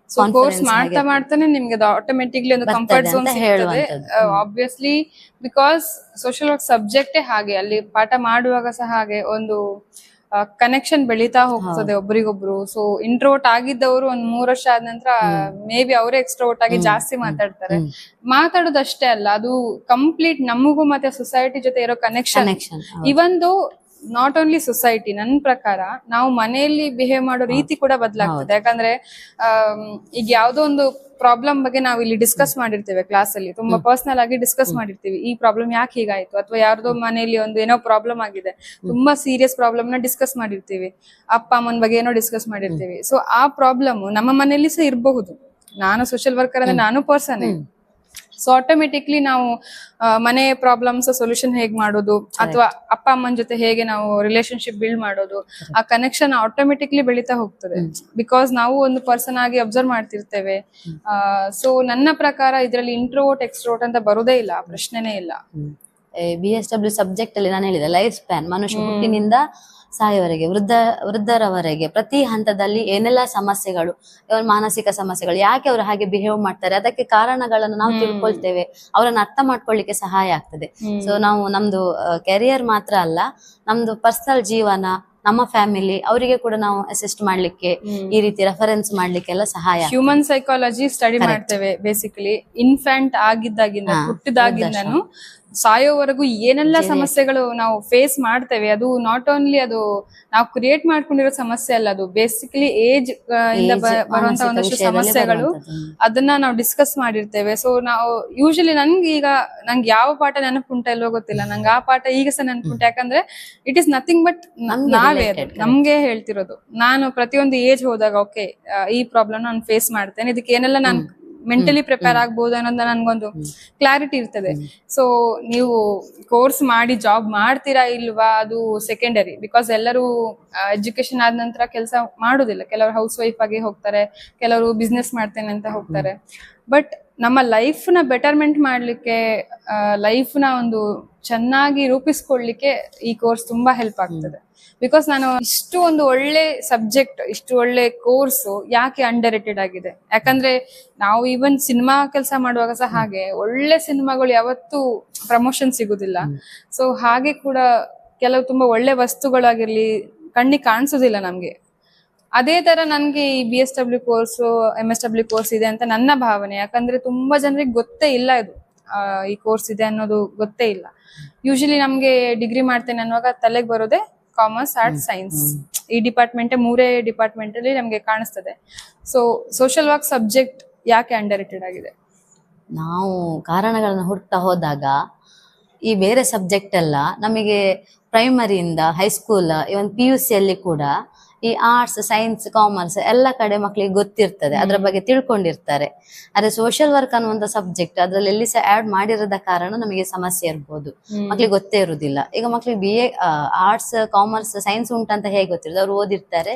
ಸೊ ಕೋರ್ಸ್ ಮಾಡ್ತಾನೆ ನಿಮ್ಗೆ ಅದು ಆಟೋಮೆಟಿಕ್ಲಿ ಒಂದು ಕಂಫರ್ಟ್ ಝೋನ್ ಸಿಗ್ತದೆ. ಆಬ್ವಿಯಸ್ಲಿ ಬಿಕಾಸ್ ಸೋಷಿಯಲ್ ವರ್ಕ್ ಸಬ್ಜೆಕ್ಟೇ ಹಾಗೆ, ಅಲ್ಲಿ ಪಾಠ ಮಾಡುವಾಗ ಸಹ ಹಾಗೆ ಒಂದು ಕನೆಕ್ಷನ್ ಬೆಳೀತಾ ಹೋಗ್ತದೆ ಒಬ್ರಿಗೊಬ್ರು. ಸೊ ಇಂಟ್ರೋವರ್ಟ್ ಆಗಿದ್ದವರು ಒಂದ್ 3 ವರ್ಷ ಆದ ನಂತರ ಮೇ ಬಿ ಅವರೇ ಎಕ್ಸ್ಟ್ರೋವರ್ಟ್ ಆಗಿ ಜಾಸ್ತಿ ಮಾತಾಡ್ತಾರೆ. ಮಾತಾಡೋದಷ್ಟೇ ಅಲ್ಲ, ಅದು ಕಂಪ್ಲೀಟ್ ನಮಗೂ ಮತ್ತೆ ಸೊಸೈಟಿ ಜೊತೆ ಇರೋ ಕನೆಕ್ಷನ್. ಇವೊಂದು ನಾಟ್ ಓನ್ಲಿ ಸೊಸೈಟಿ, ನನ್ನ ಪ್ರಕಾರ ನಾವು ಮನೆಯಲ್ಲಿ ಬಿಹೇವ್ ಮಾಡೋ ರೀತಿ ಕೂಡ ಬದಲಾಗ್ತದೆ. ಯಾಕಂದ್ರೆ ಈಗ ಯಾವ್ದೋ ಒಂದು ಪ್ರಾಬ್ಲಮ್ ಬಗ್ಗೆ ನಾವು ಇಲ್ಲಿ ಡಿಸ್ಕಸ್ ಮಾಡಿರ್ತೇವೆ ಕ್ಲಾಸ್ ಅಲ್ಲಿ, ತುಂಬಾ ಪರ್ಸನಲ್ ಆಗಿ ಡಿಸ್ಕಸ್ ಮಾಡಿರ್ತೀವಿ. ಈ ಪ್ರಾಬ್ಲಮ್ ಯಾಕೆ ಹೀಗಾಯ್ತು, ಅಥವಾ ಯಾರ್ದೋ ಮನೆಯಲ್ಲಿ ಒಂದು ಏನೋ ಪ್ರಾಬ್ಲಮ್ ಆಗಿದೆ, ತುಂಬಾ ಸೀರಿಯಸ್ ಪ್ರಾಬ್ಲಮ್ ನ ಡಿಸ್ಕಸ್ ಮಾಡಿರ್ತೀವಿ. ಅಪ್ಪ ಅಮ್ಮನ ಬಗ್ಗೆ ಏನೋ ಡಿಸ್ಕಸ್ ಮಾಡಿರ್ತೀವಿ. ಸೊ ಆ ಪ್ರಾಬ್ಲಮ್ ನಮ್ಮ ಮನೆಯಲ್ಲಿ ಸಹ ಇರಬಹುದು. ನಾನು ಸೋಷಿಯಲ್ ವರ್ಕರ್ ಅಂದ್ರೆ ನಾನು ಪರ್ಸನ್. ಸೊ ಆಟೋಮೆಟಿಕ್ಲಿ ನಾವು ಮನೆ ಪ್ರಾಬ್ಲಮ್ಸ್ ಸೊಲ್ಯೂಷನ್ ಹೇಗ್ ಮಾಡೋದು, ಅಥವಾ ಅಪ್ಪ ಅಮ್ಮನ ಜೊತೆ ಹೇಗೆ ನಾವು ರಿಲೇಶನ್ಶಿಪ್ ಬಿಲ್ಡ್ ಮಾಡೋದು, ಆ ಕನೆಕ್ಷನ್ ಆಟೋಮೆಟಿಕ್ಲಿ ಬೆಳೀತಾ ಹೋಗ್ತದೆ. ಬಿಕಾಸ್ ನಾವು ಒಂದು ಪರ್ಸನ್ ಆಗಿ ಅಬ್ಸರ್ವ್ ಮಾಡ್ತಿರ್ತೇವೆ. ಸೊ ನನ್ನ ಪ್ರಕಾರ ಇದ್ರಲ್ಲಿ ಇಂಟ್ರೋವರ್ಟ್ ಎಕ್ಸ್ಟ್ರೋವರ್ಟ್ ಅಂತ ಬರೋದೇ ಇಲ್ಲ, ಪ್ರಶ್ನೆನೇ ಇಲ್ಲ. BSW ಸಬ್ಜೆಕ್ಟ್ ಅಲ್ಲಿ ನಾನು ಹೇಳಿದೆ ಲೈಫ್ ಸ್ಪ್ಯಾನ್, ಮನುಷ್ಯ ಹುಟ್ಟಿನಿಂದ ಸಾಯವರೆಗೆ, ವೃದ್ಧರವರೆಗೆ ಪ್ರತಿ ಹಂತದಲ್ಲಿ ಏನೆಲ್ಲ ಸಮಸ್ಯೆಗಳು, ಮಾನಸಿಕ ಸಮಸ್ಯೆಗಳು, ಯಾಕೆ ಅವರು ಹಾಗೆ ಬಿಹೇವ್ ಮಾಡ್ತಾರೆ, ಅದಕ್ಕೆ ಕಾರಣಗಳನ್ನು ನಾವು ತಿಳ್ಕೊಳ್ತೇವೆ, ಅವರನ್ನು ಅರ್ಥ ಮಾಡ್ಕೊಳ್ಳಿಕ್ಕೆ ಸಹಾಯ ಆಗ್ತದೆ. ಸೊ ನಾವು ನಮ್ದು ಕೆರಿಯರ್ ಮಾತ್ರ ಅಲ್ಲ, ನಮ್ದು ಪರ್ಸನಲ್ ಜೀವನ, ನಮ್ಮ ಫ್ಯಾಮಿಲಿ ಅವರಿಗೆ ಕೂಡ ನಾವು ಅಸಿಸ್ಟ್ ಮಾಡ್ಲಿಕ್ಕೆ, ಈ ರೀತಿ ರೆಫರೆನ್ಸ್ ಮಾಡ್ಲಿಕ್ಕೆ ಎಲ್ಲ ಸಹಾಯ. ಹ್ಯೂಮನ್ ಸೈಕಾಲಜಿ ಸ್ಟಡಿ ಮಾಡ್ತೇವೆ ಬೇಸಿಕಲಿ. ಇನ್ಫ್ಯಾಂಟ್ ಆಗಿದ್ದಾಗಿಂದ, ಹುಟ್ಟಿದಾಗಿಂದನು ಸಾಯೋವರೆಗೂ ಏನೆಲ್ಲ ಸಮಸ್ಯೆಗಳು ನಾವು ಫೇಸ್ ಮಾಡ್ತೇವೆ, ಅದು ನಾಟ್ ಓನ್ಲಿ ಅದು ನಾವು ಕ್ರಿಯೇಟ್ ಮಾಡ್ಕೊಂಡಿರೋ ಸಮಸ್ಯೆ ಅಲ್ಲ, ಅದು ಬೇಸಿಕಲಿ ಏಜ್ ಇಂದ ಬರುವಂತ ಒಂದಷ್ಟು ಸಮಸ್ಯೆಗಳು, ಅದನ್ನ ನಾವು ಡಿಸ್ಕಸ್ ಮಾಡಿರ್ತೇವೆ. ಸೊ ನಾವು ಯೂಶಲಿ ನಂಗೆ ಯಾವ ಪಾಠ ನೆನಪುಂಟ ಇಲ್ವೋ ಗೊತ್ತಿಲ್ಲ, ನಂಗೆ ಆ ಪಾಠ ಈಗ ಸಹ ನೆನಪುಂಟು. ಯಾಕಂದ್ರೆ ಇಟ್ ಇಸ್ ನಥಿಂಗ್ ಬಟ್ ನಾವೇ ಅದು ನಮ್ಗೆ ಹೇಳ್ತಿರೋದು. ನಾನು ಪ್ರತಿಯೊಂದು ಏಜ್ ಹೋದಾಗ ಓಕೆ ಈ ಪ್ರಾಬ್ಲಮ್ ನಾನು ಫೇಸ್ ಮಾಡ್ತೇನೆ, ಇದಕ್ಕೆ ಏನೆಲ್ಲ ನಾನು ಮೆಂಟಲಿ ಪ್ರಿಪೇರ್ ಆಗ್ಬಹುದು ಅನ್ನೋದು ನನ್ಗೊಂದು ಕ್ಲಾರಿಟಿ ಇರ್ತದೆ. ಸೊ ನೀವು ಕೋರ್ಸ್ ಮಾಡಿ ಜಾಬ್ ಮಾಡ್ತೀರಾ ಇಲ್ವಾ ಅದು ಸೆಕೆಂಡರಿ, ಬಿಕಾಸ್ ಎಲ್ಲರೂ ಎಜುಕೇಶನ್ ಆದ ನಂತರ ಕೆಲಸ ಮಾಡುದಿಲ್ಲ. ಕೆಲವರು ಹೌಸ್ ವೈಫ್ ಆಗಿ ಹೋಗ್ತಾರೆ, ಕೆಲವರು ಬಿಸ್ನೆಸ್ ಮಾಡ್ತೇನೆ ಅಂತ ಹೋಗ್ತಾರೆ. ಬಟ್ ನಮ್ಮ ಲೈಫ್ ನ ಬೆಟರ್ಮೆಂಟ್ ಮಾಡ್ಲಿಕ್ಕೆ, ಲೈಫ್ ನ ಒಂದು ಚೆನ್ನಾಗಿ ರೂಪಿಸ್ಕೊಳ್ಲಿಕ್ಕೆ ಈ ಕೋರ್ಸ್ ತುಂಬಾ ಹೆಲ್ಪ್ ಆಗ್ತದೆ. ಬಿಕಾಸ್ ನಾನು ಇಷ್ಟು ಒಂದು ಒಳ್ಳೆ ಸಬ್ಜೆಕ್ಟ್, ಇಷ್ಟು ಒಳ್ಳೆ ಕೋರ್ಸ್ ಯಾಕೆ ಅಂಡರ್ ರೇಟೆಡ್ ಆಗಿದೆ? ಯಾಕಂದ್ರೆ ನಾವು ಈವನ್ ಸಿನಿಮಾ ಕೆಲಸ ಮಾಡುವಾಗ ಸಹ ಹಾಗೆ ಒಳ್ಳೆ ಸಿನಿಮಾಗಳು ಯಾವತ್ತೂ ಪ್ರಮೋಷನ್ ಸಿಗುದಿಲ್ಲ. ಸೊ ಹಾಗೆ ಕೂಡ ಕೆಲವು ತುಂಬಾ ಒಳ್ಳೆ ವಸ್ತುಗಳಾಗಿರ್ಲಿ ಕಣ್ಣಿಗೆ ಕಾಣಿಸೋದಿಲ್ಲ ನಮ್ಗೆ. ಅದೇ ತರ ನನ್ಗೆ ಈ BSW ಕೋರ್ಸ್, MSW ಕೋರ್ಸ್ ಇದೆ ಅಂತ ನನ್ನ ಭಾವನೆ. ಯಾಕಂದ್ರೆ ತುಂಬಾ ಜನರಿಗೆ ಗೊತ್ತೇ ಇಲ್ಲ ಇದು, ಈ ಕೋರ್ಸ್ ಇದೆ ಅನ್ನೋದು ಗೊತ್ತೇ ಇಲ್ಲ. ಯೂಶಲಿ ನಮ್ಗೆ ಡಿಗ್ರಿ ಮಾಡ್ತೇನೆ ಅನ್ನುವಾಗ ತಲೆಗೆ ಬರೋದೇ ಕಾಮರ್ಸ್, ಆರ್ಟ್ಸ್, ಸೈನ್ಸ್, ಈ ಡಿಪಾರ್ಟ್ಮೆಂಟ್, ಮೂರೇ ಡಿಪಾರ್ಟ್ಮೆಂಟ್ ಅಲ್ಲಿ ನಮ್ಗೆ ಕಾಣಿಸ್ತದೆ. ಸೊ ಸೋಷಿಯಲ್ ವರ್ಕ್ ಸಬ್ಜೆಕ್ಟ್ ಯಾಕೆ ಅಂಡರ್ ರೇಟೆಡ್ ಆಗಿದೆ? ನಾವು ಕಾರಣಗಳನ್ನ ಹುಡುಕ್ತಾ ಹೋದಾಗ ಈ ಬೇರೆ ಸಬ್ಜೆಕ್ಟ್ ಎಲ್ಲ ನಮಗೆ ಪ್ರೈಮರಿಯಿಂದ ಹೈಸ್ಕೂಲ್, ಇವನ್ PUC ಅಲ್ಲಿ ಕೂಡ ಈ ಆರ್ಟ್ಸ್, ಸೈನ್ಸ್, ಕಾಮರ್ಸ್ ಎಲ್ಲ ಕಡೆ ಮಕ್ಕಳಿಗೆ ಗೊತ್ತಿರ್ತದೆ, ಅದ್ರ ಬಗ್ಗೆ ತಿಳ್ಕೊಂಡಿರ್ತಾರೆ. ಆದ್ರೆ ಸೋಷಿಯಲ್ ವರ್ಕ್ ಅನ್ನುವಂತ ಸಬ್ಜೆಕ್ಟ್ ಅದ್ರಲ್ಲಿ ಎಲ್ಲಿ ಸಹ ಆಡ್ ಮಾಡಿರದ ಕಾರಣ ನಮಗೆ ಸಮಸ್ಯೆ ಇರ್ಬೋದು, ಮಕ್ಳಿಗೆ ಗೊತ್ತೇ ಇರುದಿಲ್ಲ. ಈಗ ಮಕ್ಳಿಗೆ BA ಆರ್ಟ್ಸ್, ಕಾಮರ್ಸ್, ಸೈನ್ಸ್ ಉಂಟಂತ ಹೇಗೆ ಗೊತ್ತಿರ್ತದೆ? ಅವ್ರು ಓದಿರ್ತಾರೆ,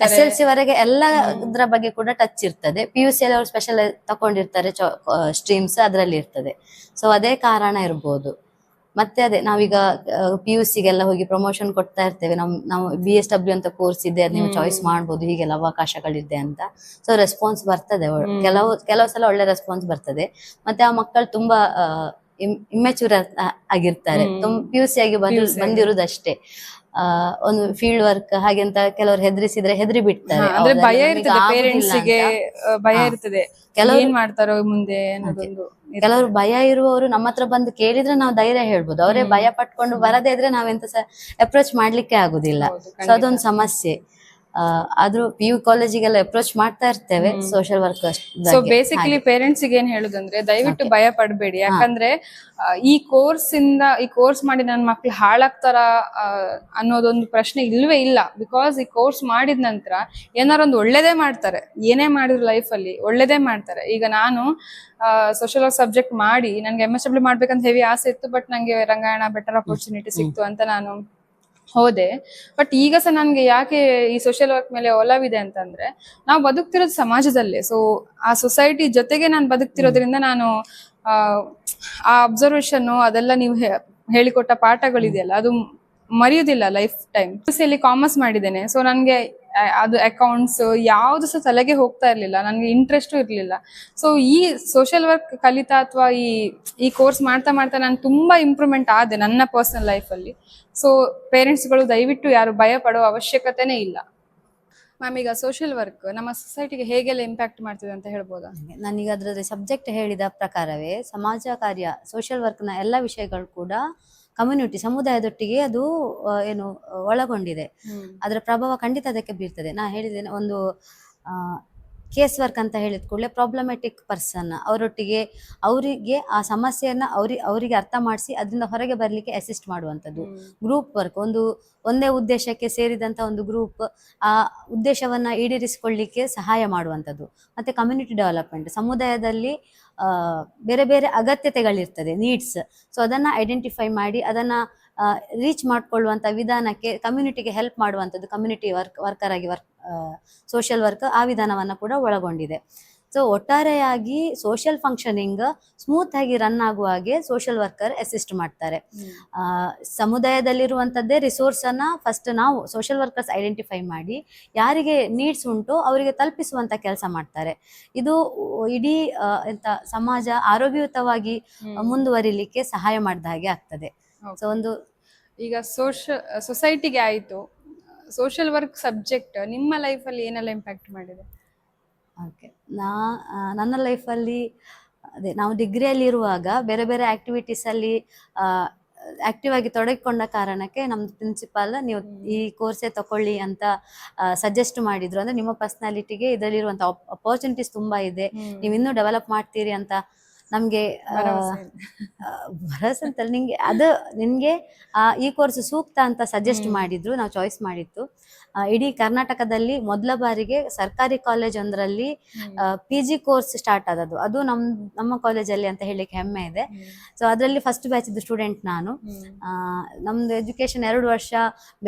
SSLC ವರೆಗೆ ಎಲ್ಲದ್ರ ಬಗ್ಗೆ ಕೂಡ ಟಚ್ ಇರ್ತದೆ. PUC ಅಲ್ಲಿ ಅವ್ರು ಸ್ಪೆಷಲ್ ತಕೊಂಡಿರ್ತಾರೆ, ಸ್ಟ್ರೀಮ್ಸ್ ಅದ್ರಲ್ಲಿ ಇರ್ತದೆ. ಸೊ ಅದೇ ಕಾರಣ ಇರ್ಬೋದು. ಮತ್ತೆ ಅದೇ ನಾವೀಗ PUC ಗೆಲ್ಲ ಹೋಗಿ ಪ್ರಮೋಷನ್ ಕೊಡ್ತಾ ಇರ್ತೇವೆ, ನಾವು BSW ಅಂತ ಕೋರ್ಸ್ ಇದೆ, ಅದ್ ನೀವು ಚಾಯ್ಸ್ ಮಾಡ್ಬೋದು, ಹೀಗೆಲ್ಲ ಅವಕಾಶಗಳಿದೆ ಅಂತ. ಸೊ ರೆಸ್ಪಾನ್ಸ್ ಬರ್ತದೆ, ಕೆಲವು ಸಲ ಒಳ್ಳೆ ರೆಸ್ಪಾನ್ಸ್ ಬರ್ತದೆ. ಮತ್ತೆ ಆ ಮಕ್ಕಳು ತುಂಬಾ ಇಮ್ಮೆಚೂರ್ ಆಗಿರ್ತಾರೆ, PUC ಆಗಿ ಬಂದಿರುವುದಷ್ಟೇ. ಒಂದು ಫೀಲ್ಡ್ ವರ್ಕ್ ಹಾಗೆ ಅಂತ ಕೆಲವರು ಹೆದರಿಸಿದ್ರೆ ಹೆದರಿ ಬಿಡ್ತಾರೆ. ಅಂದ್ರೆ ಭಯ ಇರ್ತದೆ, ಪೇರೆಂಟ್ಸ್ಗೆ ಭಯ ಇರ್ತದೆ, ಕೆಲವರು ಮಾಡ್ತಾರೋ ಮುಂದೆ ಅನ್ನೋದೊಂದು. ಕೆಲವರು ಭಯ ಇರುವವರು ನಮ್ಮ ಹತ್ರ ಬಂದು ಕೇಳಿದ್ರೆ ನಾವು ಧೈರ್ಯ ಹೇಳ್ಬೋದು. ಅವರೇ ಭಯ ಪಟ್ಕೊಂಡು ಬರದೇ ಇದ್ರೆ ನಾವೆಂತ ಸಹ ಅಪ್ರೋಚ್ ಮಾಡ್ಲಿಕ್ಕೆ ಆಗುದಿಲ್ಲ. ಸೊ ಅದೊಂದು ಸಮಸ್ಯೆ. ಆದ್ರೂ PU ಕಾಲೇಜಿಗೆಲ್ಲ ಅಪ್ರೋಚ್ ಮಾಡ್ತಾ ಇರ್ತೇವೆ social work. So basically parents ಗೆ ಏನ್ ಹೇಳುದಂದ್ರೆ, ದಯವಿಟ್ಟು ಭಯ ಪಡಬೇಡಿ. ಯಾಕಂದ್ರೆ ಈ ಕೋರ್ಸ್ ಮಾಡಿ ನನ್ನ ಮಕ್ಳು ಹಾಳಾಗ್ತಾರ ಅನ್ನೋದೊಂದು ಪ್ರಶ್ನೆ ಇಲ್ವೇ ಇಲ್ಲ. ಬಿಕಾಸ್ ಈ ಕೋರ್ಸ್ ಮಾಡಿದ ನಂತರ ಏನಾರೊಂದು ಒಳ್ಳೇದೇ ಮಾಡ್ತಾರೆ, ಏನೇ ಮಾಡಿದ್ರು ಲೈಫ್ ಅಲ್ಲಿ ಒಳ್ಳೇದೇ ಮಾಡ್ತಾರೆ. ಈಗ ನಾನು ಸೋಷಿಯಲ್ ವರ್ಕ್ ಸಬ್ಜೆಕ್ಟ್ ಮಾಡಿ ನನ್ಗೆ MSW ಮಾಡ್ಬೇಕಂತ ಹೆವಿ ಆಸೆ ಇತ್ತು. ಬಟ್ ನಂಗೆ ರಂಗಾಯಣ ಬೆಟರ್ ಅಪರ್ಚುನಿಟಿ ಸಿಕ್ತು ಅಂತ ನಾನು ಹೋದೆ. ಬಟ್ ಈಗ ಸಹ ನನ್ಗೆ ಯಾಕೆ ಈ ಸೋಷಿಯಲ್ ವರ್ಕ್ ಮೇಲೆ ಒಲವಿದೆ ಅಂತಂದ್ರೆ, ನಾವು ಬದುಕ್ತಿರೋದು ಸಮಾಜದಲ್ಲೇ. ಸೊ ಆ ಸೊಸೈಟಿ ಜೊತೆಗೆ ನಾನು ಬದುಕ್ತಿರೋದ್ರಿಂದ ನಾನು ಆ ಅಬ್ಸರ್ವೇಷನ್ ಅದೆಲ್ಲ ನೀವು ಹೇಳಿಕೊಟ್ಟ ಪಾಠಗಳಿದೆಯಲ್ಲ ಅದು ಮರೆಯುವುದಿಲ್ಲ ಲೈಫ್ ಟೈಮ್. PUC ಕಾಮರ್ಸ್ ಮಾಡಿದ್ದೇನೆ. ಸೊ ನನ್ಗೆ ಅದು ಅಕೌಂಟ್ಸ್ ಯಾವ್ದು ಸಹ ತಲೆಗೆ ಹೋಗ್ತಾ ಇರ್ಲಿಲ್ಲ, ನನ್ಗೆ ಇಂಟ್ರೆಸ್ಟು ಇರ್ಲಿಲ್ಲ. ಸೊ ಈ ಸೋಷಿಯಲ್ ವರ್ಕ್ ಕಲಿತಾ ಅಥವಾ ಈ ಕೋರ್ಸ್ ಮಾಡ್ತಾ ಮಾಡ್ತಾ ನಾನು ತುಂಬಾ ಇಂಪ್ರೂವ್ಮೆಂಟ್ ಆದೆ ನನ್ನ ಪರ್ಸನಲ್ ಲೈಫ್ ಅಲ್ಲಿ. ಸೊ ಪೇರೆಂಟ್ಸ್ಗಳು ದಯವಿಟ್ಟು ಯಾರು ಭಯ ಪಡುವ ಅವಶ್ಯಕತೆನೇ ಇಲ್ಲ. ಮ್ಯಾಮ್, ಈಗ ಸೋಷಿಯಲ್ ವರ್ಕ್ ನಮ್ಮ ಸೊಸೈಟಿಗೆ ಹೇಗೆಲ್ಲ ಇಂಪ್ಯಾಕ್ಟ್ ಮಾಡ್ತದೆ ಅಂತ ಹೇಳ್ಬೋದಾ? ನಾನೀಗ ಅದ್ರಲ್ಲಿ ಸಬ್ಜೆಕ್ಟ್ ಹೇಳಿದ ಪ್ರಕಾರವೇ ಸಮಾಜ ಕಾರ್ಯ, ಸೋಷಿಯಲ್ ವರ್ಕ್ನ ಎಲ್ಲ ವಿಷಯಗಳು ಕೂಡ ಕಮ್ಯುನಿಟಿ, ಸಮುದಾಯದೊಟ್ಟಿಗೆ ಅದು ಒಳಗೊಂಡಿದೆ. ಅದರ ಪ್ರಭಾವ ಖಂಡಿತ ಅದಕ್ಕೆ ಬೀರ್ತದೆ. ನಾ ಹೇಳಿದ್ದೇನೆ, ಒಂದು ಕೇಸ್ ವರ್ಕ್ ಅಂತ ಹೇಳಿದ ಕೂಡಲೇ ಪ್ರಾಬ್ಲಮ್ಯಾಟಿಕ್ ಪರ್ಸನ್ ಅವರಿಗೆ ಆ ಸಮಸ್ಯೆಯನ್ನ ಅವರಿಗೆ ಅರ್ಥ ಮಾಡಿಸಿ ಅದರಿಂದ ಹೊರಗೆ ಬರಲಿಕ್ಕೆ ಅಸಿಸ್ಟ್ ಮಾಡುವಂಥದ್ದು. ಗ್ರೂಪ್ ವರ್ಕ್, ಒಂದೇ ಉದ್ದೇಶಕ್ಕೆ ಸೇರಿದಂಥ ಒಂದು ಗ್ರೂಪ್ ಆ ಉದ್ದೇಶವನ್ನ ಈಡೇರಿಸಿಕೊಳ್ಳಿಕ್ಕೆ ಸಹಾಯ ಮಾಡುವಂಥದ್ದು. ಮತ್ತೆ ಕಮ್ಯುನಿಟಿ ಡೆವಲಪ್ಮೆಂಟ್, ಸಮುದಾಯದಲ್ಲಿ ಬೇರೆ ಬೇರೆ ಅಗತ್ಯತೆಗಳಿರ್ತದೆ, ನೀಡ್ಸ್. ಸೊ ಅದನ್ನ ಐಡೆಂಟಿಫೈ ಮಾಡಿ ಅದನ್ನ ರೀಚ್ ಮಾಡ್ಕೊಳ್ಳುವಂಥ ವಿಧಾನಕ್ಕೆ ಕಮ್ಯುನಿಟಿಗೆ ಹೆಲ್ಪ್ ಮಾಡುವಂಥದ್ದು ಕಮ್ಯುನಿಟಿ ವರ್ಕರ್ ಆಗಿ ಸೋಷಿಯಲ್ ವರ್ಕ್ ಆ ವಿಧಾನವನ್ನು ಕೂಡ ಒಳಗೊಂಡಿದೆ. ಸೊ ಒಟ್ಟಾರೆಯಾಗಿ ಸೋಷಿಯಲ್ ಫಂಕ್ಷನಿಂಗ್ ಸ್ಮೂತ್ ಆಗಿ ರನ್ ಆಗುವ ಹಾಗೆ ಸೋಷಿಯಲ್ ವರ್ಕರ್ ಅಸಿಸ್ಟ್ ಮಾಡ್ತಾರೆ. ಸಮುದಾಯದಲ್ಲಿರುವಂಥದ್ದೇ ರಿಸೋರ್ಸ್ ಅನ್ನ ಫಸ್ಟ್ ನಾವು ಸೋಷಿಯಲ್ ವರ್ಕರ್ಸ್ ಐಡೆಂಟಿಫೈ ಮಾಡಿ ಯಾರಿಗೆ ನೀಡ್ಸ್ ಉಂಟು ಅವರಿಗೆ ತಲುಪಿಸುವಂತ ಕೆಲಸ ಮಾಡ್ತಾರೆ. ಇದು ಇಡೀ ಎಂತ ಸಮಾಜ ಆರೋಗ್ಯಯುತವಾಗಿ ಮುಂದುವರಿಲಿಕ್ಕೆ ಸಹಾಯ ಮಾಡಿದ ಹಾಗೆ ಆಗ್ತದೆ. ಸೊ ಒಂದು ಈಗ ಸೊಸೈಟಿಗೆ ಆಯ್ತು, ಸೋಷಿಯಲ್ ವರ್ಕ್ ಸಬ್ಜೆಕ್ಟ್ ನಿಮ್ಮ ಲೈಫಲ್ಲಿ ಏನೆಲ್ಲ ಇಂಪ್ಯಾಕ್ಟ್ ಮಾಡಿದೆ? ಓಕೆ, ನನ್ನ ಲೈಫಲ್ಲಿ ಅದೇ ನಾವು ಡಿಗ್ರಿಯಲ್ಲಿ ಇರುವಾಗ ಬೇರೆ ಬೇರೆ ಆಕ್ಟಿವಿಟೀಸಲ್ಲಿ ಆಕ್ಟಿವ್ ಆಗಿ ತೊಡಗಿಕೊಂಡ ಕಾರಣಕ್ಕೆ ನಮ್ದು ಪ್ರಿನ್ಸಿಪಾಲ್ ನೀವು ಈ ಕೋರ್ಸೇ ತಗೊಳ್ಳಿ ಅಂತ ಸಜೆಸ್ಟ್ ಮಾಡಿದ್ರು. ಅಂದ್ರೆ ನಿಮ್ಮ ಪರ್ಸನಾಲಿಟಿಗೆ ಇದರಲ್ಲಿರುವಂತ ಅಪರ್ಚುನಿಟೀಸ್ ತುಂಬಾ ಇದೆ, ನೀವು ಇನ್ನೂ ಡೆವಲಪ್ ಮಾಡ್ತೀರಿ ಅಂತ ನಮ್ಗೆ ಭರವಸೆ ಅಂತಲ್ಲ, ನಿನ್ಗೆ ಈ ಕೋರ್ಸ್ ಸೂಕ್ತ ಅಂತ ಸಜೆಸ್ಟ್ ಮಾಡಿದ್ರು. ನಾವು ಚಾಯ್ಸ್ ಮಾಡಿತ್ತು. ಇಡೀ ಕರ್ನಾಟಕದಲ್ಲಿ ಮೊದಲ ಬಾರಿಗೆ ಸರ್ಕಾರಿ ಕಾಲೇಜ್ ಒಂದರಲ್ಲಿ PG ಕೋರ್ಸ್ ಸ್ಟಾರ್ಟ್ ಆದದ್ದು. ಅದು ನಮ್ಮ ಕಾಲೇಜಲ್ಲಿ ಅಂತ ಹೇಳಿಕ್ಕೆ ಹೆಮ್ಮೆ ಇದೆ. ಸೊ ಅದರಲ್ಲಿ ಫಸ್ಟ್ ಬ್ಯಾಚ್ ಇದ್ದು ಸ್ಟೂಡೆಂಟ್ ನಾನು. ನಮ್ದು ಎಜುಕೇಶನ್ 2 ವರ್ಷ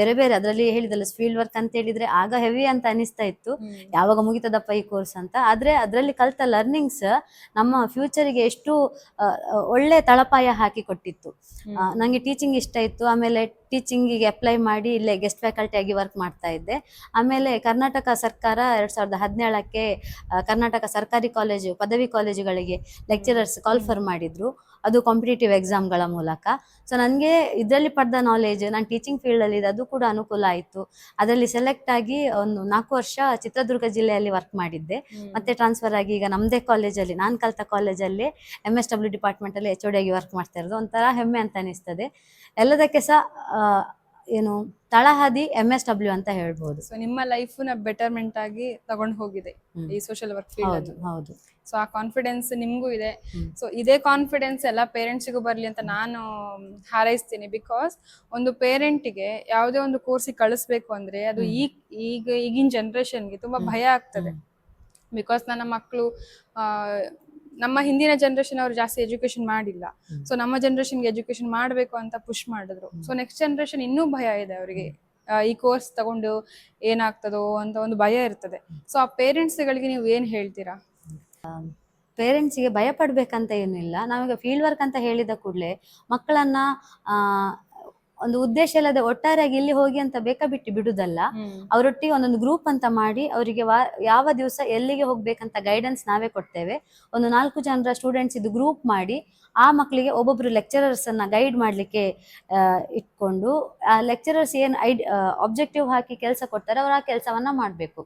ಬೇರೆ ಬೇರೆ, ಅದರಲ್ಲಿ ಹೇಳಿದಲ್ಲ ಫೀಲ್ಡ್ ವರ್ಕ್ ಅಂತ ಹೇಳಿದ್ರೆ ಆಗ ಹೆವಿ ಅಂತ ಅನಿಸ್ತಾ ಇತ್ತು, ಯಾವಾಗ ಮುಗಿತದಪ್ಪ ಈ ಕೋರ್ಸ್ ಅಂತ. ಆದ್ರೆ ಅದರಲ್ಲಿ ಕಲ್ತ ಲರ್ನಿಂಗ್ಸ್ ನಮ್ಮ ಫ್ಯೂಚರ್ಗೆ ಎಷ್ಟು ಒಳ್ಳೆ ತಳಪಾಯ ಹಾಕಿ ಕೊಟ್ಟಿತ್ತು. ನಂಗೆ ಟೀಚಿಂಗ್ ಇಷ್ಟ ಇತ್ತು. ಆಮೇಲೆ ಟೀಚಿಂಗಿಗೆ ಅಪ್ಲೈ ಮಾಡಿ ಇಲ್ಲೇ ಗೆಸ್ಟ್ ಫ್ಯಾಕಲ್ಟಿ ಆಗಿ ವರ್ಕ್ ಮಾಡ್ತಾ ಇದ್ದೆ. ಆಮೇಲೆ ಕರ್ನಾಟಕ ಸರ್ಕಾರ 2017ಕ್ಕೆ ಕರ್ನಾಟಕ ಸರ್ಕಾರಿ ಕಾಲೇಜು ಪದವಿ ಕಾಲೇಜುಗಳಿಗೆ ಲೆಕ್ಚರರ್ಸ್ ಕಾಲ್ಫರ್ ಮಾಡಿದ್ರು, ಅದು ಕಾಂಪಿಟೇಟಿವ್ ಎಕ್ಸಾಮ್ಗಳ ಮೂಲಕ. ಸೊ ನನಗೆ ಇದರಲ್ಲಿ ಪಡೆದ ನಾಲೆಜ್ ನಾನು ಟೀಚಿಂಗ್ ಫೀಲ್ಡಲ್ಲಿ ಅದು ಕೂಡ ಅನುಕೂಲ ಆಯಿತು. ಅದರಲ್ಲಿ ಸೆಲೆಕ್ಟ್ ಆಗಿ ಒಂದು 4 ವರ್ಷ ಚಿತ್ರದುರ್ಗ ಜಿಲ್ಲೆಯಲ್ಲಿ ವರ್ಕ್ ಮಾಡಿದ್ದೆ. ಮತ್ತೆ ಟ್ರಾನ್ಸ್ಫರ್ ಆಗಿ ಈಗ ನಮ್ಮದೇ ಕಾಲೇಜಲ್ಲಿ, ನಾನು ಕಲಿತ ಕಾಲೇಜಲ್ಲಿ MSW ಡಿಪಾರ್ಟ್ಮೆಂಟಲ್ಲಿ HOD ಆಗಿ ವರ್ಕ್ ಮಾಡ್ತಾ ಇರೋದು ಒಂಥರ ಹೆಮ್ಮೆ ಅಂತ ಅನಿಸ್ತದೆ. ಎಲ್ಲದಕ್ಕೆ ಸಹ ಏನು ತಳಹದಿ MSW ಅಂತ ಹೇಳ್ಬೋದು. ಸೊ ನಿಮ್ಮ ಲೈಫ್ನ ಬೆಟರ್ಮೆಂಟ್ ಆಗಿ ತಗೊಂಡು ಹೋಗಿದೆ ಈ ಸೋಷಿಯಲ್ ವರ್ಕ್ ಫೀಲ್ಡ್. ಹೌದು. ಸೊ ಆ ಕಾನ್ಫಿಡೆನ್ಸ್ ನಿಮ್ಗೂ ಇದೆ. ಸೊ ಇದೇ ಕಾನ್ಫಿಡೆನ್ಸ್ ಎಲ್ಲ ಪೇರೆಂಟ್ಸಿಗೂ ಬರ್ಲಿ ಅಂತ ನಾನು ಹಾರೈಸ್ತೀನಿ. ಬಿಕಾಸ್ ಒಂದು ಪೇರೆಂಟಿಗೆ ಯಾವುದೇ ಒಂದು ಕೋರ್ಸಿಗೆ ಕಳಿಸ್ಬೇಕು ಅಂದ್ರೆ ಅದು ಈಗಿನ ಜನರೇಷನ್ಗೆ ತುಂಬಾ ಭಯ ಆಗ್ತದೆ. ಬಿಕಾಸ್ ನನ್ನ ಮಕ್ಕಳು ನಮ್ಮ ಹಿಂದಿನ ಜನರೇಷನ್ ಅವ್ರು ಜಾಸ್ತಿ ಎಜುಕೇಶನ್ ಮಾಡಿಲ್ಲ. ಸೊ ನಮ್ಮ ಜನರೇಷನ್ಗೆ ಎಜುಕೇಶನ್ ಮಾಡಬೇಕು ಅಂತ ಪುಷ್ ಮಾಡಿದ್ರು. ಸೊ ನೆಕ್ಸ್ಟ್ ಜನರೇಷನ್ ಇನ್ನೂ ಭಯ ಇದೆ ಅವರಿಗೆ, ಈ ಕೋರ್ಸ್ ತಗೊಂಡು ಏನಾಗ್ತದೋ ಅಂತ ಒಂದು ಭಯ ಇರ್ತದೆ. ಸೊ ಆ ಪೇರೆಂಟ್ಸ್ಗಳಿಗೆ ನೀವು ಏನ್ ಹೇಳ್ತೀರಾ? ಪೇರೆಂಟ್ಸಿಗೆ ಭಯ ಪಡ್ಬೇಕಂತ ಏನಿಲ್ಲ. ನಾವೀಗ ಫೀಲ್ಡ್ ವರ್ಕ್ ಅಂತ ಹೇಳಿದ ಕೂಡಲೇ ಮಕ್ಕಳನ್ನ ಒಂದು ಉದ್ದೇಶ ಇಲ್ಲದೆ ಒಟ್ಟಾರೆಯಾಗಿ ಇಲ್ಲಿ ಹೋಗಿ ಅಂತ ಬೇಕಾಬಿಟ್ಟು ಬಿಡುದಲ್ಲ. ಅವರೊಟ್ಟಿಗೆ ಒಂದೊಂದು ಗ್ರೂಪ್ ಅಂತ ಮಾಡಿ ಅವರಿಗೆ ಯಾವ ದಿವಸ ಎಲ್ಲಿಗೆ ಹೋಗ್ಬೇಕಂತ ಗೈಡೆನ್ಸ್ ನಾವೇ ಕೊಡ್ತೇವೆ. ಒಂದು 4 ಜನರ ಸ್ಟೂಡೆಂಟ್ಸ್ ಇದು ಗ್ರೂಪ್ ಮಾಡಿ ಆ ಮಕ್ಕಳಿಗೆ ಒಬ್ಬೊಬ್ರು ಲೆಕ್ಚರರ್ಸ್ ಅನ್ನ ಗೈಡ್ ಮಾಡ್ಲಿಕ್ಕೆ ಇಟ್ಕೊಂಡು ಆ ಲೆಕ್ಚರರ್ಸ್ ಏನ್ ಆಬ್ಜೆಕ್ಟಿವ್ ಹಾಕಿ ಕೆಲಸ ಕೊಡ್ತಾರೆ ಅವ್ರು ಆ ಕೆಲಸವನ್ನ ಮಾಡ್ಬೇಕು.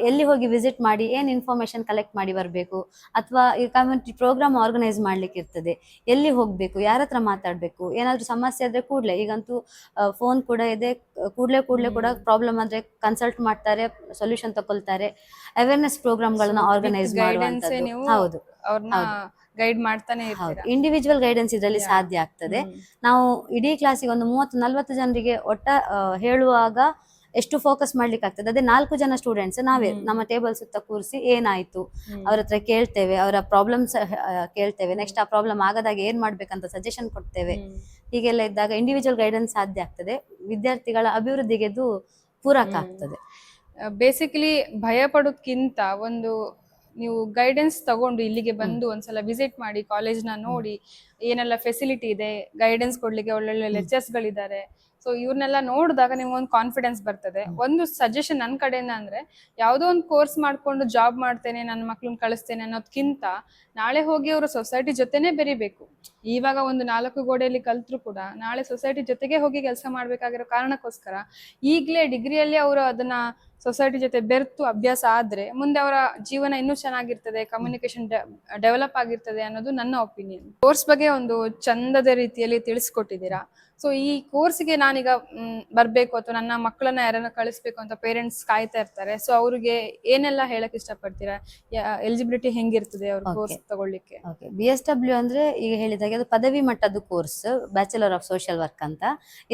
ಎಲ್ಲಿ ಹೋಗಿ ವಿಸಿಟ್ ಮಾಡಿ ಏನ್ ಇನ್ಫಾರ್ಮೇಶನ್ ಕಲೆಕ್ಟ್ ಮಾಡಿ ಬರ್ಬೇಕು, ಅಥವಾ ಈ ಕಮ್ಯುನಿಟಿ ಪ್ರೋಗ್ರಾಮ್ ಆರ್ಗನೈಸ್ ಮಾಡ್ಲಿಕ್ಕೆ ಇರ್ತದೆ, ಎಲ್ಲಿ ಹೋಗ್ಬೇಕು, ಯಾರ ಹತ್ರ ಮಾತಾಡ್ಬೇಕು, ಏನಾದ್ರೂ ಸಮಸ್ಯೆ ಆದ್ರೆ ಕೂಡ್ಲೆ, ಈಗಂತೂ ಫೋನ್ ಕೂಡ ಇದೆ, ಕೂಡ್ಲೆ ಕೂಡ ಪ್ರಾಬ್ಲಮ್ ಆದ್ರೆ ಕನ್ಸಲ್ಟ್ ಮಾಡ್ತಾರೆ, ಸೊಲ್ಯೂಷನ್ ತಗೊಳ್ತಾರೆ. ಅವೇರ್ನೆಸ್ ಪ್ರೋಗ್ರಾಮ್ಗಳನ್ನ ಆರ್ಗನೈಸ್ ಮಾಡುವಂತದ್ದು. ಹೌದು, ಗೈಡ್ ಮಾಡ್ತಾನೆ ಇರ್ತೀರಾ. ಇಂಡಿವಿಜುವಲ್ ಗೈಡೆನ್ಸ್ ಇದರಲ್ಲಿ ಸಾಧ್ಯ ಆಗ್ತದೆ. ನಾವು ಇಡೀ ಕ್ಲಾಸಿಗೆ ಒಂದು 30-40 ಜನರಿಗೆ ಹೇಳುವಾಗ ಎಷ್ಟು ಫೋಕಸ್ ಮಾಡ್ಲಿಕ್ಕೆ ಆಗ್ತದೆ. ಅದೇ 4 ಜನ ಸ್ಟೂಡೆಂಟ್ಸ್ ನಾವೇ ನಮ್ಮ ಟೇಬಲ್ ಸುತ್ತ ಕೂರಿಸಿ ಏನಾಯ್ತು ಅವ್ರ ಹತ್ರ ಕೇಳ್ತೇವೆ, ಅವರ ಪ್ರಾಬ್ಲಮ್ಸ್ ಕೇಳ್ತೇವೆ, ನೆಕ್ಸ್ಟ್ ಆ ಪ್ರಾಬ್ಲಮ್ ಆಗದಾಗ ಏನ್ ಮಾಡ್ಬೇಕಂತ ಸಜೆಷನ್ ಕೊಡ್ತೇವೆ. ಹೀಗೆಲ್ಲ ಇದ್ದಾಗ ಇಂಡಿವಿಜುವಲ್ ಗೈಡೆನ್ಸ್ ಸಾಧ್ಯ ಆಗ್ತದೆ, ವಿದ್ಯಾರ್ಥಿಗಳ ಅಭಿವೃದ್ಧಿಗೆ ಇದು ಪೂರಕ ಆಗ್ತದೆ. ಬೇಸಿಕಲಿ ಭಯ ಪಡೋದ್ಕಿಂತ ಒಂದು ನೀವು ಗೈಡೆನ್ಸ್ ತಗೊಂಡು ಇಲ್ಲಿಗೆ ಬಂದು ಒಂದ್ಸಲ ವಿಸಿಟ್ ಮಾಡಿ, ಕಾಲೇಜ್ನ ನೋಡಿ ಏನೆಲ್ಲ ಫೆಸಿಲಿಟಿ ಇದೆ, ಗೈಡೆನ್ಸ್ ಕೊಡ್ಲಿಕ್ಕೆ ಒಳ್ಳೊಳ್ಳೆ ಲೆಕ್ಚರ್ಸ್ ಗಳಿದ್ದಾರೆ. ಸೊ ಇವ್ರನ್ನೆಲ್ಲ ನೋಡಿದಾಗ ನಿಮ್ಗೆ ಒಂದು ಕಾನ್ಫಿಡೆನ್ಸ್ ಬರ್ತದೆ. ಒಂದು ಸಜೆಷನ್ ನನ್ನ ಕಡೆಯಿಂದ ಅಂದ್ರೆ, ಯಾವುದೋ ಒಂದು ಕೋರ್ಸ್ ಮಾಡ್ಕೊಂಡು ಜಾಬ್ ಮಾಡ್ತೇನೆ, ನನ್ನ ಮಕ್ಳನ್ನ ಕಳಿಸ್ತೇನೆ ಅನ್ನೋದ್ಕಿಂತ ನಾಳೆ ಹೋಗಿ ಅವರು ಸೊಸೈಟಿ ಜೊತೆನೆ ಬೆರಿಬೇಕು. ಇವಾಗ ಒಂದು 4 ಗೋಡೆಯಲ್ಲಿ ಕಲ್ತ್ರು ಕೂಡ ನಾಳೆ ಸೊಸೈಟಿ ಜೊತೆಗೆ ಹೋಗಿ ಕೆಲಸ ಮಾಡ್ಬೇಕಾಗಿರೋ ಕಾರಣಕ್ಕೋಸ್ಕರ ಈಗಲೇ ಡಿಗ್ರಿಯಲ್ಲಿ ಅವರು ಅದನ್ನ ಸೊಸೈಟಿ ಜೊತೆ ಬೆರ್ತು ಅಭ್ಯಾಸ ಆದ್ರೆ ಮುಂದೆ ಅವರ ಜೀವನ ಇನ್ನೂ ಚೆನ್ನಾಗಿರ್ತದೆ, ಕಮ್ಯುನಿಕೇಶನ್ ಡೆವಲಪ್ ಆಗಿರ್ತದೆ ಅನ್ನೋದು ನನ್ನ ಒಪಿನಿಯನ್. ಕೋರ್ಸ್ ಬಗ್ಗೆ ಒಂದು ಚಂದದ ರೀತಿಯಲ್ಲಿ ತಿಳಿಸ್ಕೊಟ್ಟಿದ್ದೀರಾ. ಸೊ ಈ ಕೋರ್ಸ್ಗೆ ನಾನೀಗ ಬರ್ಬೇಕು ಅಥವಾ ನನ್ನ ಮಕ್ಕಳನ್ನ ಯಾರನ್ನ ಕಳಿಸ್ಬೇಕು ಅಂತ ಪೇರೆಂಟ್ಸ್ ಕಾಯ್ತಾ ಇರ್ತಾರೆ. ಸೊ ಅವ್ರಿಗೆ ಏನೆಲ್ಲ ಹೇಳಕ್ ಇಷ್ಟಪಡ್ತೀರಾ? ಎಲಿಜಿಬಿಲಿಟಿ ಹೆಂಗಿರ್ತದೆ ಅವ್ರ ಕೋರ್ಸ್ ತಗೊಳ್ಳಿಕ್ಕೆ? BSW ಅಂದ್ರೆ ಈಗ ಹೇಳಿದಾಗೆ ಅದು ಪದವಿ ಮಟ್ಟದ course, bachelor of social work ಅಂತ.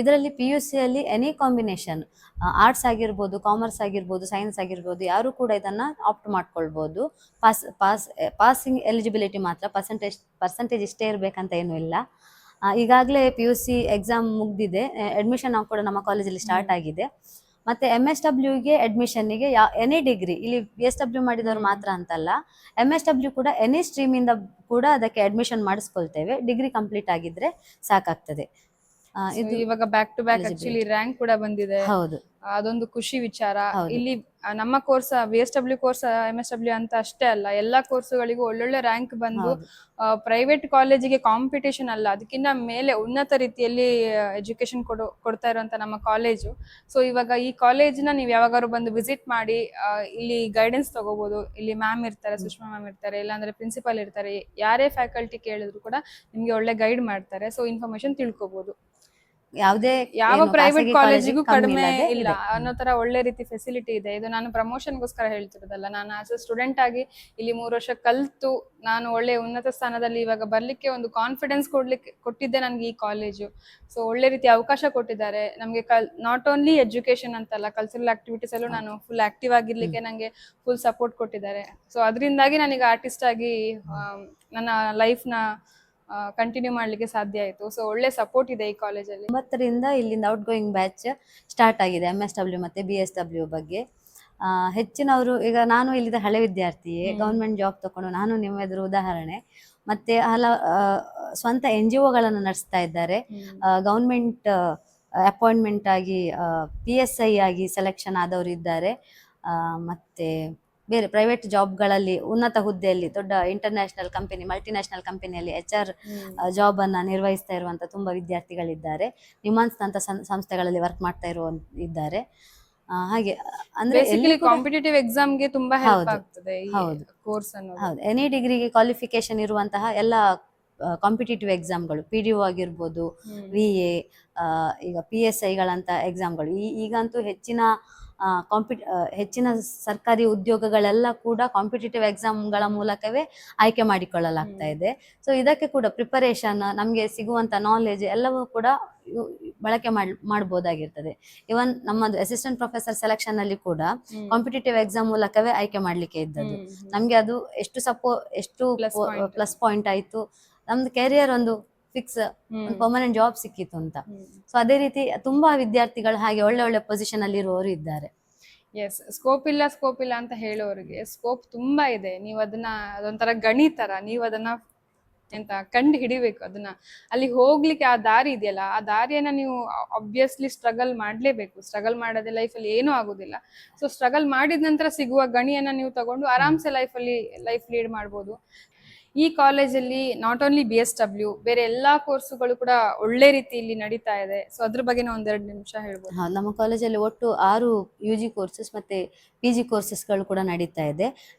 ಇದರಲ್ಲಿ PUC ಅಲ್ಲಿ ಎನಿ ಕಾಂಬಿನೇಷನ್, ಆರ್ಟ್ಸ್ ಆಗಿರ್ಬೋದು, ಕಾಮರ್ಸ್ ಆಗಿರ್ಬೋದು, ಸೈನ್ಸ್ ಆಗಿರ್ಬೋದು, ಯಾರು ಕೂಡ ಇದನ್ನ ಆಪ್ಟ್ ಮಾಡ್ಕೊಳ್ಬಹುದು. ಪಾಸಿಂಗ್ ಎಲಿಜಿಬಿಲಿಟಿ ಮಾತ್ರ, ಪರ್ಸೆಂಟೇಜ್ ಇಷ್ಟೇ ಇರ್ಬೇಕಂತ ಏನು ಇಲ್ಲ. ಈಗಾಗಲೇ PUC ಎಕ್ಸಾಮ್ ಮುಗ್ದಿದೆ, ಅಡ್ಮಿಷನ್ ಕೂಡ ನಮ್ಮ ಕಾಲೇಜಲ್ಲಿ ಸ್ಟಾರ್ಟ್ ಆಗಿದೆ. ಮತ್ತೆ MSW ಅಡ್ಮಿಷನ್ಗೆ ಎನಿ ಡಿಗ್ರಿ, ಇಲ್ಲಿ BSW ಮಾಡಿದವರು ಮಾತ್ರ ಅಂತಲ್ಲ, MSW ಕೂಡ ಎನಿ ಸ್ಟ್ರೀಮ್ ಇಂದ ಕೂಡ ಅದಕ್ಕೆ ಅಡ್ಮಿಷನ್ ಮಾಡಿಸ್ಕೊಳ್ತೇವೆ. ಡಿಗ್ರಿ ಕಂಪ್ಲೀಟ್ ಆಗಿದ್ರೆ ಸಾಕಾಗ್ತದೆ. So, ಇದು ಇವಾಗ back to back eligibility. Actually rank ಕೂಡ ಬಂದಿದೆ. ಹೌದು ಅದೊಂದು ಖುಷಿ ವಿಚಾರ. ಹೌದು. ಇಲ್ಲಿ ನಮ್ಮ ಕೋರ್ಸ್ BSW ಕೋರ್ಸ್ MSW ಅಂತ ಅಷ್ಟೇ ಅಲ್ಲ, ಎಲ್ಲಾ ಕೋರ್ಸ್ಗಳಿಗೂ ಒಳ್ಳೊಳ್ಳೆ ರ್ಯಾಂಕ್ ಬಂದು ಹೌದು. ಪ್ರೈವೇಟ್ ಕಾಲೇಜಿಗೆ ಕಾಂಪಿಟೇಷನ್ ಅಲ್ಲ, ಅದಕ್ಕಿಂತ ಮೇಲೆ ಉನ್ನತ ರೀತಿಯಲ್ಲಿ ಎಜುಕೇಶನ್ ಕೊಡ್ತಾ ಇರುವಂತ ನಮ್ಮ ಕಾಲೇಜು. ಸೊ ಇವಾಗ ಈ ಕಾಲೇಜ್ನ ನೀವು ಯಾವಾಗಾದ್ರು ಬಂದು ವಿಸಿಟ್ ಮಾಡಿ, ಇಲ್ಲಿ ಗೈಡೆನ್ಸ್ ತಗೋಬಹುದು. ಇಲ್ಲಿ ಮ್ಯಾಮ್ ಇರ್ತಾರೆ, ಸುಷ್ಮಾ ಮ್ಯಾಮ್ ಇರ್ತಾರೆ, ಇಲ್ಲಾಂದ್ರೆ ಪ್ರಿನ್ಸಿಪಲ್ ಇರ್ತಾರೆ. ಯಾರೇ ಫ್ಯಾಕಲ್ಟಿ ಕೇಳಿದ್ರು ಕೂಡ ನಿಮ್ಗೆ ಒಳ್ಳೆ ಗೈಡ್ ಮಾಡ್ತಾರೆ. ಸೊ ಇನ್ಫಾರ್ಮೇಶನ್ ತಿಳ್ಕೊಬಹುದು. ಯಾವುದೇ ಯಾವ ಪ್ರೈವೇಟ್ ಕಾಲೇಜಿಗೂ ಕಡಿಮೆ ಇಲ್ಲ ಇದೆ. ಅನ್ನೋ ತರ ಒಳ್ಳೆ ರೀತಿ ಫೆಸಿಲಿಟಿ ಇದೆ. ಇದು ನಾನು ಪ್ರಮೋಷನ್ಗೋಸ್ಕರ ಹೇಳ್ತಿರೋದಲ್ಲ, ನಾನು ಆಸ್ ಅ ಸ್ಟೂಡೆಂಟ್ ಆಗಿ ಇಲ್ಲಿ 3 ವರ್ಷ ಕಲ್ತು ನಾನು ಒಳ್ಳೆ ಉನ್ನತ ಸ್ಥಾನದಲ್ಲಿ ಇವಾಗ ಬರ್ಲಿಕ್ಕೆ ಒಂದು ಕಾನ್ಫಿಡೆನ್ಸ್ ಕೊಟ್ಟಿದ್ದೆ ನನಗೆ ಈ ಕಾಲೇಜು. ಸೊ ಒಳ್ಳೆ ರೀತಿ ಅವಕಾಶ ಕೊಟ್ಟಿದ್ದಾರೆ ನಮಗೆ. ನಾಟ್ ಓನ್ಲಿ ಎಜುಕೇಶನ್ ಅಂತಲ್ಲ, ಕಲ್ಚರಲ್ ಆಕ್ಟಿವಿಟೀಸ್ ಅಲ್ಲೂ ನಾನು ಫುಲ್ ಆಕ್ಟಿವ್ ಆಗಿರ್ಲಿಕ್ಕೆ ನಂಗೆ ಫುಲ್ ಸಪೋರ್ಟ್ ಕೊಟ್ಟಿದ್ದಾರೆ. ಸೊ ಅದರಿಂದಾಗಿ ನನಗೆ ಆರ್ಟಿಸ್ಟ್ ಆಗಿ ನನ್ನ ಲೈಫ್ನ ಕಂಟಿನ್ಯೂ ಮಾಡ್ಲಿಕ್ಕೆ ಸಾಧ್ಯ ಆಯ್ತು. ಸೊ ಒಳ್ಳೆ ಸಪೋರ್ಟ್ ಇದೆ ಈ ಕಾಲೇಜಲ್ಲಿ. 9ರಿಂದ ಇಲ್ಲಿಂದ ಔಟ್ ಗೋಯಿಂಗ್ ಬ್ಯಾಚ್ ಸ್ಟಾರ್ಟ್ ಆಗಿದೆ MSW ಮತ್ತೆ BSW ಬಗ್ಗೆ. ಹೆಚ್ಚಿನವರು, ಈಗ ನಾನು ಇಲ್ಲಿದ ಹಳೆ ವಿದ್ಯಾರ್ಥಿಯೇ, ಗೌರ್ಮೆಂಟ್ ಜಾಬ್ ತಗೊಂಡು ನಾನು ನಿಮ್ಮ ಎದುರು ಉದಾಹರಣೆ. ಮತ್ತೆ ಸ್ವಂತ NGOಗಳನ್ನು ನಡೆಸ್ತಾ ಇದ್ದಾರೆ. ಗೌರ್ಮೆಂಟ್ ಅಪಾಯಿಂಟ್ಮೆಂಟ್ ಆಗಿ PSI ಆಗಿ ಸೆಲೆಕ್ಷನ್ ಆದವರು ಇದ್ದಾರೆ. ಮತ್ತೆ ಬೇರೆ ಪ್ರೈವೇಟ್ ಜಾಬ್ಗಳಲ್ಲಿ ಉನ್ನತ ಹುದ್ದೆಯಲ್ಲಿ ದೊಡ್ಡ ಇಂಟರ್ನ್ಯಾಷನಲ್ ಕಂಪನಿ, ಮಲ್ಟಿನ್ಯಾಷನಲ್ ಕಂಪನಿಯಲ್ಲಿ HR ಜಾಬ್ ಅನ್ನ ನಿರ್ವಹಿಸ್ತಾ ಇರುವಂತ ತುಂಬಾ ವಿದ್ಯಾರ್ಥಿಗಳಿದ್ದಾರೆ. ನಿಮಾನ್ಸ್ ಅಂತ ಸಂಸ್ಥೆಗಳಲ್ಲಿ ವರ್ಕ್ ಮಾಡ್ತಾ ಇದ್ದಾರೆ. ಹಾಗೆ ಅಂದ್ರೆ ಕಾಂಪಿಟೇಟಿವ್ ಎಕ್ಸಾಮ್ಗೆ ತುಂಬಾ ಹೆಲ್ಪ್ ಆಗ್ತದೆ ಈ ಕೋರ್ಸ್ ಅನ್ನೋದು. ಹೌದು, ಎನಿ ಡಿಗ್ರಿಗೆ ಕ್ವಾಲಿಫಿಕೇಶನ್ ಇರುವಂತಹ ಎಲ್ಲ ಕಾಂಪಿಟೇಟಿವ್ ಎಕ್ಸಾಮ್ಗಳು, PDO ಆಗಿರ್ಬೋದು, VA, ಈಗ PSIಗಳಂತ ಎಕ್ಸಾಮ್ಗಳು, ಈಗಂತೂ ಹೆಚ್ಚಿನ ಸರ್ಕಾರಿ ಉದ್ಯೋಗಗಳೆಲ್ಲ ಕೂಡ ಕಾಂಪಿಟೇಟಿವ್ ಎಕ್ಸಾಮ್ಗಳ ಮೂಲಕವೇ ಆಯ್ಕೆ ಮಾಡಿಕೊಳ್ಳಲಾಗ್ತಾ ಇದೆ. ಸೊ ಇದಕ್ಕೆ ಕೂಡ ಪ್ರಿಪರೇಷನ್, ನಮಗೆ ಸಿಗುವಂತ ನಾಲೆಜ್ ಎಲ್ಲವೂ ಕೂಡ ಬಳಕೆ ಮಾಡಬಹುದಾಗಿರ್ತದೆ. ಇವನ್ ನಮ್ಮದು ಅಸಿಸ್ಟೆಂಟ್ ಪ್ರೊಫೆಸರ್ ಸೆಲೆಕ್ಷನ್ ಅಲ್ಲಿ ಕೂಡ ಕಾಂಪಿಟೇಟಿವ್ ಎಕ್ಸಾಮ್ ಮೂಲಕವೇ ಆಯ್ಕೆ ಮಾಡ್ಲಿಕ್ಕೆ ಇದ್ದದ್ದು. ನಮ್ಗೆ ಅದು ಎಷ್ಟು ಪ್ಲಸ್ ಪಾಯಿಂಟ್ ಆಯ್ತು, ನಮ್ದು ಕೆರಿಯರ್ ಒಂದು ಫಿಕ್ಸ್, ಪರ್ಮನೆಂಟ್ ಜಾಬ್ ಸಿಕ್ಕಿತ್ತು ಅಂತ. ಸೊ ಅದೇ ರೀತಿ ತುಂಬಾ ವಿದ್ಯಾರ್ಥಿಗಳು ಹಾಗೆ ಒಳ್ಳೆ ಒಳ್ಳೆ ಪೊಸಿಷನ್ ಅಲ್ಲಿ ಇರುವವರು ಇದ್ದಾರೆ. ಎಸ್, ಸ್ಕೋಪ್ ಇಲ್ಲ ಅಂತ ಹೇಳೋರಿಗೆ ಸ್ಕೋಪ್ ತುಂಬಾ ಇದೆ. ನೀವು ಅದೊಂಥರ ಗಣಿತರ, ನೀವು ಅದನ್ನ ಕಂಡು ಹಿಡಿಬೇಕು. ಅದನ್ನ ಅಲ್ಲಿ ಹೋಗ್ಲಿಕ್ಕೆ ಆ ದಾರಿ ಇದೆಯಲ್ಲ, ಆ ದಾರಿಯನ್ನ ನೀವು ಆಬ್ವಿಯಸ್ಲಿ ಸ್ಟ್ರಗಲ್ ಮಾಡ್ಲೇಬೇಕು. ಸ್ಟ್ರಗಲ್ ಮಾಡದೆ ಲೈಫಲ್ಲಿ ಏನೂ ಆಗುದಿಲ್ಲ. ಸೊ ಸ್ಟ್ರಗಲ್ ಮಾಡಿದ ನಂತರ ಸಿಗುವ ಗಣಿಯನ್ನ ನೀವು ತಗೊಂಡು ಆರಾಮ್ಸೆ ಲೈಫ್ ಲೀಡ್ ಮಾಡ್ಬೋದು. ಈ ಕಾಲೇಜಲ್ಲಿ ನಾಟ್ ಓನ್ಲಿ BSW, ಬೇರೆ ಎಲ್ಲಾ ಕೋರ್ಸುಗಳು ಕೂಡ ಒಳ್ಳೆ ರೀತಿಯಲ್ಲಿ ನಡೀತಾ ಇದೆ. ಸೊ ಅದ್ರ ಬಗ್ಗೆ ನಾವು 1-2 ನಿಮಿಷ ಹೇಳ್ಬೋದು. ನಮ್ಮ ಕಾಲೇಜಲ್ಲಿ ಒಟ್ಟು 6 UG ಕೋರ್ಸಸ್ ಮತ್ತೆ PG ಕೋರ್ಸಸ್ಗಳು ಕೂಡ ನಡೀತಾ ಇದೆ.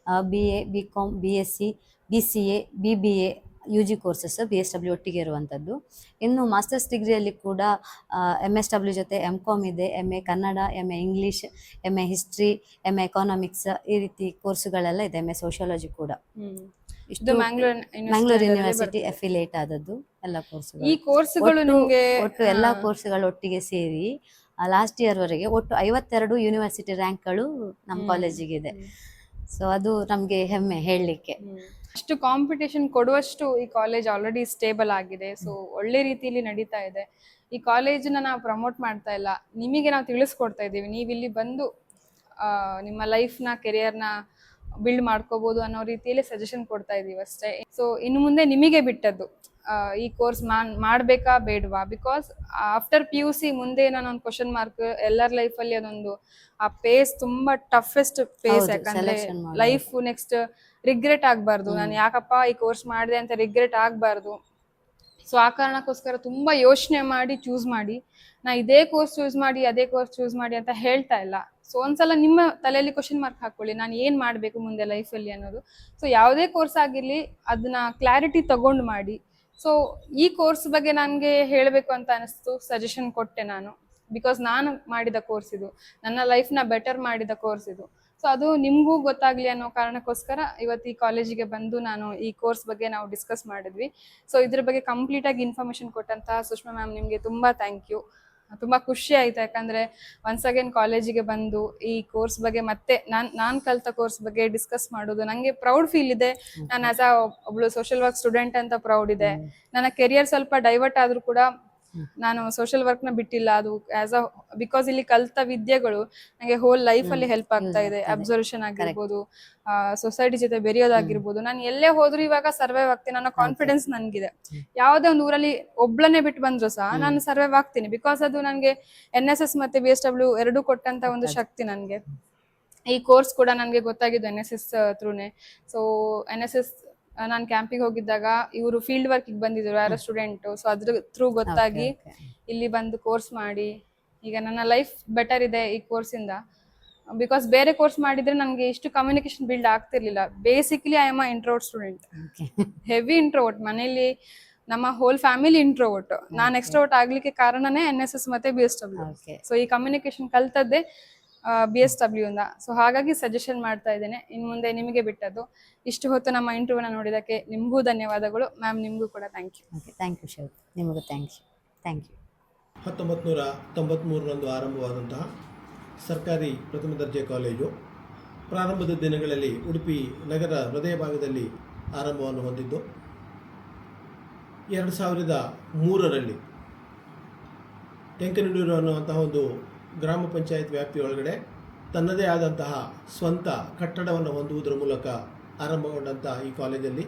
BA, BCom, BSc, BCA, BBA UG courses BSW ಒಟ್ಟಿಗೆ ಇರುವಂಥದ್ದು. ಇನ್ನು ಮಾಸ್ಟರ್ಸ್ ಡಿಗ್ರಿಯಲ್ಲಿ ಕೂಡ MSW ಜೊತೆ MCom ಇದೆ, MA Kannada, MA English, MA history, MA economics, ಈ ರೀತಿ ಕೋರ್ಸುಗಳೆಲ್ಲ ಇದೆ. MA ಸೋಷಿಯಾಲಜಿ ಕೂಡ ಮ್ಯಾಂಗ್ಳೂರ್ ಯೂನಿವರ್ಸಿಟಿ ಅಫಿಲಿಯೇಟ್ ಆದದ್ದು ಎಲ್ಲ ಕೋರ್ಸುಗಳು. ಈ ಕೋರ್ಸ್ಗಳು ನಿಮಗೆ ಒಟ್ಟು ಎಲ್ಲಾ ಕೋರ್ಸ್ಗಳು ಒಟ್ಟಿಗೆ ಸೇರಿ ಲಾಸ್ಟ್ ಇಯರ್ ವರೆಗೆ ಒಟ್ಟು 52 ಯೂನಿವರ್ಸಿಟಿ ರ್ಯಾಂಕ್ಗಳು ನಮ್ಮ ಕಾಲೇಜಿಗೆ ಇದೆ. ಸೊ ಅದು ನಮ್ಗೆ ಹೆಮ್ಮೆ ಹೇಳಲಿಕ್ಕೆ. ಅಷ್ಟು ಕಾಂಪಿಟೇಷನ್ ಕೊಡುವಷ್ಟು ಈ ಕಾಲೇಜ್ ಆಲ್ರೆಡಿ ಸ್ಟೇಬಲ್ ಆಗಿದೆ. ಸೊ ಒಳ್ಳೆ ರೀತಿಯಲ್ಲಿ ನಡೀತಾ ಇದೆ. ಈ ಕಾಲೇಜನ್ನ ನಾವು ಪ್ರಮೋಟ್ ಮಾಡ್ತಾ ಇಲ್ಲ, ನಿಮಗೆ ನಾವು ತಿಳಿಸ್ಕೊಡ್ತಾ ಇದ್ದೀವಿ. ನೀವು ಇಲ್ಲಿ ಬಂದು ನಿಮ್ಮ ಲೈಫ್ನ, ಕೆರಿಯರ್ನ ಬಿಲ್ಡ್ ಮಾಡ್ಕೋಬಹುದು ಅನ್ನೋ ರೀತಿಯಲ್ಲಿ ಸಜೆಷನ್ ಕೊಡ್ತಾ ಇದೀವಿ ಅಷ್ಟೇ. ಸೊ ಇನ್ನು ಮುಂದೆ ನಿಮಗೆ ಬಿಟ್ಟದ್ದು, ಈ ಕೋರ್ಸ್ ಮಾಡ್ಬೇಕಾ ಬೇಡವಾ. ಬಿಕಾಸ್ ಆಫ್ಟರ್ PUC ಮುಂದೆ ಏನೊಂದು ಕ್ವಶನ್ ಮಾರ್ಕ್ ಎಲ್ಲರ ಲೈಫಲ್ಲಿ. ಅದೊಂದು ಆ ಪೇಸ್ ತುಂಬಾ ಟಫೆಸ್ಟ್ ಪೇಸ್. ಯಾಕಂದ್ರೆ ಲೈಫ್ ನೆಕ್ಸ್ಟ್ ರಿಗ್ರೆಟ್ ಆಗ್ಬಾರ್ದು, ನಾನು ಯಾಕಪ್ಪ ಈ ಕೋರ್ಸ್ ಮಾಡಿದೆ ಅಂತ ರಿಗ್ರೆಟ್ ಆಗ್ಬಾರ್ದು. ಸೊ ಆ ಕಾರಣಕ್ಕೋಸ್ಕರ ತುಂಬಾ ಯೋಚನೆ ಮಾಡಿ ಚೂಸ್ ಮಾಡಿ, ನಾ ಇದೇ ಕೋರ್ಸ್ ಚೂಸ್ ಮಾಡಿ ಅದೇ ಕೋರ್ಸ್ ಚೂಸ್ ಮಾಡಿ ಅಂತ ಹೇಳ್ತಾ ಇಲ್ಲ. ಸೊ ಒಂದ್ಸಲ ನಿಮ್ಮ ತಲೆಯಲ್ಲಿ ಕ್ವಶನ್ ಮಾರ್ಕ್ ಹಾಕೊಳ್ಳಿ, ನಾನು ಏನ್ ಮಾಡ್ಬೇಕು ಮುಂದೆ ಲೈಫಲ್ಲಿ ಅನ್ನೋದು. ಸೊ ಯಾವುದೇ ಕೋರ್ಸ್ ಆಗಿರ್ಲಿ ಅದನ್ನ ಕ್ಲಾರಿಟಿ ತಗೊಂಡು ಮಾಡಿ. ಸೊ ಈ ಕೋರ್ಸ್ ಬಗ್ಗೆ ನನಗೆ ಹೇಳಬೇಕು ಅಂತ ಅನಿಸ್ತು, ಸಜೆಷನ್ ಕೊಟ್ಟೆ ನಾನು. ಬಿಕಾಸ್ ನಾನು ಮಾಡಿದ ಕೋರ್ಸ್ ಇದು, ನನ್ನ ಲೈಫ್ನ ಬೆಟರ್ ಮಾಡಿದ ಕೋರ್ಸ್ ಇದು. ಸೊ ಅದು ನಿಮಗೂ ಗೊತ್ತಾಗ್ಲಿ ಅನ್ನೋ ಕಾರಣಕ್ಕೋಸ್ಕರ ಇವತ್ತು ಈ ಕಾಲೇಜಿಗೆ ಬಂದು ನಾನು ಈ ಕೋರ್ಸ್ ಬಗ್ಗೆ ನಾವು ಡಿಸ್ಕಸ್ ಮಾಡಿದ್ವಿ. ಸೊ ಇದ್ರ ಬಗ್ಗೆ ಕಂಪ್ಲೀಟ್ ಆಗಿ ಇನ್ಫಾರ್ಮೇಶನ್ ಕೊಟ್ಟಂತಹ ಸುಷ್ಮಾ ಮ್ಯಾಮ್ ನಿಮಗೆ ತುಂಬಾ ಥ್ಯಾಂಕ್ ಯು. ತುಂಬಾ ಖುಷಿ ಆಯ್ತು, ಯಾಕಂದ್ರೆ ಒನ್ಸ್ ಅಗೇನ್ ಕಾಲೇಜಿಗೆ ಬಂದು ಈ ಕೋರ್ಸ್ ಬಗ್ಗೆ ಮತ್ತೆ ನಾನ್ ಕಲ್ತ ಕೋರ್ಸ್ ಬಗ್ಗೆ ಡಿಸ್ಕಸ್ ಮಾಡೋದು ನಂಗೆ ಪ್ರೌಡ್ ಫೀಲ್ ಇದೆ. ನಾನು ಆಸ್ ಒಬ್ಳು ಸೋಷಿಯಲ್ ವರ್ಕ್ ಸ್ಟೂಡೆಂಟ್ ಅಂತ ಪ್ರೌಡ್ ಇದೆ. ನನ್ನ ಕೆರಿಯರ್ ಸ್ವಲ್ಪ ಡೈವರ್ಟ್ ಆದ್ರೂ ಕೂಡ ನಾನು ಸೋಷಿಯಲ್ ವರ್ಕ್ನ ಬಿಟ್ಟಿಲ್ಲ. ಅದು ಆಸ್ ಅ ಬಿಕಾಸ್ ಇಲ್ಲಿ ಕಲ್ತ ವಿದ್ಯೆಗಳು ನನಗೆ ಹೋಲ್ ಲೈಫಲ್ಲಿ ಹೆಲ್ಪ್ ಆಗ್ತಾ ಇದೆ. ಅಬ್ಸರ್ವೇಷನ್ ಆಗಿರ್ಬೋದು, ಸೊಸೈಟಿ ಜೊತೆ ಬೆರೆಯೋದಾಗಿರ್ಬೋದು. ನಾನು ಎಲ್ಲೇ ಹೋದ್ರು ಇವಾಗ ಸರ್ವೈವ್ ಆಗ್ತೀನಿ ಅನ್ನೋ ಕಾನ್ಫಿಡೆನ್ಸ್ ನನ್ಗಿದೆ. ಯಾವುದೇ ಒಂದು ಊರಲ್ಲಿ ಒಬ್ಳನ್ನೇ ಬಿಟ್ಟು ಬಂದ್ರು ಸಹ ನಾನು ಸರ್ವೈವ್ ಆಗ್ತೀನಿ. ಬಿಕಾಸ್ ಅದು ನನಗೆ NSS ಮತ್ತೆ BSW ಎರಡೂ ಕೊಟ್ಟಂತ ಒಂದು ಶಕ್ತಿ ನನಗೆ. ಈ ಕೋರ್ಸ್ ಕೂಡ ನನಗೆ ಗೊತ್ತಾಗಿದ್ದು NSS ಥ್ರೂನೇ. ಸೊ NSS ನಾನು ಕ್ಯಾಂಪಿಗೆ ಹೋಗಿದ್ದಾಗ ಇವರು ಫೀಲ್ಡ್ ವರ್ಕ್ ಬಂದಿದ್ರು ಯಾರೋ ಸ್ಟೂಡೆಂಟ್. ಸೊ ಅದ್ರ ಥ್ರೂ ಗೊತ್ತಾಗಿ ಇಲ್ಲಿ ಬಂದು ಕೋರ್ಸ್ ಮಾಡಿ ಈಗ ನನ್ನ ಲೈಫ್ ಬೆಟರ್ ಇದೆ ಈ ಕೋರ್ಸಿಂದ. ಬಿಕಾಸ್ ಬೇರೆ ಕೋರ್ಸ್ ಮಾಡಿದ್ರೆ ನನಗೆ ಇಷ್ಟು ಕಮ್ಯುನಿಕೇಶನ್ ಬಿಲ್ಡ್ ಆಗ್ತಿರ್ಲಿಲ್ಲ. Basically I am a introvert student, heavy introvert. ಮನೇಲಿ ನಮ್ಮ ಹೋಲ್ ಫ್ಯಾಮಿಲಿ ಇಂಟ್ರೋವರ್ಟ್. ನಾನು ಎಕ್ಸ್ಟ್ರೋವರ್ಟ್ ಆಗ್ಲಿಕ್ಕೆ ಕಾರಣನೇ NSS ಮತ್ತೆ BSW. ಸೊ ಈ ಕಮ್ಯುನಿಕೇಶನ್ ಕಲ್ತದ್ದೇ BSW ಇಂದ. ಸೊ ಹಾಗಾಗಿ ಸಜೆಷನ್ ಮಾಡ್ತಾ ಇದ್ದೇನೆ. ಇನ್ನು ಮುಂದೆ ನಿಮಗೆ ಬಿಟ್ಟದ್ದು. ಇಷ್ಟು ಹೊತ್ತು ನಮ್ಮ ಇಂಟರ್ವ್ಯೂನ ನೋಡಿದಕ್ಕೆ ನಿಮಗೂ ಧನ್ಯವಾದಗಳು ಮ್ಯಾಮ್. ನಿಮಗೂ ಕೂಡ thank you. Thank you Shweta, ನಿಮಗೂ ಥ್ಯಾಂಕ್ ಯು. 1993ರಂದು ಆರಂಭವಾದಂತಹ ಸರ್ಕಾರಿ ಪ್ರಥಮ ದರ್ಜೆ ಕಾಲೇಜು ಪ್ರಾರಂಭದ ದಿನಗಳಲ್ಲಿ ಉಡುಪಿ ನಗರ ಹೃದಯ ಭಾಗದಲ್ಲಿ ಆರಂಭವನ್ನು ಹೊಂದಿದ್ದು 2003ರಲ್ಲಿ ತೆಂಕನಡೂರು ಅನ್ನುವಂತಹ ಒಂದು ಗ್ರಾಮ ಪಂಚಾಯತ್ ವ್ಯಾಪ್ತಿಯೊಳಗಡೆ ತನ್ನದೇ ಆದಂತಹ ಸ್ವಂತ ಕಟ್ಟಡವನ್ನು ಹೊಂದುವುದರ ಮೂಲಕ ಆರಂಭಗೊಂಡಂತಹ ಈ ಕಾಲೇಜಲ್ಲಿ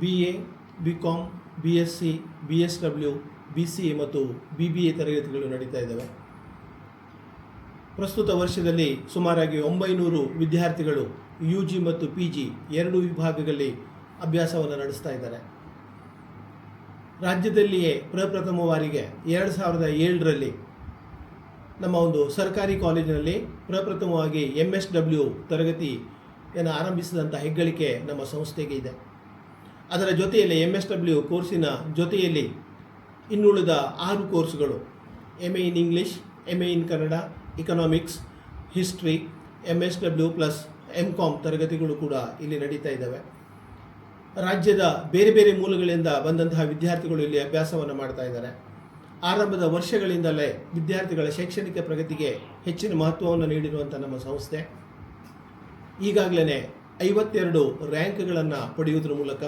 BA, BCom, BSc, BSW, BCA ಮತ್ತು BBA ತರಗತಿಗಳು ನಡೀತಾ ಇದ್ದಾವೆ. ಪ್ರಸ್ತುತ ವರ್ಷದಲ್ಲಿ ಸುಮಾರಾಗಿ 900 ವಿದ್ಯಾರ್ಥಿಗಳು UG ಮತ್ತು PG ಎರಡೂ ವಿಭಾಗಗಳಲ್ಲಿ ಅಭ್ಯಾಸವನ್ನು ನಡೆಸ್ತಾ ಇದ್ದಾರೆ. ರಾಜ್ಯದಲ್ಲಿಯೇ ಪ್ರಪ್ರಥಮವಾರಿಗೆ 2007ರಲ್ಲಿ ನಮ್ಮ ಒಂದು ಸರ್ಕಾರಿ ಕಾಲೇಜಿನಲ್ಲಿ ಪ್ರಪ್ರಥಮವಾಗಿ MSW ತರಗತಿಯನ್ನು ಆರಂಭಿಸಿದಂಥ ಹೆಗ್ಗಳಿಕೆ ನಮ್ಮ ಸಂಸ್ಥೆಗೆ ಇದೆ. ಅದರ ಜೊತೆಯಲ್ಲಿ MSW ಕೋರ್ಸಿನ ಜೊತೆಯಲ್ಲಿ ಇನ್ನುಳಿದ 6 ಕೋರ್ಸ್ಗಳು MA in English, MA in Kannada, economics, history, MSW plus MCom ತರಗತಿಗಳು ಕೂಡ ಇಲ್ಲಿ ನಡೀತಾ ಇದ್ದಾವೆ. ರಾಜ್ಯದ ಬೇರೆ ಬೇರೆ ಮೂಲಗಳಿಂದ ಬಂದಂತಹ ವಿದ್ಯಾರ್ಥಿಗಳು ಇಲ್ಲಿ ಅಭ್ಯಾಸವನ್ನು ಮಾಡ್ತಾ ಇದ್ದಾರೆ. ಆರಂಭದ ವರ್ಷಗಳಿಂದಲೇ ವಿದ್ಯಾರ್ಥಿಗಳ ಶೈಕ್ಷಣಿಕ ಪ್ರಗತಿಗೆ ಹೆಚ್ಚಿನ ಮಹತ್ವವನ್ನು ನೀಡಿರುವಂಥ ನಮ್ಮ ಸಂಸ್ಥೆ ಈಗಾಗಲೇ 52 ರ್ಯಾಂಕ್ಗಳನ್ನು ಪಡೆಯುವುದರ ಮೂಲಕ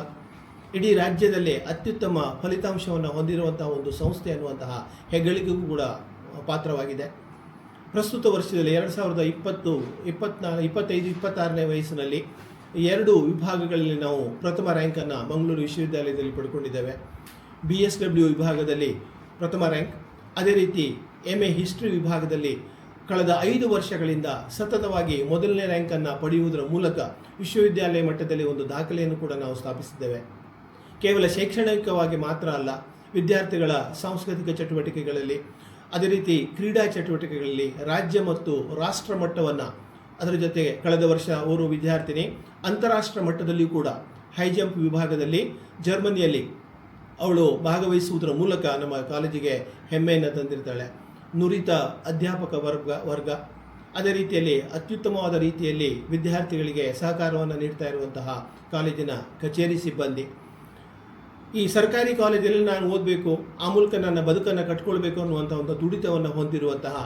ಇಡೀ ರಾಜ್ಯದಲ್ಲೇ ಅತ್ಯುತ್ತಮ ಫಲಿತಾಂಶವನ್ನು ಹೊಂದಿರುವಂತಹ ಒಂದು ಸಂಸ್ಥೆ ಅನ್ನುವಂತಹ ಹೆಗ್ಗಳಿಕೆಗೂ ಕೂಡ ಪಾತ್ರವಾಗಿದೆ. ಪ್ರಸ್ತುತ ವರ್ಷದಲ್ಲಿ 2025-26ನೇ ವಯಸ್ಸಿನಲ್ಲಿ 2 ವಿಭಾಗಗಳಲ್ಲಿ ನಾವು ಪ್ರಥಮ ರ್ಯಾಂಕನ್ನು ಮಂಗಳೂರು ವಿಶ್ವವಿದ್ಯಾಲಯದಲ್ಲಿ ಪಡ್ಕೊಂಡಿದ್ದೇವೆ. BSW ವಿಭಾಗದಲ್ಲಿ ಪ್ರಥಮ ರ್ಯಾಂಕ್, ಅದೇ ರೀತಿ MA ಹಿಸ್ಟ್ರಿ ವಿಭಾಗದಲ್ಲಿ ಕಳೆದ 5 ವರ್ಷಗಳಿಂದ ಸತತವಾಗಿ ಮೊದಲನೇ ರ್ಯಾಂಕನ್ನು ಪಡೆಯುವುದರ ಮೂಲಕ ವಿಶ್ವವಿದ್ಯಾಲಯ ಮಟ್ಟದಲ್ಲಿ ಒಂದು ದಾಖಲೆಯನ್ನು ಕೂಡ ನಾವು ಸ್ಥಾಪಿಸಿದ್ದೇವೆ. ಕೇವಲ ಶೈಕ್ಷಣಿಕವಾಗಿ ಮಾತ್ರ ಅಲ್ಲ, ವಿದ್ಯಾರ್ಥಿಗಳ ಸಾಂಸ್ಕೃತಿಕ ಚಟುವಟಿಕೆಗಳಲ್ಲಿ, ಅದೇ ರೀತಿ ಕ್ರೀಡಾ ಚಟುವಟಿಕೆಗಳಲ್ಲಿ ರಾಜ್ಯ ಮತ್ತು ರಾಷ್ಟ್ರ ಮಟ್ಟವನ್ನು, ಅದರ ಜೊತೆಗೆ ಕಳೆದ ವರ್ಷ ಓರ್ವ ವಿದ್ಯಾರ್ಥಿನಿ ಅಂತಾರಾಷ್ಟ್ರ ಮಟ್ಟದಲ್ಲಿಯೂ ಕೂಡ ಹೈ ಜಂಪ್ ವಿಭಾಗದಲ್ಲಿ ಜರ್ಮನಿಯಲ್ಲಿ ಅವಳು ಭಾಗವಹಿಸುವುದರ ಮೂಲಕ ನಮ್ಮ ಕಾಲೇಜಿಗೆ ಹೆಮ್ಮೆಯನ್ನು ತಂದಿರ್ತಾಳೆ. ನುರಿತ ಅಧ್ಯಾಪಕ ವರ್ಗ ಅದೇ ರೀತಿಯಲ್ಲಿ ಅತ್ಯುತ್ತಮವಾದ ರೀತಿಯಲ್ಲಿ ವಿದ್ಯಾರ್ಥಿಗಳಿಗೆ ಸಹಕಾರವನ್ನು ನೀಡ್ತಾ ಇರುವಂತಹ ಕಾಲೇಜಿನ ಕಚೇರಿ ಸಿಬ್ಬಂದಿ. ಈ ಸರ್ಕಾರಿ ಕಾಲೇಜಲ್ಲಿ ನಾನು ಓದಬೇಕು, ಆ ಮೂಲಕ ನನ್ನ ಬದುಕನ್ನು ಕಟ್ಕೊಳ್ಬೇಕು ಅನ್ನುವಂಥ ಒಂದು ತುಡಿತವನ್ನು ಹೊಂದಿರುವಂತಹ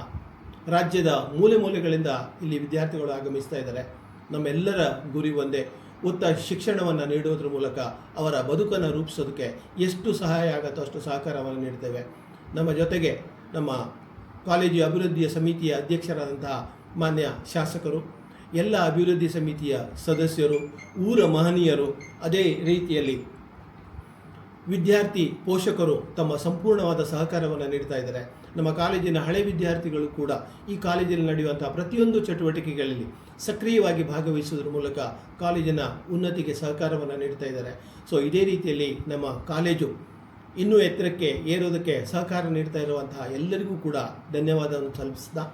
ರಾಜ್ಯದ ಮೂಲೆ ಮೂಲೆಗಳಿಂದ ಇಲ್ಲಿ ವಿದ್ಯಾರ್ಥಿಗಳು ಆಗಮಿಸ್ತಾ ಇದ್ದಾರೆ. ನಮ್ಮೆಲ್ಲರ ಗುರಿ ಒಂದೇ, ಉತ್ತಮ ಶಿಕ್ಷಣವನ್ನು ನೀಡುವುದರ ಮೂಲಕ ಅವರ ಬದುಕನ್ನು ರೂಪಿಸೋದಕ್ಕೆ ಎಷ್ಟು ಸಹಾಯ ಆಗುತ್ತೋ ಅಷ್ಟು ಸಹಕಾರವನ್ನು ನೀಡ್ತೇವೆ. ನಮ್ಮ ಜೊತೆಗೆ ನಮ್ಮ ಕಾಲೇಜು ಅಭಿವೃದ್ಧಿಯ ಸಮಿತಿಯ ಅಧ್ಯಕ್ಷರಾದಂತಹ ಮಾನ್ಯ ಶಾಸಕರು, ಎಲ್ಲ ಅಭಿವೃದ್ಧಿ ಸಮಿತಿಯ ಸದಸ್ಯರು, ಊರ ಮಹನೀಯರು, ಅದೇ ರೀತಿಯಲ್ಲಿ ವಿದ್ಯಾರ್ಥಿ ಪೋಷಕರು ತಮ್ಮ ಸಂಪೂರ್ಣವಾದ ಸಹಕಾರವನ್ನು ನೀಡ್ತಾ ಇದ್ದಾರೆ. ನಮ್ಮ ಕಾಲೇಜಿನ ಹಳೆ ವಿದ್ಯಾರ್ಥಿಗಳು ಕೂಡ ಈ ಕಾಲೇಜಿನಲ್ಲಿ ನಡೆಯುವಂಥ ಪ್ರತಿಯೊಂದು ಚಟುವಟಿಕೆಗಳಲ್ಲಿ ಸಕ್ರಿಯವಾಗಿ ಭಾಗವಹಿಸುವುದರ ಮೂಲಕ ಕಾಲೇಜಿನ ಉನ್ನತಿಗೆ ಸಹಕಾರವನ್ನು ನೀಡ್ತಾ ಇದ್ದಾರೆ. ಸೊ ಇದೇ ರೀತಿಯಲ್ಲಿ ನಮ್ಮ ಕಾಲೇಜು ಇನ್ನೂ ಎತ್ತರಕ್ಕೆ ಏರೋದಕ್ಕೆ ಸಹಕಾರ ನೀಡ್ತಾ ಇರುವಂತಹ ಎಲ್ಲರಿಗೂ ಕೂಡ ಧನ್ಯವಾದವನ್ನು ಸಲ್ಲಿಸ್ತಾ,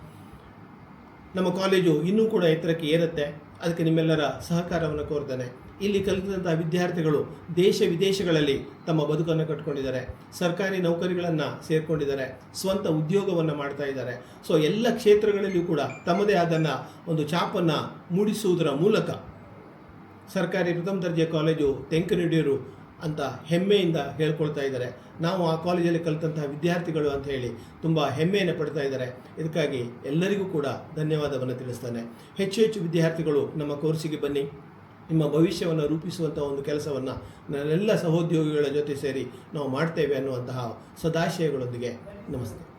ನಮ್ಮ ಕಾಲೇಜು ಇನ್ನೂ ಕೂಡ ಎತ್ತರಕ್ಕೆ ಏರುತ್ತೆ, ಅದಕ್ಕೆ ನಿಮ್ಮೆಲ್ಲರ ಸಹಕಾರವನ್ನು ಕೋರ್ತೇನೆ. ಇಲ್ಲಿ ಕಲಿತಂತಹ ವಿದ್ಯಾರ್ಥಿಗಳು ದೇಶ ವಿದೇಶಗಳಲ್ಲಿ ತಮ್ಮ ಬದುಕನ್ನು ಕಟ್ಕೊಂಡಿದ್ದಾರೆ, ಸರ್ಕಾರಿ ನೌಕರಿಗಳನ್ನು ಸೇರಿಕೊಂಡಿದ್ದಾರೆ, ಸ್ವಂತ ಉದ್ಯೋಗವನ್ನು ಮಾಡ್ತಾ ಇದ್ದಾರೆ. ಸೊ ಎಲ್ಲ ಕ್ಷೇತ್ರಗಳಲ್ಲಿಯೂ ಕೂಡ ತಮ್ಮದೇ ಆದನ್ನು ಒಂದು ಛಾಪನ್ನು ಮೂಡಿಸುವುದರ ಮೂಲಕ ಸರ್ಕಾರಿ ಪ್ರಥಮ ದರ್ಜೆ ಕಾಲೇಜು ತೆಂಕನಡಿಯೂರು ಅಂತ ಹೆಮ್ಮೆಯಿಂದ ಹೇಳ್ಕೊಳ್ತಾ ಇದ್ದಾರೆ. ನಾವು ಆ ಕಾಲೇಜಲ್ಲಿ ಕಲಿತಂತಹ ವಿದ್ಯಾರ್ಥಿಗಳು ಅಂತ ಹೇಳಿ ತುಂಬ ಹೆಮ್ಮೆಯನ್ನು ಪಡ್ತಾ ಇದ್ದಾರೆ. ಇದಕ್ಕಾಗಿ ಎಲ್ಲರಿಗೂ ಕೂಡ ಧನ್ಯವಾದವನ್ನು ತಿಳಿಸ್ತಾನೆ. ಹೆಚ್ಚು ಹೆಚ್ಚು ವಿದ್ಯಾರ್ಥಿಗಳು ನಮ್ಮ ಕೋರ್ಸಿಗೆ ಬನ್ನಿ, ನಿಮ್ಮ ಭವಿಷ್ಯವನ್ನು ರೂಪಿಸುವಂಥ ಒಂದು ಕೆಲಸವನ್ನು ನನ್ನೆಲ್ಲ ಸಹೋದ್ಯೋಗಿಗಳ ಜೊತೆ ಸೇರಿ ನಾವು ಮಾಡ್ತೇವೆ ಅನ್ನುವಂತಹ ಸದಾಶಯಗಳೊಂದಿಗೆ ನಮಸ್ತೆ.